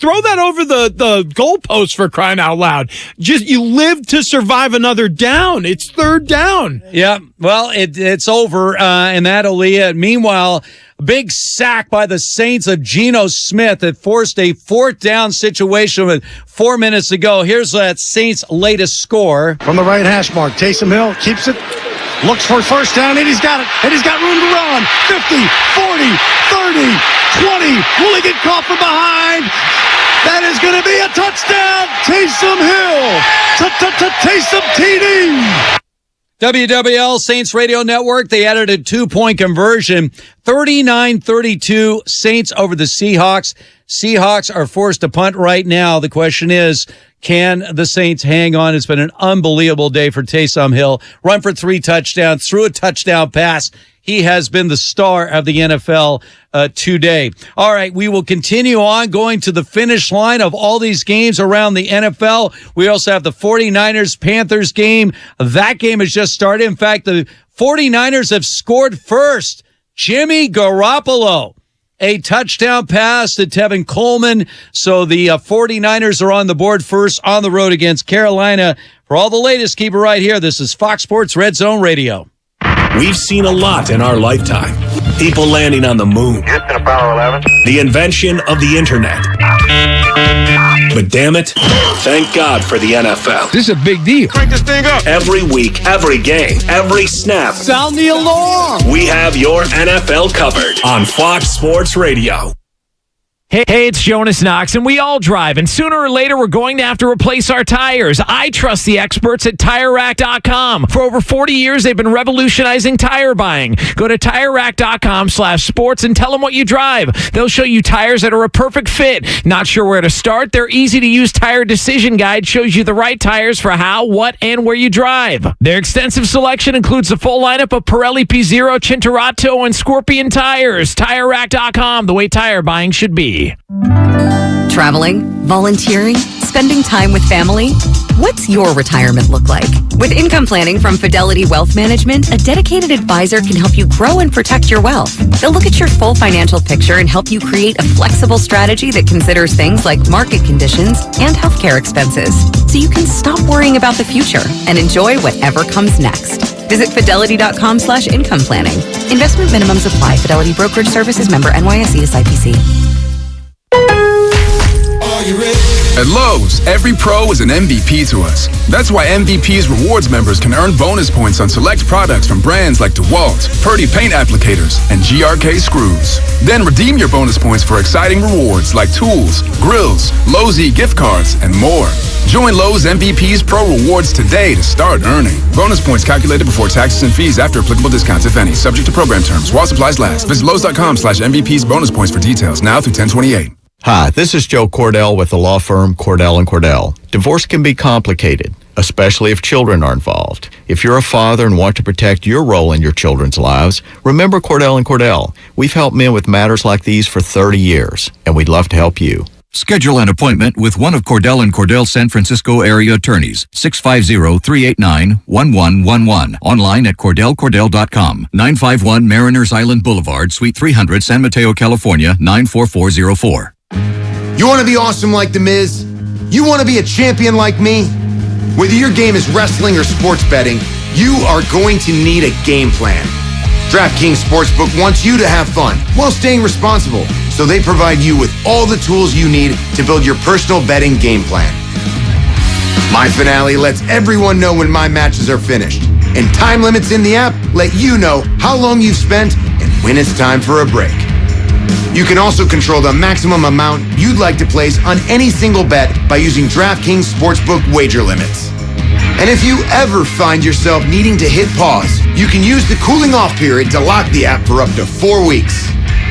goalpost, for crying out loud. You live to survive another down. It's 3rd down. Yeah, well, it's over, and that'll lead it. Meanwhile, big sack by the Saints of Geno Smith that forced a 4th down situation with 4 minutes to go. Here's that Saints' latest score. From the right hash mark, Taysom Hill keeps it. Looks for 1st down, and he's got it. And he's got room to run. 50, 40, 30, 20. Will he get caught from behind? That is going to be a touchdown. Taysom Hill. Taysom TD. WWL Saints Radio Network, they added a 2-point conversion. 39-32 Saints over the Seahawks. Seahawks are forced to punt right now. The question is, can the Saints hang on? It's been an unbelievable day for Taysom Hill. Run for 3 touchdowns, threw a touchdown pass. He has been the star of the NFL today. All right, we will continue on going to the finish line of all these games around the NFL. We also have the 49ers-Panthers game. That game has just started. In fact, the 49ers have scored first. Jimmy Garoppolo. A touchdown pass to Tevin Coleman. So the 49ers are on the board first on the road against Carolina. For all the latest, keep it right here. This is Fox Sports Red Zone Radio. We've seen a lot in our lifetime. People landing on the moon. Houston, Apollo 11. The invention of the internet. But damn it, thank God for the NFL. This is a big deal. Crank this thing up. Every week, every game, every snap. Sound the alarm. We have your NFL covered on Fox Sports Radio. Hey, it's Jonas Knox, and we all drive, and sooner or later we're going to have to replace our tires. I trust the experts at TireRack.com. For over 40 years, they've been revolutionizing tire buying. Go to TireRack.com/sports and tell them what you drive. They'll show you tires that are a perfect fit. Not sure where to start? Their easy-to-use tire decision guide shows you the right tires for how, what, and where you drive. Their extensive selection includes the full lineup of Pirelli P Zero, Cinturato, and Scorpion tires. TireRack.com, the way tire buying should be. Traveling, volunteering, spending time with family. What's your retirement look like? With income planning from Fidelity Wealth Management, a dedicated advisor can help you grow and protect your wealth. They'll look at your full financial picture and help you create a flexible strategy that considers things like market conditions and healthcare expenses, so you can stop worrying about the future and enjoy whatever comes next. Visit fidelity.com/income planning. Investment minimums apply. Fidelity Brokerage Services, member NYSE SIPC. Are you ready? At Lowe's, every pro is an MVP to us. That's why MVP's rewards members can earn bonus points on select products from brands like DeWalt, Purdy paint applicators, and GRK screws. Then redeem your bonus points for exciting rewards like tools, grills, Lowe's gift cards, and more. Join Lowe's MVP's Pro Rewards today to start earning. Bonus points calculated before taxes and fees after applicable discounts, if any. Subject to program terms. While supplies last. Visit Lowe's.com/MVP's bonus points for details. Now through 10/28. Hi, this is Joe Cordell with the law firm Cordell & Cordell. Divorce can be complicated, especially if children are involved. If you're a father and want to protect your role in your children's lives, remember Cordell & Cordell. We've helped men with matters like these for 30 years, and we'd love to help you. Schedule an appointment with one of Cordell & Cordell San Francisco area attorneys. 650-389-1111. Online at CordellCordell.com. 951 Mariners Island Boulevard, Suite 300, San Mateo, California, 94404. You want to be awesome like The Miz? You want to be a champion like me? Whether your game is wrestling or sports betting, you are going to need a game plan. DraftKings Sportsbook wants you to have fun while staying responsible, so they provide you with all the tools you need to build your personal betting game plan. My Finale lets everyone know when my matches are finished, and time limits in the app let you know how long you've spent and when it's time for a break. You can also control the maximum amount you'd like to place on any single bet by using DraftKings Sportsbook wager limits. And if you ever find yourself needing to hit pause, you can use the cooling off period to lock the app for up to 4 weeks.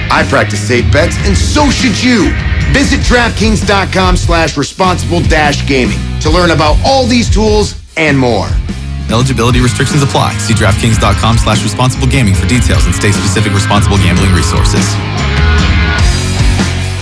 I practice safe bets, and so should you. Visit DraftKings.com/responsible-gaming to learn about all these tools and more. Eligibility restrictions apply. See DraftKings.com/responsible-gaming for details and state-specific responsible gambling resources.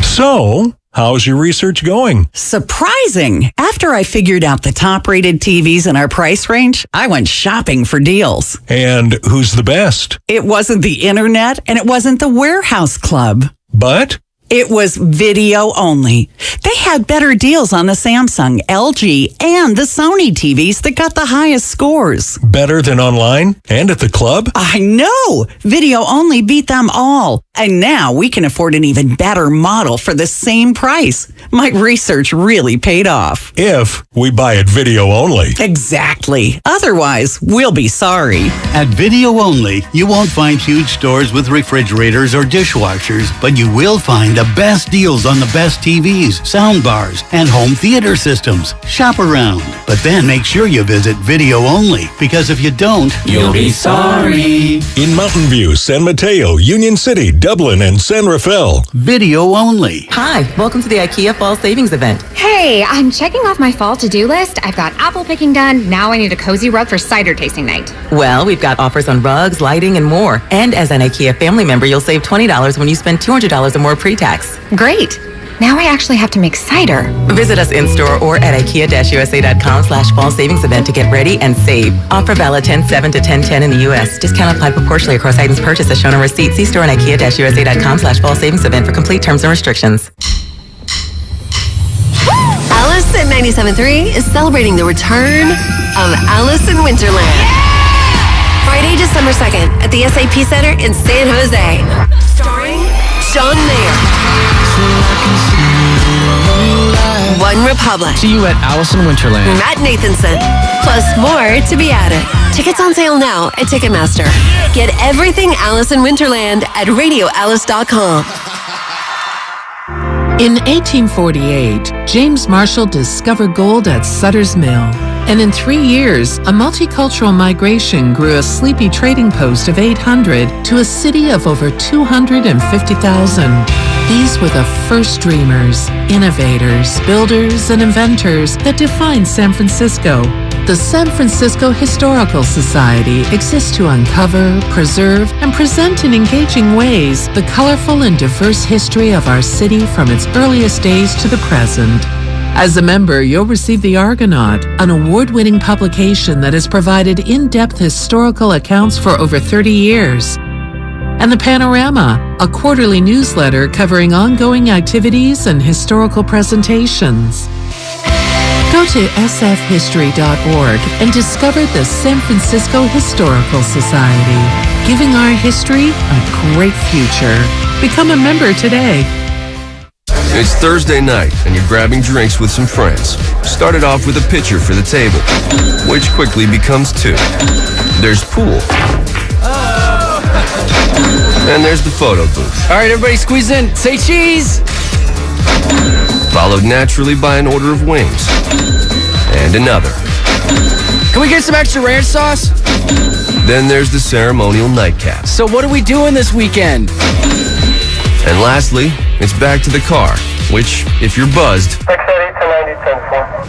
So, how's your research going? Surprising! After I figured out the top-rated TVs in our price range, I went shopping for deals. And who's the best? It wasn't the internet, and it wasn't the warehouse club. But? It was video only. They had better deals on the Samsung, LG, and the Sony TVs that got the highest scores. Better than online and at the club? I know! Video only beat them all. And now we can afford an even better model for the same price. My research really paid off. If we buy it video only. Exactly. Otherwise, we'll be sorry. At Video Only, you won't find huge stores with refrigerators or dishwashers, but you will find the best deals on the best TVs, soundbars, and home theater systems. Shop around, but then make sure you visit Video Only, because if you don't, you'll be sorry. In Mountain View, San Mateo, Union City, Dublin, and San Rafael. Video Only. Hi, welcome to the IKEA Fall Savings Event. Hey, I'm checking off my fall to-do list. I've got apple picking done. Now I need a cozy rug for cider tasting night. Well, we've got offers on rugs, lighting, and more. And as an IKEA family member, you'll save $20 when you spend $200 or more pre-tax. Great. Now I actually have to make cider. Visit us in-store or at IKEA-USA.com/fall savings event to get ready and save. Offer valid 10/7 to 10/10 in the U.S. Discount applied proportionally across items purchased as shown on receipt. See store and IKEA-USA.com/fall savings event for complete terms and restrictions. Alice at 97.3 is celebrating the return of Alice in Winterland. Friday, December 2nd at the SAP Center in San Jose. Starring John Mayer, One Republic. See you at Alice in Winterland. Matt Nathanson. Plus more to be added. Tickets on sale now at Ticketmaster. Get everything Alice in Winterland at RadioAlice.com. In 1848, James Marshall discovered gold at Sutter's Mill. And in 3 years, a multicultural migration grew a sleepy trading post of 800 to a city of over 250,000. These were the first dreamers, innovators, builders, and inventors that defined San Francisco. The San Francisco Historical Society exists to uncover, preserve, and present in engaging ways the colorful and diverse history of our city from its earliest days to the present. As a member, you'll receive The Argonaut, an award-winning publication that has provided in-depth historical accounts for over 30 years. And The Panorama, a quarterly newsletter covering ongoing activities and historical presentations. Go to sfhistory.org and discover the San Francisco Historical Society, giving our history a great future. Become a member today. It's Thursday night, and you're grabbing drinks with some friends. Started off with a pitcher for the table, which quickly becomes 2. There's pool. And there's the photo booth. All right, everybody squeeze in. Say cheese! Followed naturally by an order of wings. And another. Can we get some extra ranch sauce? Then there's the ceremonial nightcap. So what are we doing this weekend? And lastly, it's back to the car, which, if you're buzzed, 680 to 90, 10-4.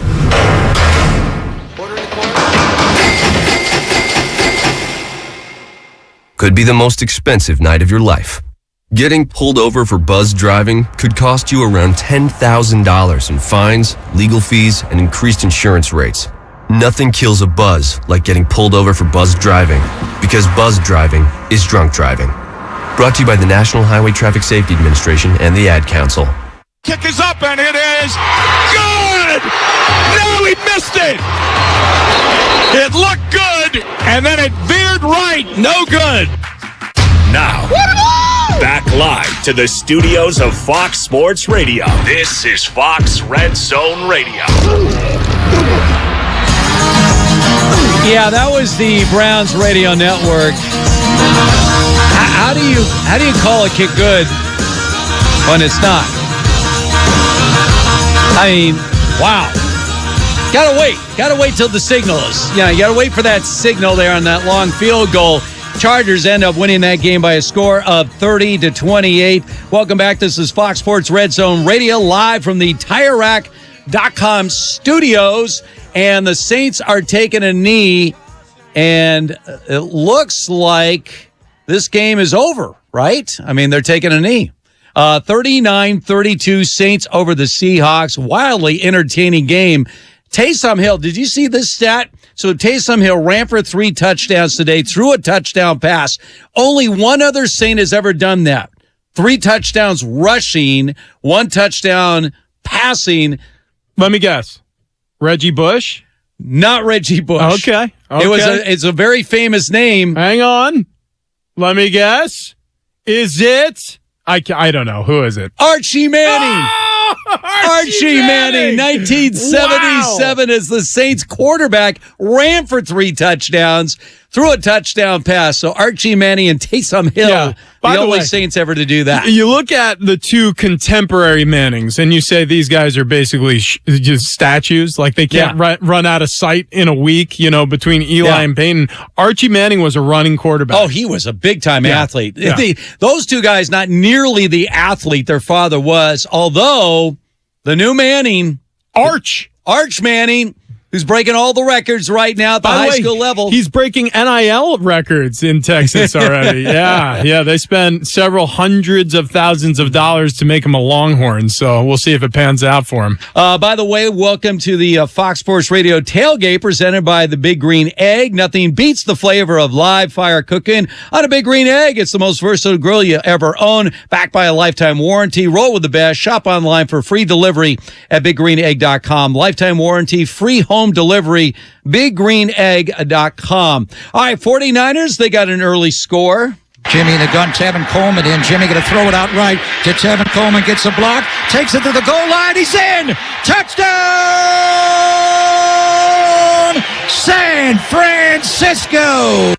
could be the most expensive night of your life. Getting pulled over for buzzed driving could cost you around $10,000 in fines, legal fees, and increased insurance rates. Nothing kills a buzz like getting pulled over for buzzed driving, because buzzed driving is drunk driving. Brought to you by the National Highway Traffic Safety Administration and the Ad Council. Kick is up, and it is good! No, he missed it! It looked good, and then it veered right. No good. Now, back live to the studios of Fox Sports Radio. This is Fox Red Zone Radio. Yeah, that was the Browns radio network. How do you call a kick good when it's not? I mean, wow. Gotta wait till the signal is. Yeah, you gotta wait for that signal there on that long field goal. Chargers end up winning that game by a score of 30-28. Welcome back. This is Fox Sports Red Zone Radio, live from the TireRack.com studios. And the Saints are taking a knee, and it looks like this game is over, right? I mean, they're taking a knee. 39-32 Saints over the Seahawks. Wildly entertaining game. Taysom Hill, did you see this stat? So Taysom Hill ran for 3 touchdowns today, threw a touchdown pass. Only one other Saint has ever done that. 3 touchdowns rushing, 1 touchdown passing. Let me guess. Reggie Bush? Not Reggie Bush. Okay. It's a very famous name. Hang on. Let me guess. Is it? I don't know. Who is it? Archie Manning. Archie Manning, 1977, as the Saints quarterback, ran for 3 touchdowns, threw a touchdown pass. So Archie Manning and Taysom Hill, the only Saints ever to do that. You look at the 2 contemporary Mannings, and you say these guys are basically just statues. Like they can't run out of sight in a week, between Eli and Peyton. Archie Manning was a running quarterback. Oh, he was a big-time athlete. Yeah. Those 2 guys, not nearly the athlete their father was, although the new Manning, Arch Manning, who's breaking all the records right now at the high school level. He's breaking NIL records in Texas already. Yeah. They spent several hundreds of thousands of dollars to make him a Longhorn, so we'll see if it pans out for him. By the way, welcome to the Fox Sports Radio tailgate presented by the Big Green Egg. Nothing beats the flavor of live fire cooking on a Big Green Egg. It's the most versatile grill you ever own, backed by a lifetime warranty. Roll with the best. Shop online for free delivery at BigGreenEgg.com. Lifetime warranty, free home delivery, BigGreenEgg.com. All right, 49ers, they got an early score. Jimmy in the gun, Tevin Coleman in. Jimmy going to throw it out right to Tevin Coleman. Gets a block, takes it to the goal line. He's in. Touchdown! San Francisco.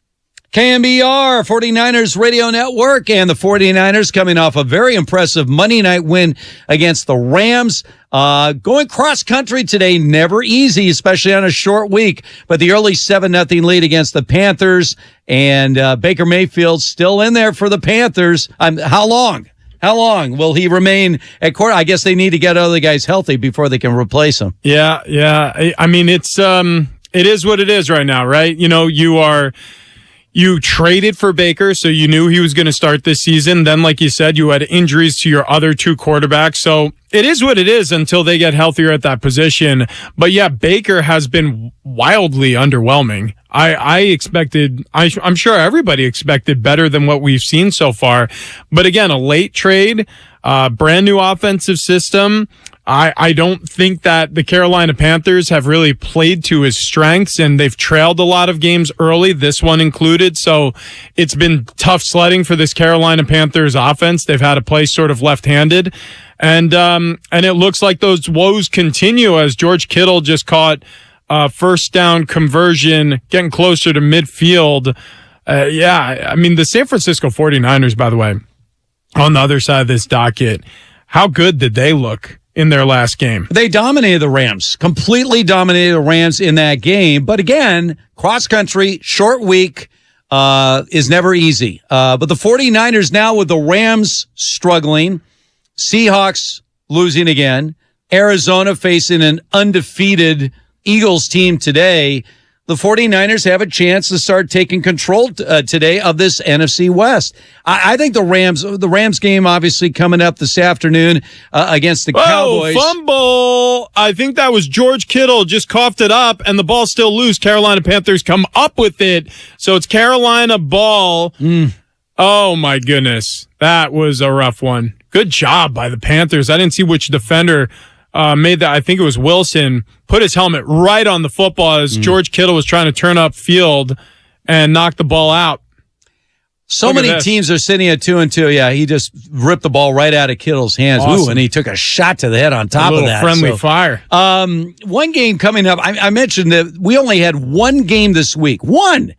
KMBR, 49ers Radio Network, and the 49ers coming off a very impressive Monday night win against the Rams. Going cross-country today, never easy, especially on a short week, but the early 7-0 lead against the Panthers, and Baker Mayfield still in there for the Panthers. How long? How long will he remain at court? I guess they need to get other guys healthy before they can replace him. Yeah. I mean, it is what it is right now, right? You traded for Baker, so you knew he was going to start this season. Then, like you said, you had injuries to your other 2 quarterbacks. So it is what it is until they get healthier at that position. But yeah, Baker has been wildly underwhelming. I'm sure everybody expected better than what we've seen so far. But again, a late trade, brand new offensive system. I don't think that the Carolina Panthers have really played to his strengths, and they've trailed a lot of games early, this one included. So it's been tough sledding for this Carolina Panthers offense. They've had to play sort of left-handed. And it looks like those woes continue as George Kittle just caught first down conversion, getting closer to midfield. The San Francisco 49ers, by the way, on the other side of this docket, how good did they look in their last game? They dominated the Rams, completely dominated the Rams in that game. But again, cross country, short week is never easy. But the 49ers now with the Rams struggling, Seahawks losing again, Arizona facing an undefeated Eagles team today, the 49ers have a chance to start taking control today of this NFC West. I think the Rams game obviously coming up this afternoon against the Cowboys. Fumble! I think that was George Kittle just coughed it up, and the ball's still loose. Carolina Panthers come up with it, so it's Carolina ball. Oh, my goodness. That was a rough one. Good job by the Panthers. I didn't see which defender made that. I think it was Wilson, put his helmet right on the football as George Kittle was trying to turn up field and knock the ball out. So many teams are sitting at 2-2. Yeah, he just ripped the ball right out of Kittle's hands. Awesome. Ooh, and he took a shot to the head on top of that. Friendly fire. One game coming up. I mentioned that we only had one game this week. One!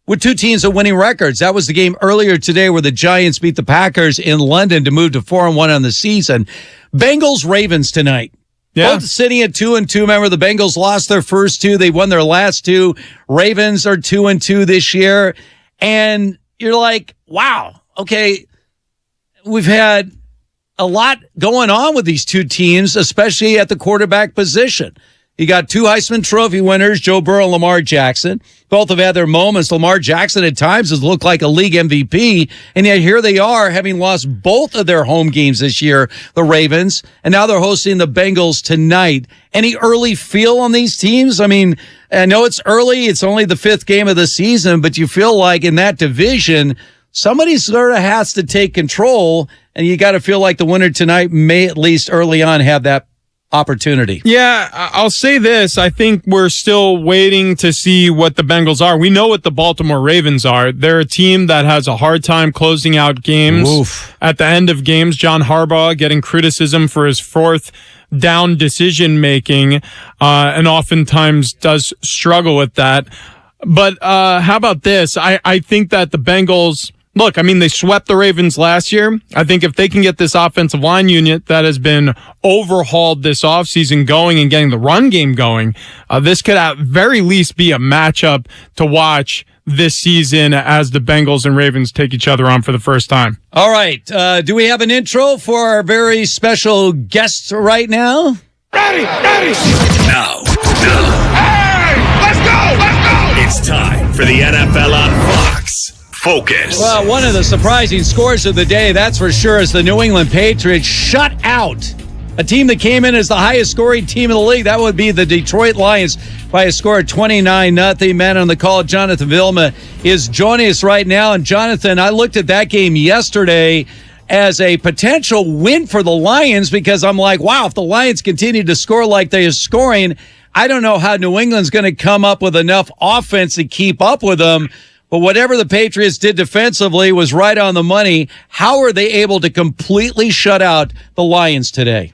With two teams with winning records. That was the game earlier today where the Giants beat the Packers in London to move to 4-1 on the season. Bengals-Ravens tonight. Yeah. Both sitting at 2-2. Remember, the Bengals lost their first two. They won their last two. Ravens are 2-2 this year. And you're like, wow, okay, we've had a lot going on with these two teams, especially at the quarterback position. You got two Heisman Trophy winners, Joe Burrow and Lamar Jackson. Both have had their moments. Lamar Jackson at times has looked like a league MVP, and yet here they are having lost both of their home games this year, the Ravens, and now they're hosting the Bengals tonight. Any early feel on these teams? I mean, I know it's early. It's only the fifth game of the season, but you feel like in that division, somebody sort of has to take control, and you got to feel like the winner tonight may at least early on have that opportunity. Yeah, I'll say this. I think we're still waiting to see what the Bengals are. We know what the Baltimore Ravens are. They're a team that has a hard time closing out games. Oof. At the end of games, John Harbaugh getting criticism for his fourth down decision making, and oftentimes does struggle with that. But how about this? I think that the Bengals, look, I mean, they swept the Ravens last year. I think if they can get this offensive line unit that has been overhauled this offseason going and getting the run game going, this could at very least be a matchup to watch this season as the Bengals and Ravens take each other on for the first time. All right. Do we have an intro for our very special guest right now? Ready. Now. Hey, let's go. It's time for the NFL on Fox. Focus. Well, one of the surprising scores of the day, that's for sure, is the New England Patriots shut out a team that came in as the highest scoring team in the league. That would be the Detroit Lions by a score of 29-0. Man on the call, Jonathan Vilma, is joining us right now. And Jonathan, I looked at that game yesterday as a potential win for the Lions because I'm like, wow, if the Lions continue to score like they are scoring, I don't know how New England's going to come up with enough offense to keep up with them. But whatever the Patriots did defensively was right on the money. How are they able to completely shut out the Lions today?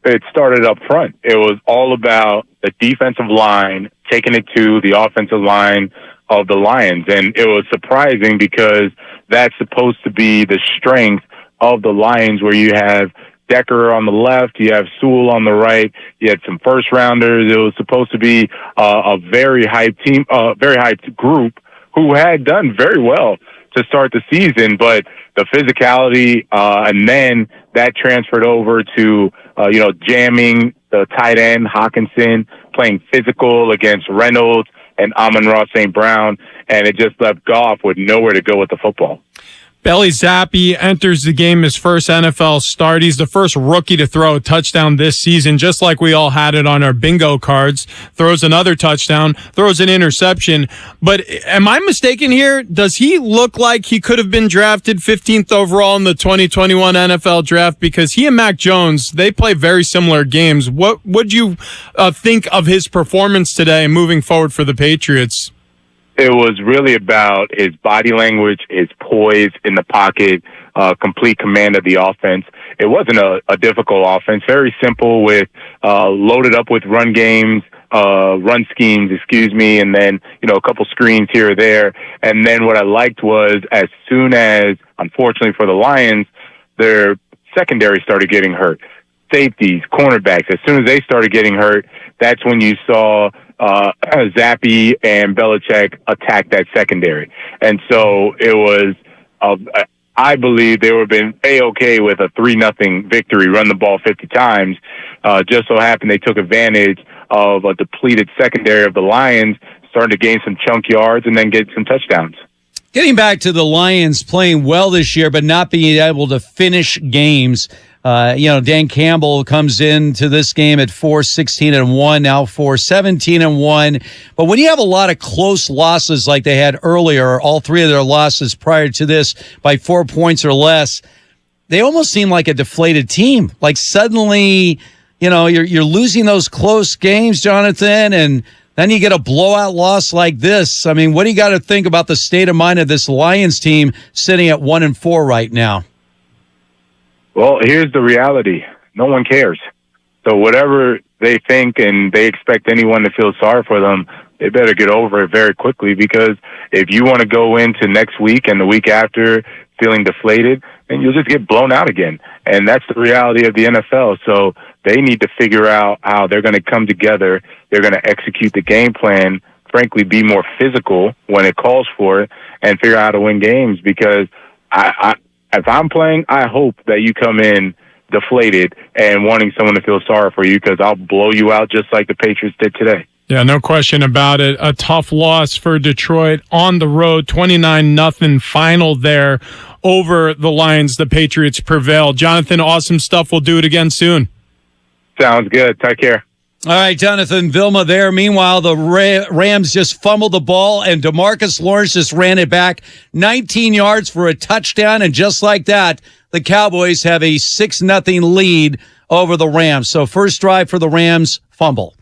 It started up front. It was all about the defensive line taking it to the offensive line of the Lions. And it was surprising because that's supposed to be the strength of the Lions, where you have Decker on the left, you have Sewell on the right, you had some first rounders. It was supposed to be a very hyped team, very hyped group who had done very well to start the season, but the physicality, and then that transferred over to, jamming the tight end, Hawkinson, playing physical against Reynolds and Amon-Ra St. Brown, and it just left Goff with nowhere to go with the football. Bailey Zappi enters the game his first NFL start. He's the first rookie to throw a touchdown this season, just like we all had it on our bingo cards. Throws another touchdown, throws an interception. But am I mistaken here? Does he look like he could have been drafted 15th overall in the 2021 NFL draft? Because he and Mac Jones, they play very similar games. What would you think of his performance today and moving forward for the Patriots? It was really about his body language, his poise in the pocket, complete command of the offense. It wasn't a difficult offense, very simple with loaded up with run schemes, and then, a couple screens here or there. And then what I liked was as soon as, unfortunately for the Lions, their secondary started getting hurt. Safeties, cornerbacks, as soon as they started getting hurt, that's when you saw Zappi and Belichick attack that secondary. And so it was, I believe they would have been A-okay with a 3-0 victory, run the ball 50 times. Just so happened they took advantage of a depleted secondary of the Lions, starting to gain some chunk yards and then get some touchdowns. Getting back to the Lions playing well this year, but not being able to finish games. Dan Campbell comes into this game at 4-16-1, now 4-17-1. But when you have a lot of close losses like they had earlier, all three of their losses prior to this by 4 points or less, they almost seem like a deflated team. Like suddenly, you're losing those close games, Jonathan, and then you get a blowout loss like this. I mean, what do you got to think about the state of mind of this Lions team sitting at 1-4 right now? Well, here's the reality. No one cares. So whatever they think and they expect anyone to feel sorry for them, they better get over it very quickly, because if you want to go into next week and the week after feeling deflated, then you'll just get blown out again. And that's the reality of the NFL. So they need to figure out how they're going to come together. They're going to execute the game plan, frankly, be more physical when it calls for it, and figure out how to win games. Because if I'm playing, I hope that you come in deflated and wanting someone to feel sorry for you, because I'll blow you out just like the Patriots did today. Yeah, no question about it. A tough loss for Detroit on the road, 29-0 final there over the Lions. The Patriots prevail. Jonathan, awesome stuff. We'll do it again soon. Sounds good. Take care. All right, Jonathan Vilma there. Meanwhile, the Rams just fumbled the ball, and DeMarcus Lawrence just ran it back 19 yards for a touchdown, and just like that, the Cowboys have a 6-0 lead over the Rams. So first drive for the Rams, fumble.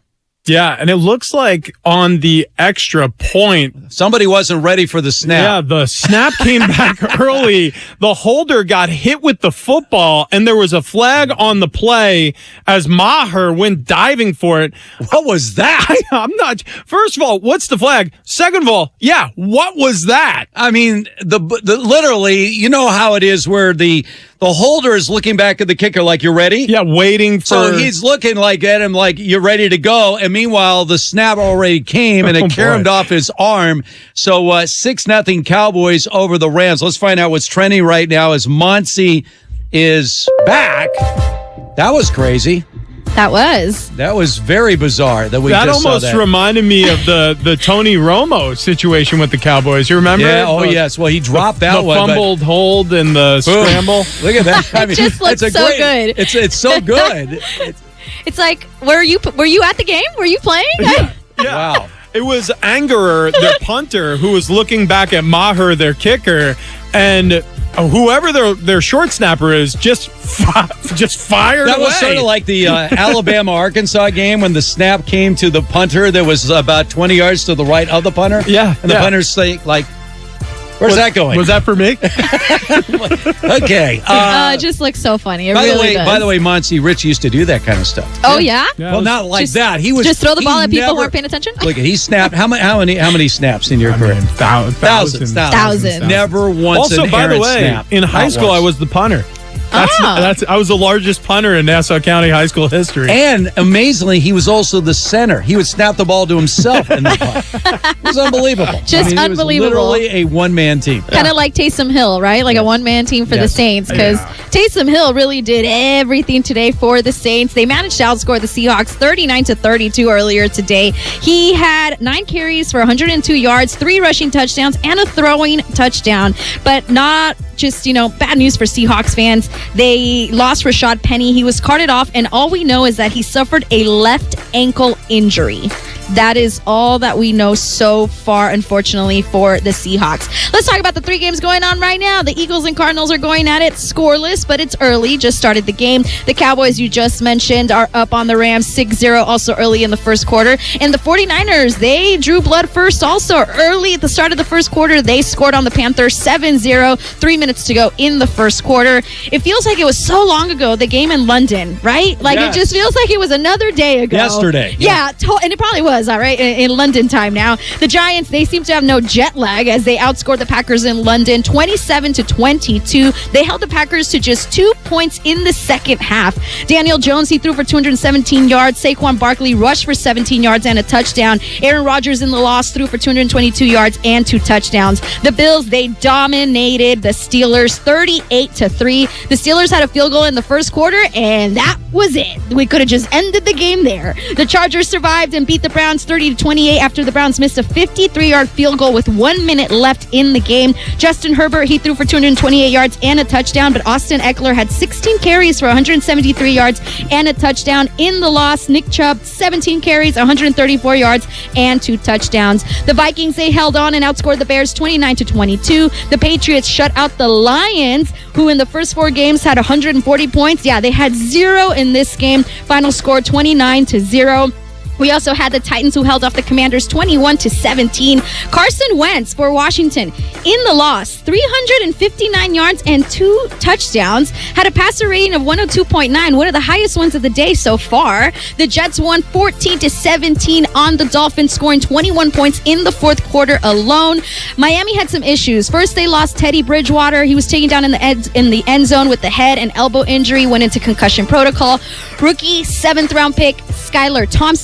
Yeah, and it looks like on the extra point, somebody wasn't ready for the snap. Yeah, the snap came back early. The holder got hit with the football, and there was a flag on the play as Maher went diving for it. What was that? I'm not. First of all, what's the flag? Second of all, yeah, what was that? I mean, the literally, you know how it is where the holder is looking back at the kicker like, you're ready? Yeah, waiting for... So he's looking like at him like, you're ready to go. And meanwhile, the snap already came and it caromed off his arm. So 6-0 Cowboys over the Rams. Let's find out what's trending right now as Monty is back. That was crazy. That was very bizarre that we just saw that. That almost reminded me of the Tony Romo situation with the Cowboys. You remember? Yeah. Oh, yes. Well, he dropped that one. The fumbled hold and the scramble. Look at that. I mean, it just looks so good. It's so good. It's like, were you at the game? Were you playing? Yeah. Wow. It was Angerer, their punter, who was looking back at Maher, their kicker, and whoever their short snapper is just fired That away. was sort of like the Alabama-Arkansas game when the snap came to the punter that was about 20 yards to the right of the punter. Yeah. And the punter's saying, like, where's that going? Was that for me? Okay. It just looks so funny. It really does. By the way, Monty, Rich used to do that kind of stuff. Oh, yeah? Well, not like that. He was just throw the ball at people who weren't paying attention? Look, he snapped. How many snaps in your career? Thousands. Never once Also, an by the errant way, snap. in high school, I was the punter. I was the largest punter in Nassau County high school history. And amazingly, he was also the center. He would snap the ball to himself in the punt. It was unbelievable. Just unbelievable. It was literally a one-man team. Kind of like Taysom Hill, right? Like a one-man team for the Saints, because Taysom Hill really did everything today for the Saints. They managed to outscore the Seahawks 39-32 earlier today. He had 9 carries for 102 yards, 3 rushing touchdowns, and a throwing touchdown. But not just, bad news for Seahawks fans. They lost Rashad Penny. He was carted off, and all we know is that he suffered a left ankle injury. That is all that we know so far, unfortunately, for the Seahawks. Let's talk about the 3 games going on right now. The Eagles and Cardinals are going at it scoreless, but it's early. Just started the game. The Cowboys, you just mentioned, are up on the Rams 6-0, also early in the first quarter. And the 49ers, they drew blood first also. Early at the start of the first quarter, they scored on the Panthers 7-0, 3 minutes to go in the first quarter. It feels like it was so long ago, the game in London, right? Like, It just feels like it was another day ago. Yesterday. Yeah, and it probably was. All right, in London time now. The Giants, they seem to have no jet lag as they outscored the Packers in London 27-22. They held the Packers to just 2 points in the second half. Daniel Jones, he threw for 217 yards. Saquon Barkley rushed for 17 yards and a touchdown. Aaron Rodgers in the loss threw for 222 yards and 2 touchdowns. The Bills, they dominated the Steelers 38-3. The Steelers had a field goal in the first quarter, and that was it. We could have just ended the game there. The Chargers survived and beat the Browns 30-28 after the Browns missed a 53-yard field goal with 1 minute left in the game. Justin Herbert, he threw for 228 yards and a touchdown, but Austin Eckler had 16 carries for 173 yards and a touchdown. In the loss, Nick Chubb, 17 carries, 134 yards, and 2 touchdowns. The Vikings, they held on and outscored the Bears 29-22. The Patriots shut out the Lions, who in the first 4 games had 140 points. Yeah, they had 0 in this game. Final score 29-0. We also had the Titans, who held off the Commanders 21-17. Carson Wentz for Washington in the loss, 359 yards and 2 touchdowns, had a passer rating of 102.9, one of the highest ones of the day so far. The Jets won 14-17 on the Dolphins, scoring 21 points in the fourth quarter alone. Miami had some issues. First, they lost Teddy Bridgewater. He was taken down in the end zone with the head and elbow injury, went into concussion protocol. Rookie 7th round pick Skylar Thompson